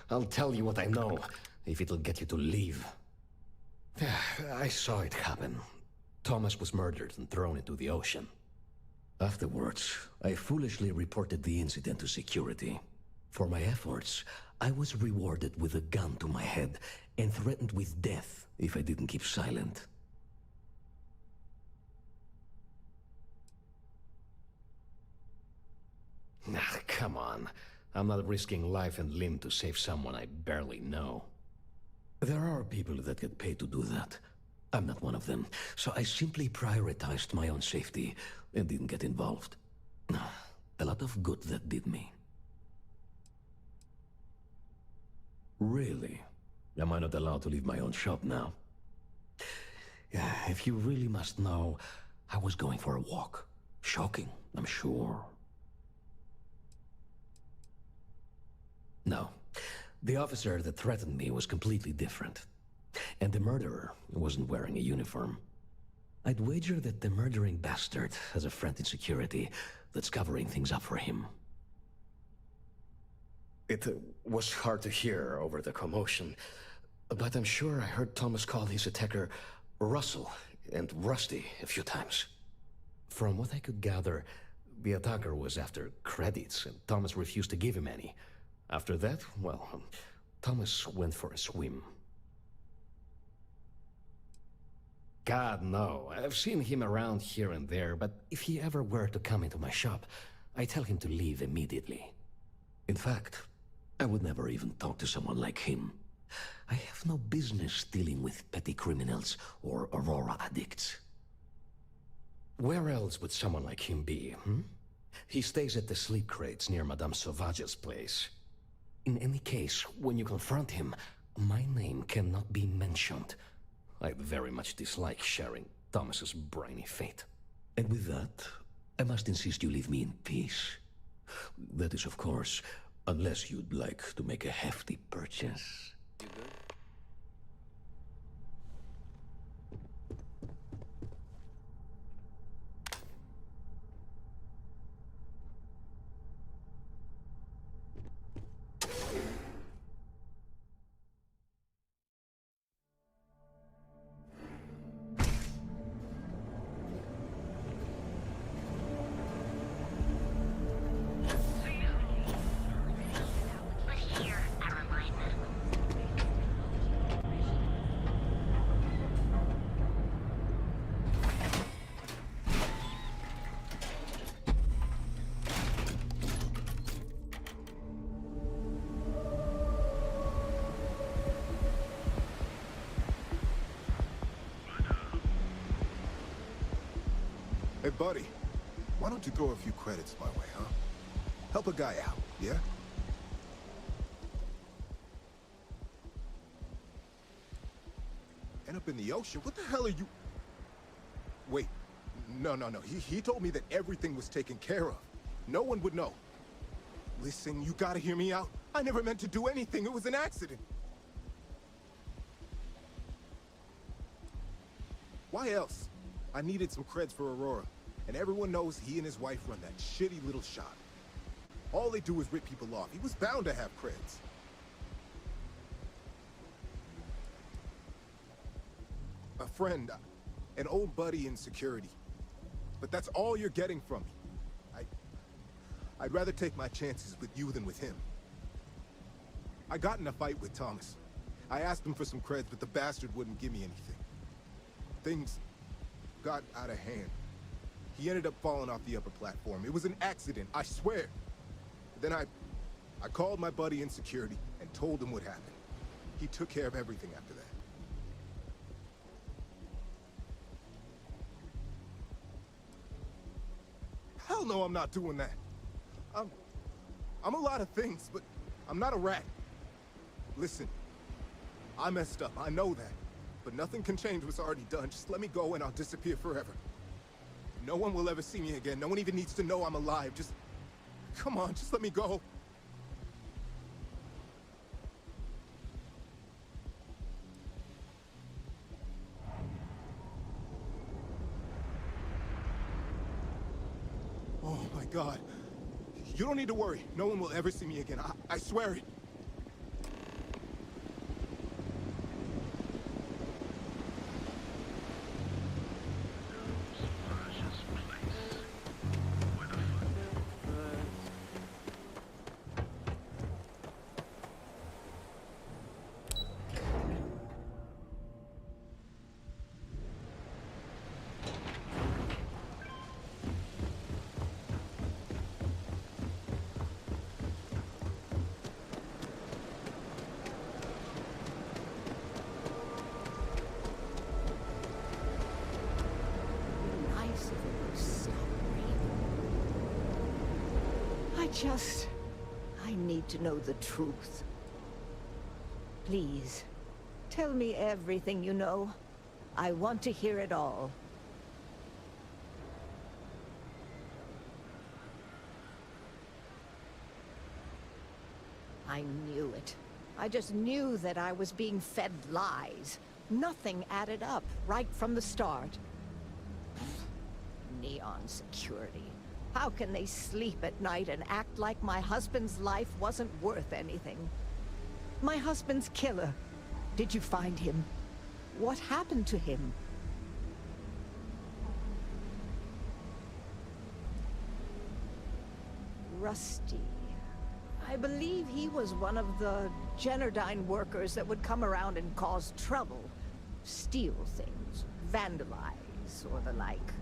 I'll tell you what I know, if it'll get you to leave. I saw it happen. Thomas was murdered and thrown into the ocean. Afterwards, I foolishly reported the incident to security. For my efforts, I was rewarded with a gun to my head and threatened with death if I didn't keep silent. Ah, come on. I'm not risking life and limb to save someone I barely know. There are people that get paid to do that. I'm not one of them, so I simply prioritized my own safety and didn't get involved. A lot of good that did me. Really? Am I not allowed to leave my own shop now? Yeah, if you really must know, I was going for a walk. Shocking, I'm sure. No. The officer that threatened me was completely different. And the murderer wasn't wearing a uniform. I'd wager that the murdering bastard has a friend in security that's covering things up for him. It was hard to hear over the commotion, but I'm sure I heard Thomas call his attacker Russell and Rusty a few times. From what I could gather, the attacker was after credits, and Thomas refused to give him any. After that, well, Thomas went for a swim. God, no. I've seen him around here and there, but if he ever were to come into my shop, I tell him to leave immediately. In fact, I would never even talk to someone like him. I have no business dealing with petty criminals or Aurora addicts. Where else would someone like him be, hmm? He stays at the sleep crates near Madame Sauvage's place. In any case, when you confront him, my name cannot be mentioned. I very much dislike sharing Thomas's briny fate. And with that, I must insist you leave me in peace. That is, of course, unless you'd like to make a hefty purchase. You good? But here, Caroline. Hey, buddy. Why don't you throw a few credits my way, huh? Help a guy out, yeah? End up in the ocean? What the hell are you... Wait. No. He told me that everything was taken care of. No one would know. Listen, you gotta hear me out. I never meant to do anything. It was an accident. Why else? I needed some creds for Aurora. And everyone knows he and his wife run that shitty little shop. All they do is rip people off. He was bound to have creds. A friend, an old buddy in security. But that's all you're getting from me. I'd rather take my chances with you than with him. I got in a fight with Thomas. I asked him for some creds, but the bastard wouldn't give me anything. Things got out of hand. He ended up falling off the upper platform. It was an accident, I swear. Then I called my buddy in security and told him what happened. He took care of everything after that. Hell no, I'm not doing that. I'm a lot of things, but I'm not a rat. Listen, I messed up, I know that. But nothing can change what's already done. Just let me go and I'll disappear forever. No one will ever see me again. No one even needs to know I'm alive. Just... come on, just let me go. God. You don't need to worry. No one will ever see me again. I swear it. Nice if it would stop raining. I need to know the truth. Please, tell me everything you know. I want to hear it all. I knew it. I just knew that I was being fed lies. Nothing added up right from the start. Neon security. How can they sleep at night and act like my husband's life wasn't worth anything? My husband's killer. Did you find him? What happened to him? Rusty. I believe he was one of the Generdyne workers that would come around and cause trouble. Steal things, vandalize, or the like.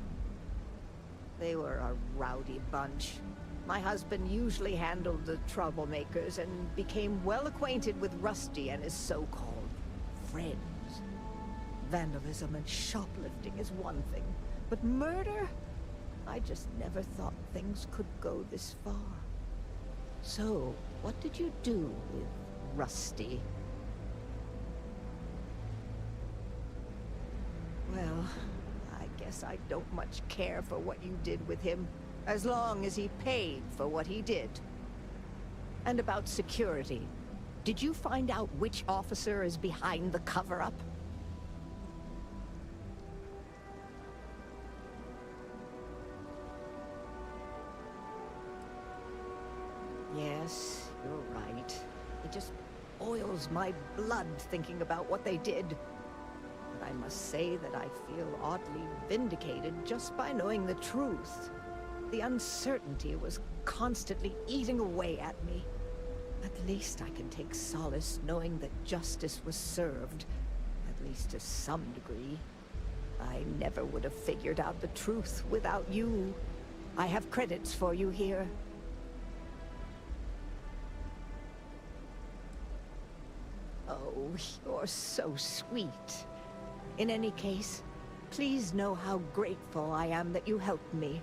They were a rowdy bunch. My husband usually handled the troublemakers and became well acquainted with Rusty and his so-called friends. Vandalism and shoplifting is one thing, but murder? I just never thought things could go this far. So, what did you do with Rusty? Well, I guess I don't much care for what you did with him, as long as he paid for what he did. And about security, did you find out which officer is behind the cover-up? Yes, you're right. It just boils my blood thinking about what they did. But I must say that I feel oddly vindicated just by knowing the truth. The uncertainty was constantly eating away at me. At least I can take solace knowing that justice was served, at least to some degree. I never would have figured out the truth without you. I have credits for you here. Oh, you're so sweet. In any case, please know how grateful I am that you helped me.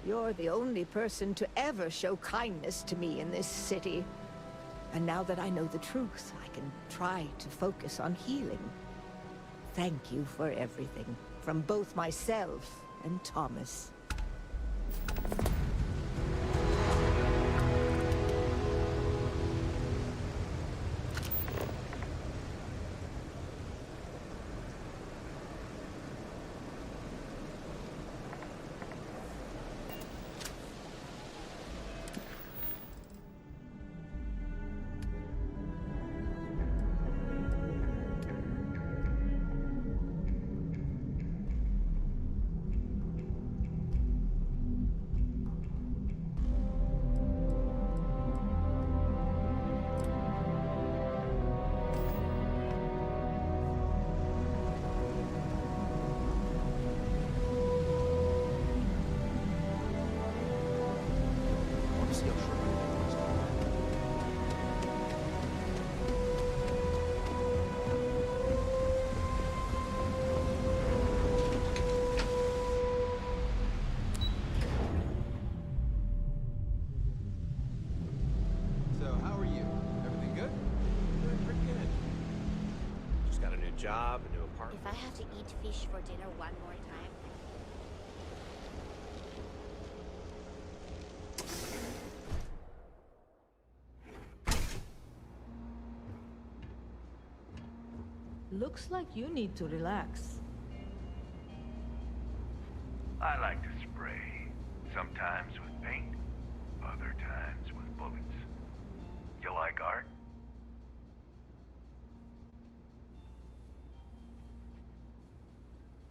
You're the only person to ever show kindness to me in this city. And now that I know the truth, I can try to focus on healing. Thank you for everything, from both myself and Thomas. Job, a new apartment. If I have to eat fish for dinner one more time... Looks like you need to relax. I like to spray. Sometimes with paint, other times with bullets. You like art?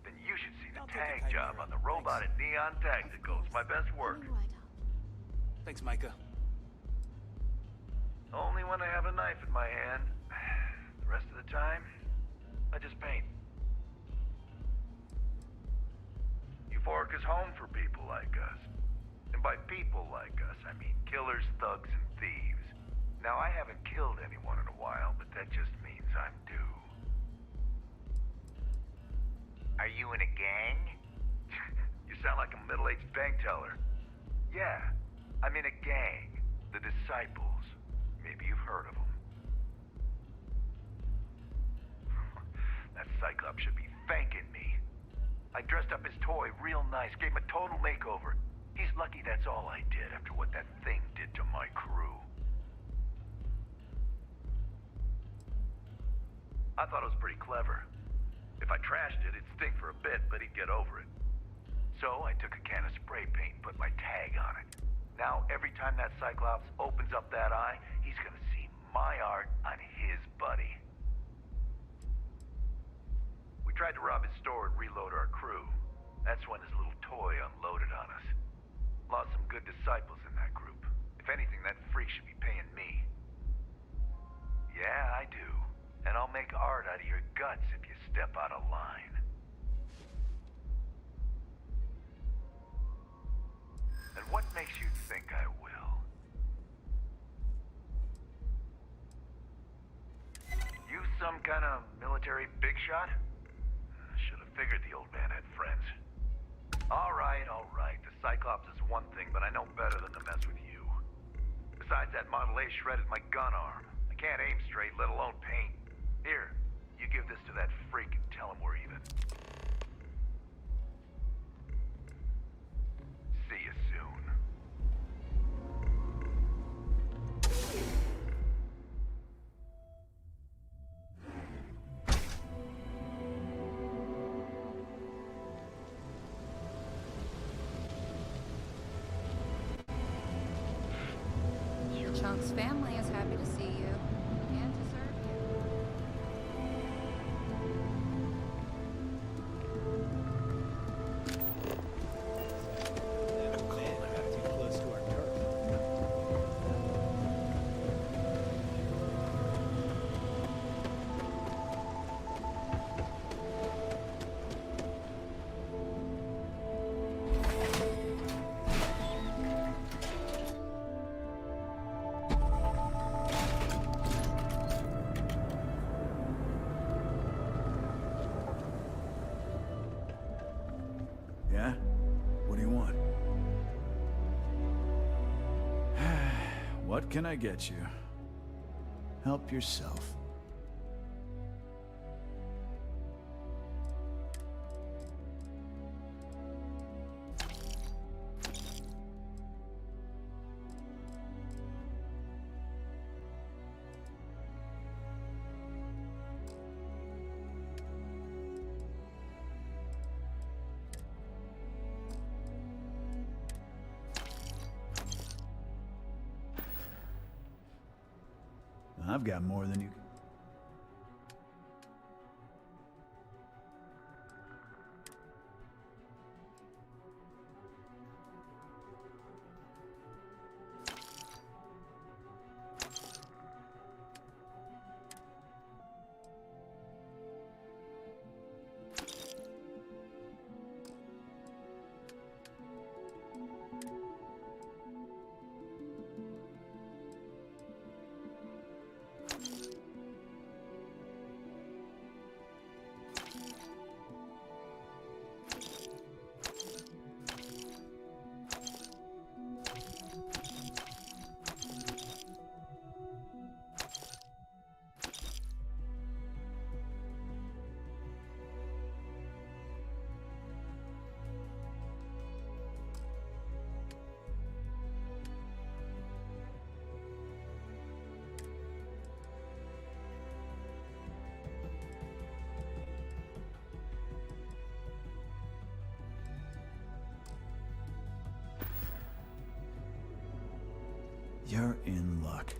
Then you should see the tag job on the robot at Neon Tacticals. My best work. Thanks, Micah. Only when I have a knife in my hand. The rest of the time, I just paint. Euphoric is home for people like us. And by people like us, I mean killers, thugs, and thieves. Now, I haven't killed anyone in a while, but that just means I'm due. Are you in a gang? You sound like a middle-aged bank teller. Yeah, I'm in a gang. The Disciples. Maybe you've heard of them. That Cyclops should be thanking me. I dressed up his toy real nice, gave him a total makeover. He's lucky that's all I did after what that thing did to my crew. I thought it was pretty clever. If I trashed it, it'd stink for a bit, but he'd get over it. So I took a can of spray paint and put my tag on it. Now, every time that Cyclops opens up that eye, he's gonna see my art on his buddy. We tried to rob his store and reload our crew. That's when his little toy unloaded on us. Lost some good disciples in that group. If anything, that freak should be paying me. Yeah, I do. And I'll make art out of your guts if you step out of line. And what makes you think I will? You some kind of military big shot? Should have figured the old man had friends. All right. The Cyclops is one thing, but I know better than to mess with you. Besides, that Model A shredded my gun arm. I can't aim straight, let alone paint. Here, you give this to that freak and tell him we're even. See you soon. Chunk's family is happy to see you and to serve you. Yeah? What do you want? What can I get you? Help yourself. I've got more than you can. You're in luck.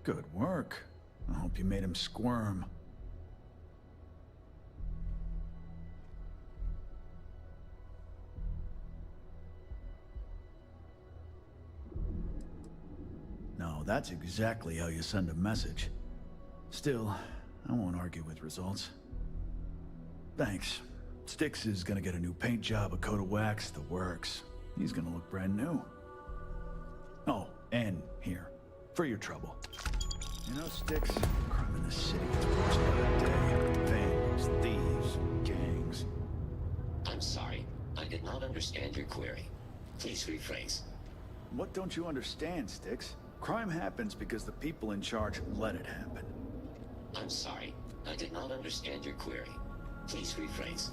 Good work. I hope you made him squirm. No, that's exactly how you send a message. Still, I won't argue with results. Thanks. Styx is gonna get a new paint job, a coat of wax, the works. He's gonna look brand new. Oh, and here, for your trouble. You know, Styx, crime in the city gets worse by the day. Vandals, thieves, gangs. I'm sorry. I did not understand your query. Please rephrase. What don't you understand, Styx? Crime happens because the people in charge let it happen. I'm sorry. I did not understand your query. Please rephrase.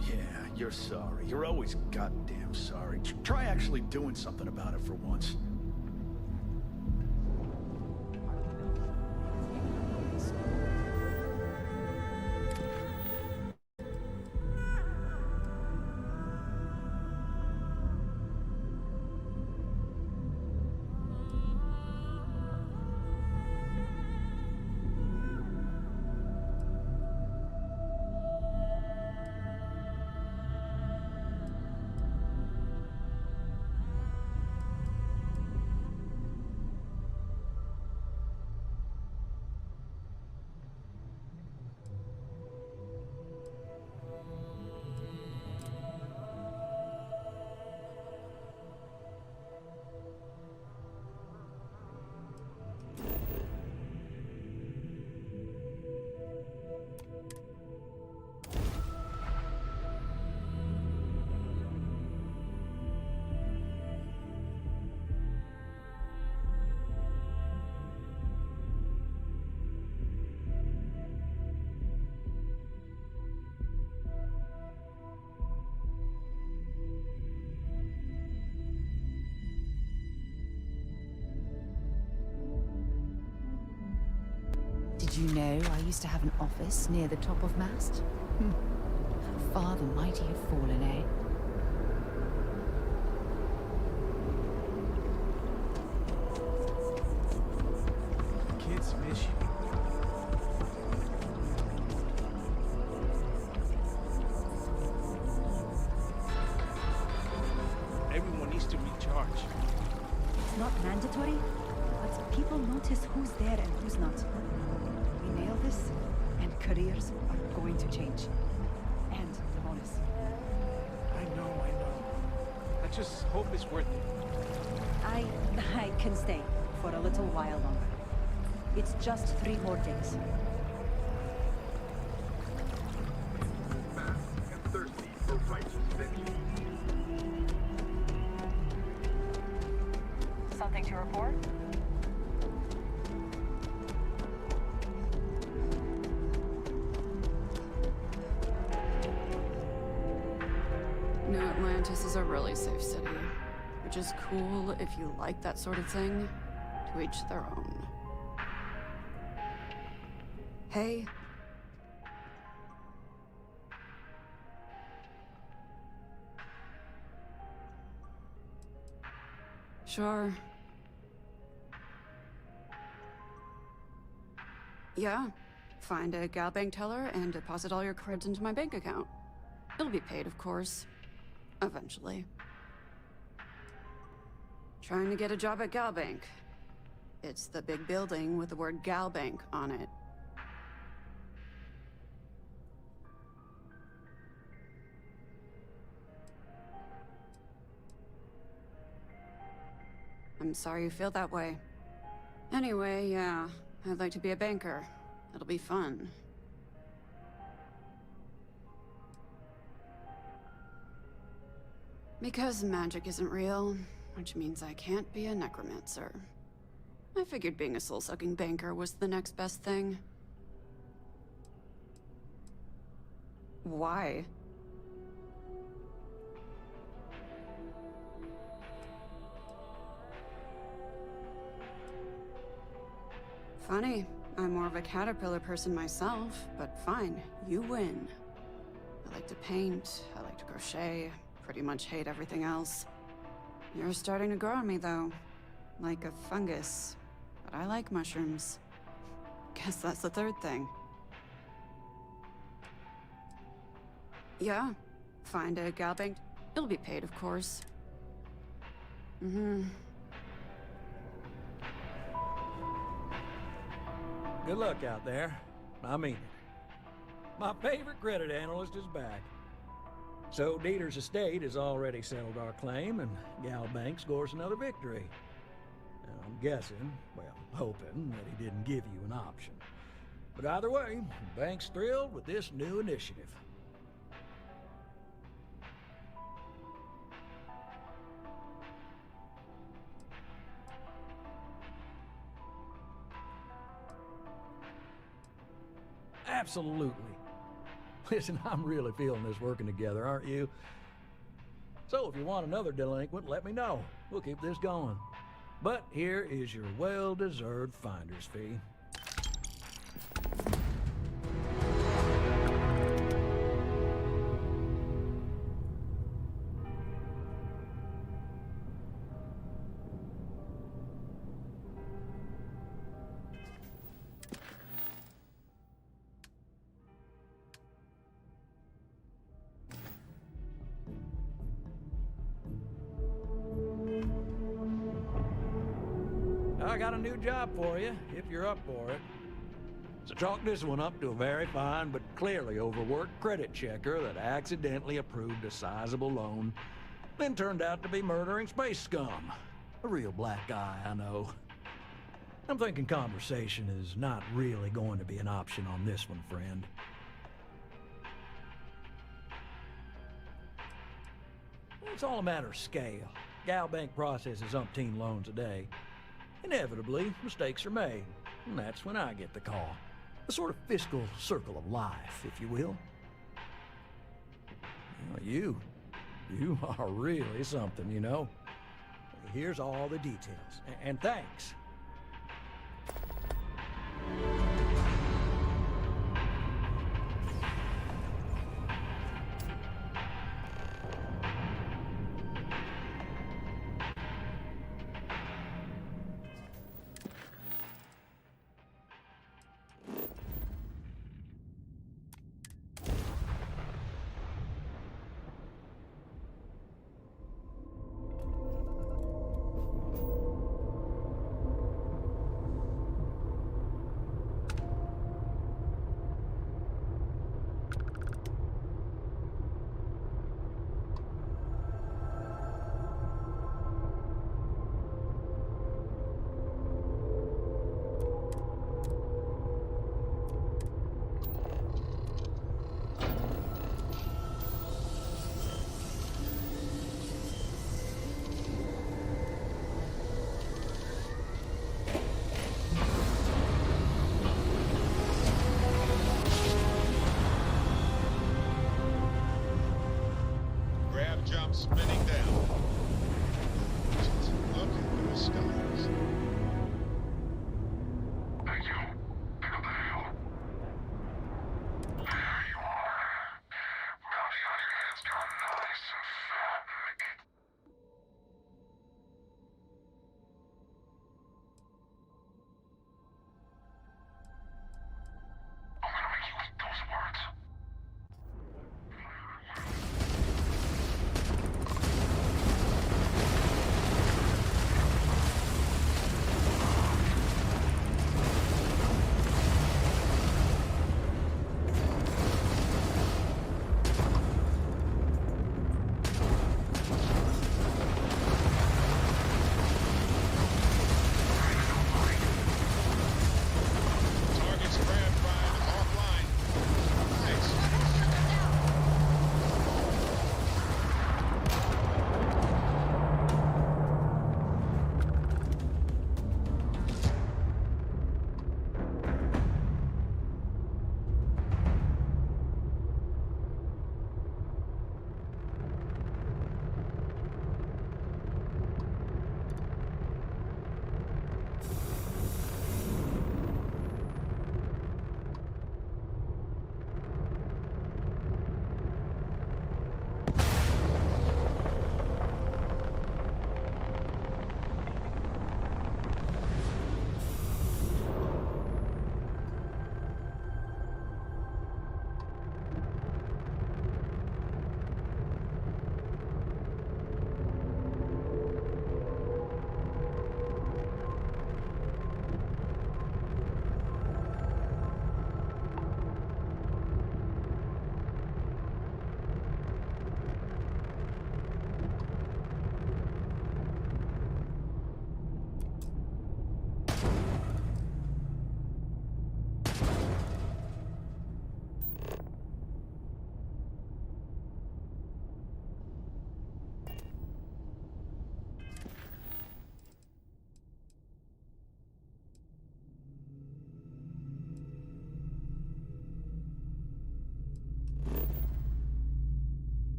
Yeah, you're sorry. You're always goddamn sorry. Try actually doing something about it for once. Did you know I used to have an office near the top of Mast? How far the mighty have fallen, eh? Kids miss you. Everyone needs to recharge. It's not mandatory, but people notice who's there and who's not. We nail this, and careers are going to change. And the bonus. I know. I just hope it's worth it. I can stay for a little while longer. It's just 3 more days. And thirsty for righteous vengeance. Something to report? New Atlantis is a really safe city. which is cool if you like that sort of thing. To each their own. Hey. Sure. Yeah. Find a gal bank teller and deposit all your creds into my bank account. It'll be paid, of course. Eventually. Trying to get a job at Gal Bank. It's the big building with the word Gal Bank on it. I'm sorry you feel that way. Anyway, yeah, I'd like to be a banker. It'll be fun. Because magic isn't real, which means I can't be a necromancer. I figured being a soul-sucking banker was the next best thing. Why? Funny. I'm more of a caterpillar person myself, but fine, you win. I like to paint, I like to crochet, pretty much hate everything else. You're starting to grow on me, though. Like a fungus. But I like mushrooms. Guess that's the third thing. Yeah. Find a gal bank. It'll be paid, of course. Mm-hmm. Good luck out there. I mean it. My favorite credit analyst is back. So Dieter's estate has already settled our claim, and Gal Bank scores another victory. Now, I'm guessing, well, hoping, that he didn't give you an option. But either way, the bank's thrilled with this new initiative. Absolutely. Listen, I'm really feeling this working together, aren't you? So if you want another delinquent, let me know. We'll keep this going. But here is your well-deserved finder's fee. I got a new job for you, if you're up for it. So chalk this one up to a very fine but clearly overworked credit checker that accidentally approved a sizable loan, then turned out to be murdering space scum. A real black guy, I know. I'm thinking conversation is not really going to be an option on this one, friend. It's all a matter of scale. Gal Bank processes umpteen loans a day. Inevitably, mistakes are made, and that's when I get the call. A sort of fiscal circle of life, if you will. Well, you are really something, you know. Here's all the details, and thanks.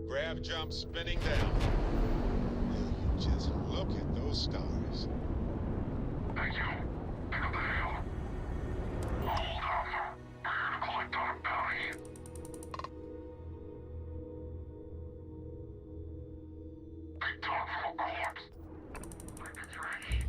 Grav jump spinning down. Will you just look at those stars? Thank you. Pick up the hill. Hold up. We're here to collect on a bounty. Big dog from a corpse. Weapons ready.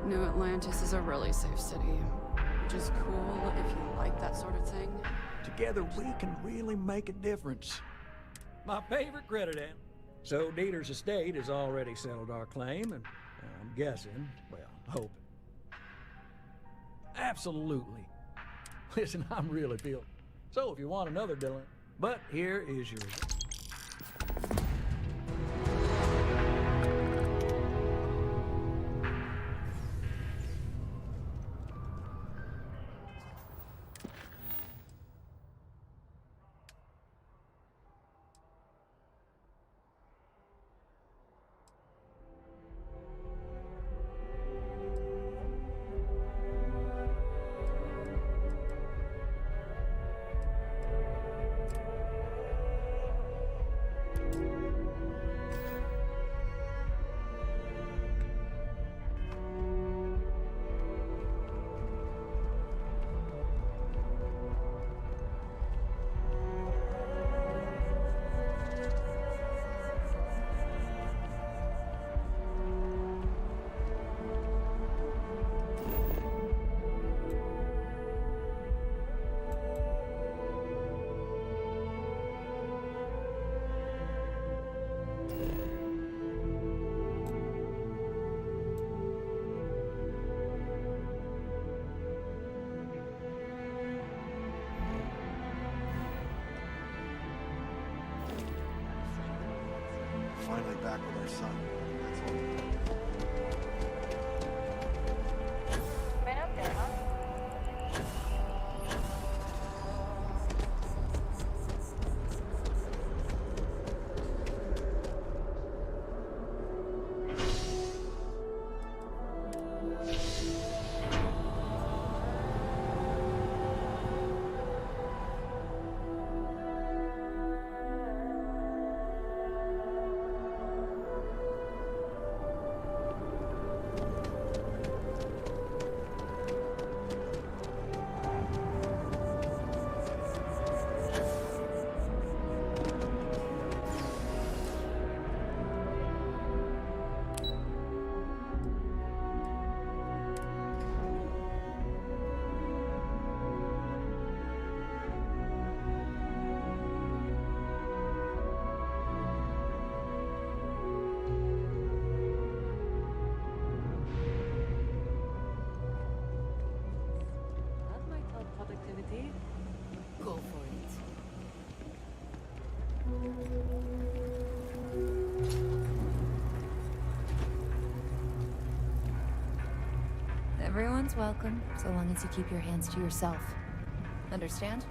New Atlantis is a really safe city, which is cool if you like that sort of thing. Together we can really make a difference. My favorite credit ant. So Dieter's estate has already settled our claim, and I'm guessing, well, hoping. Absolutely. Listen, I'm really feeling. So if you want another Dylan, but here is yours. Finally back with our son. That's all. Been up there, huh? That might help productivity. Go for it. Everyone's welcome, so long as you keep your hands to yourself. Understand?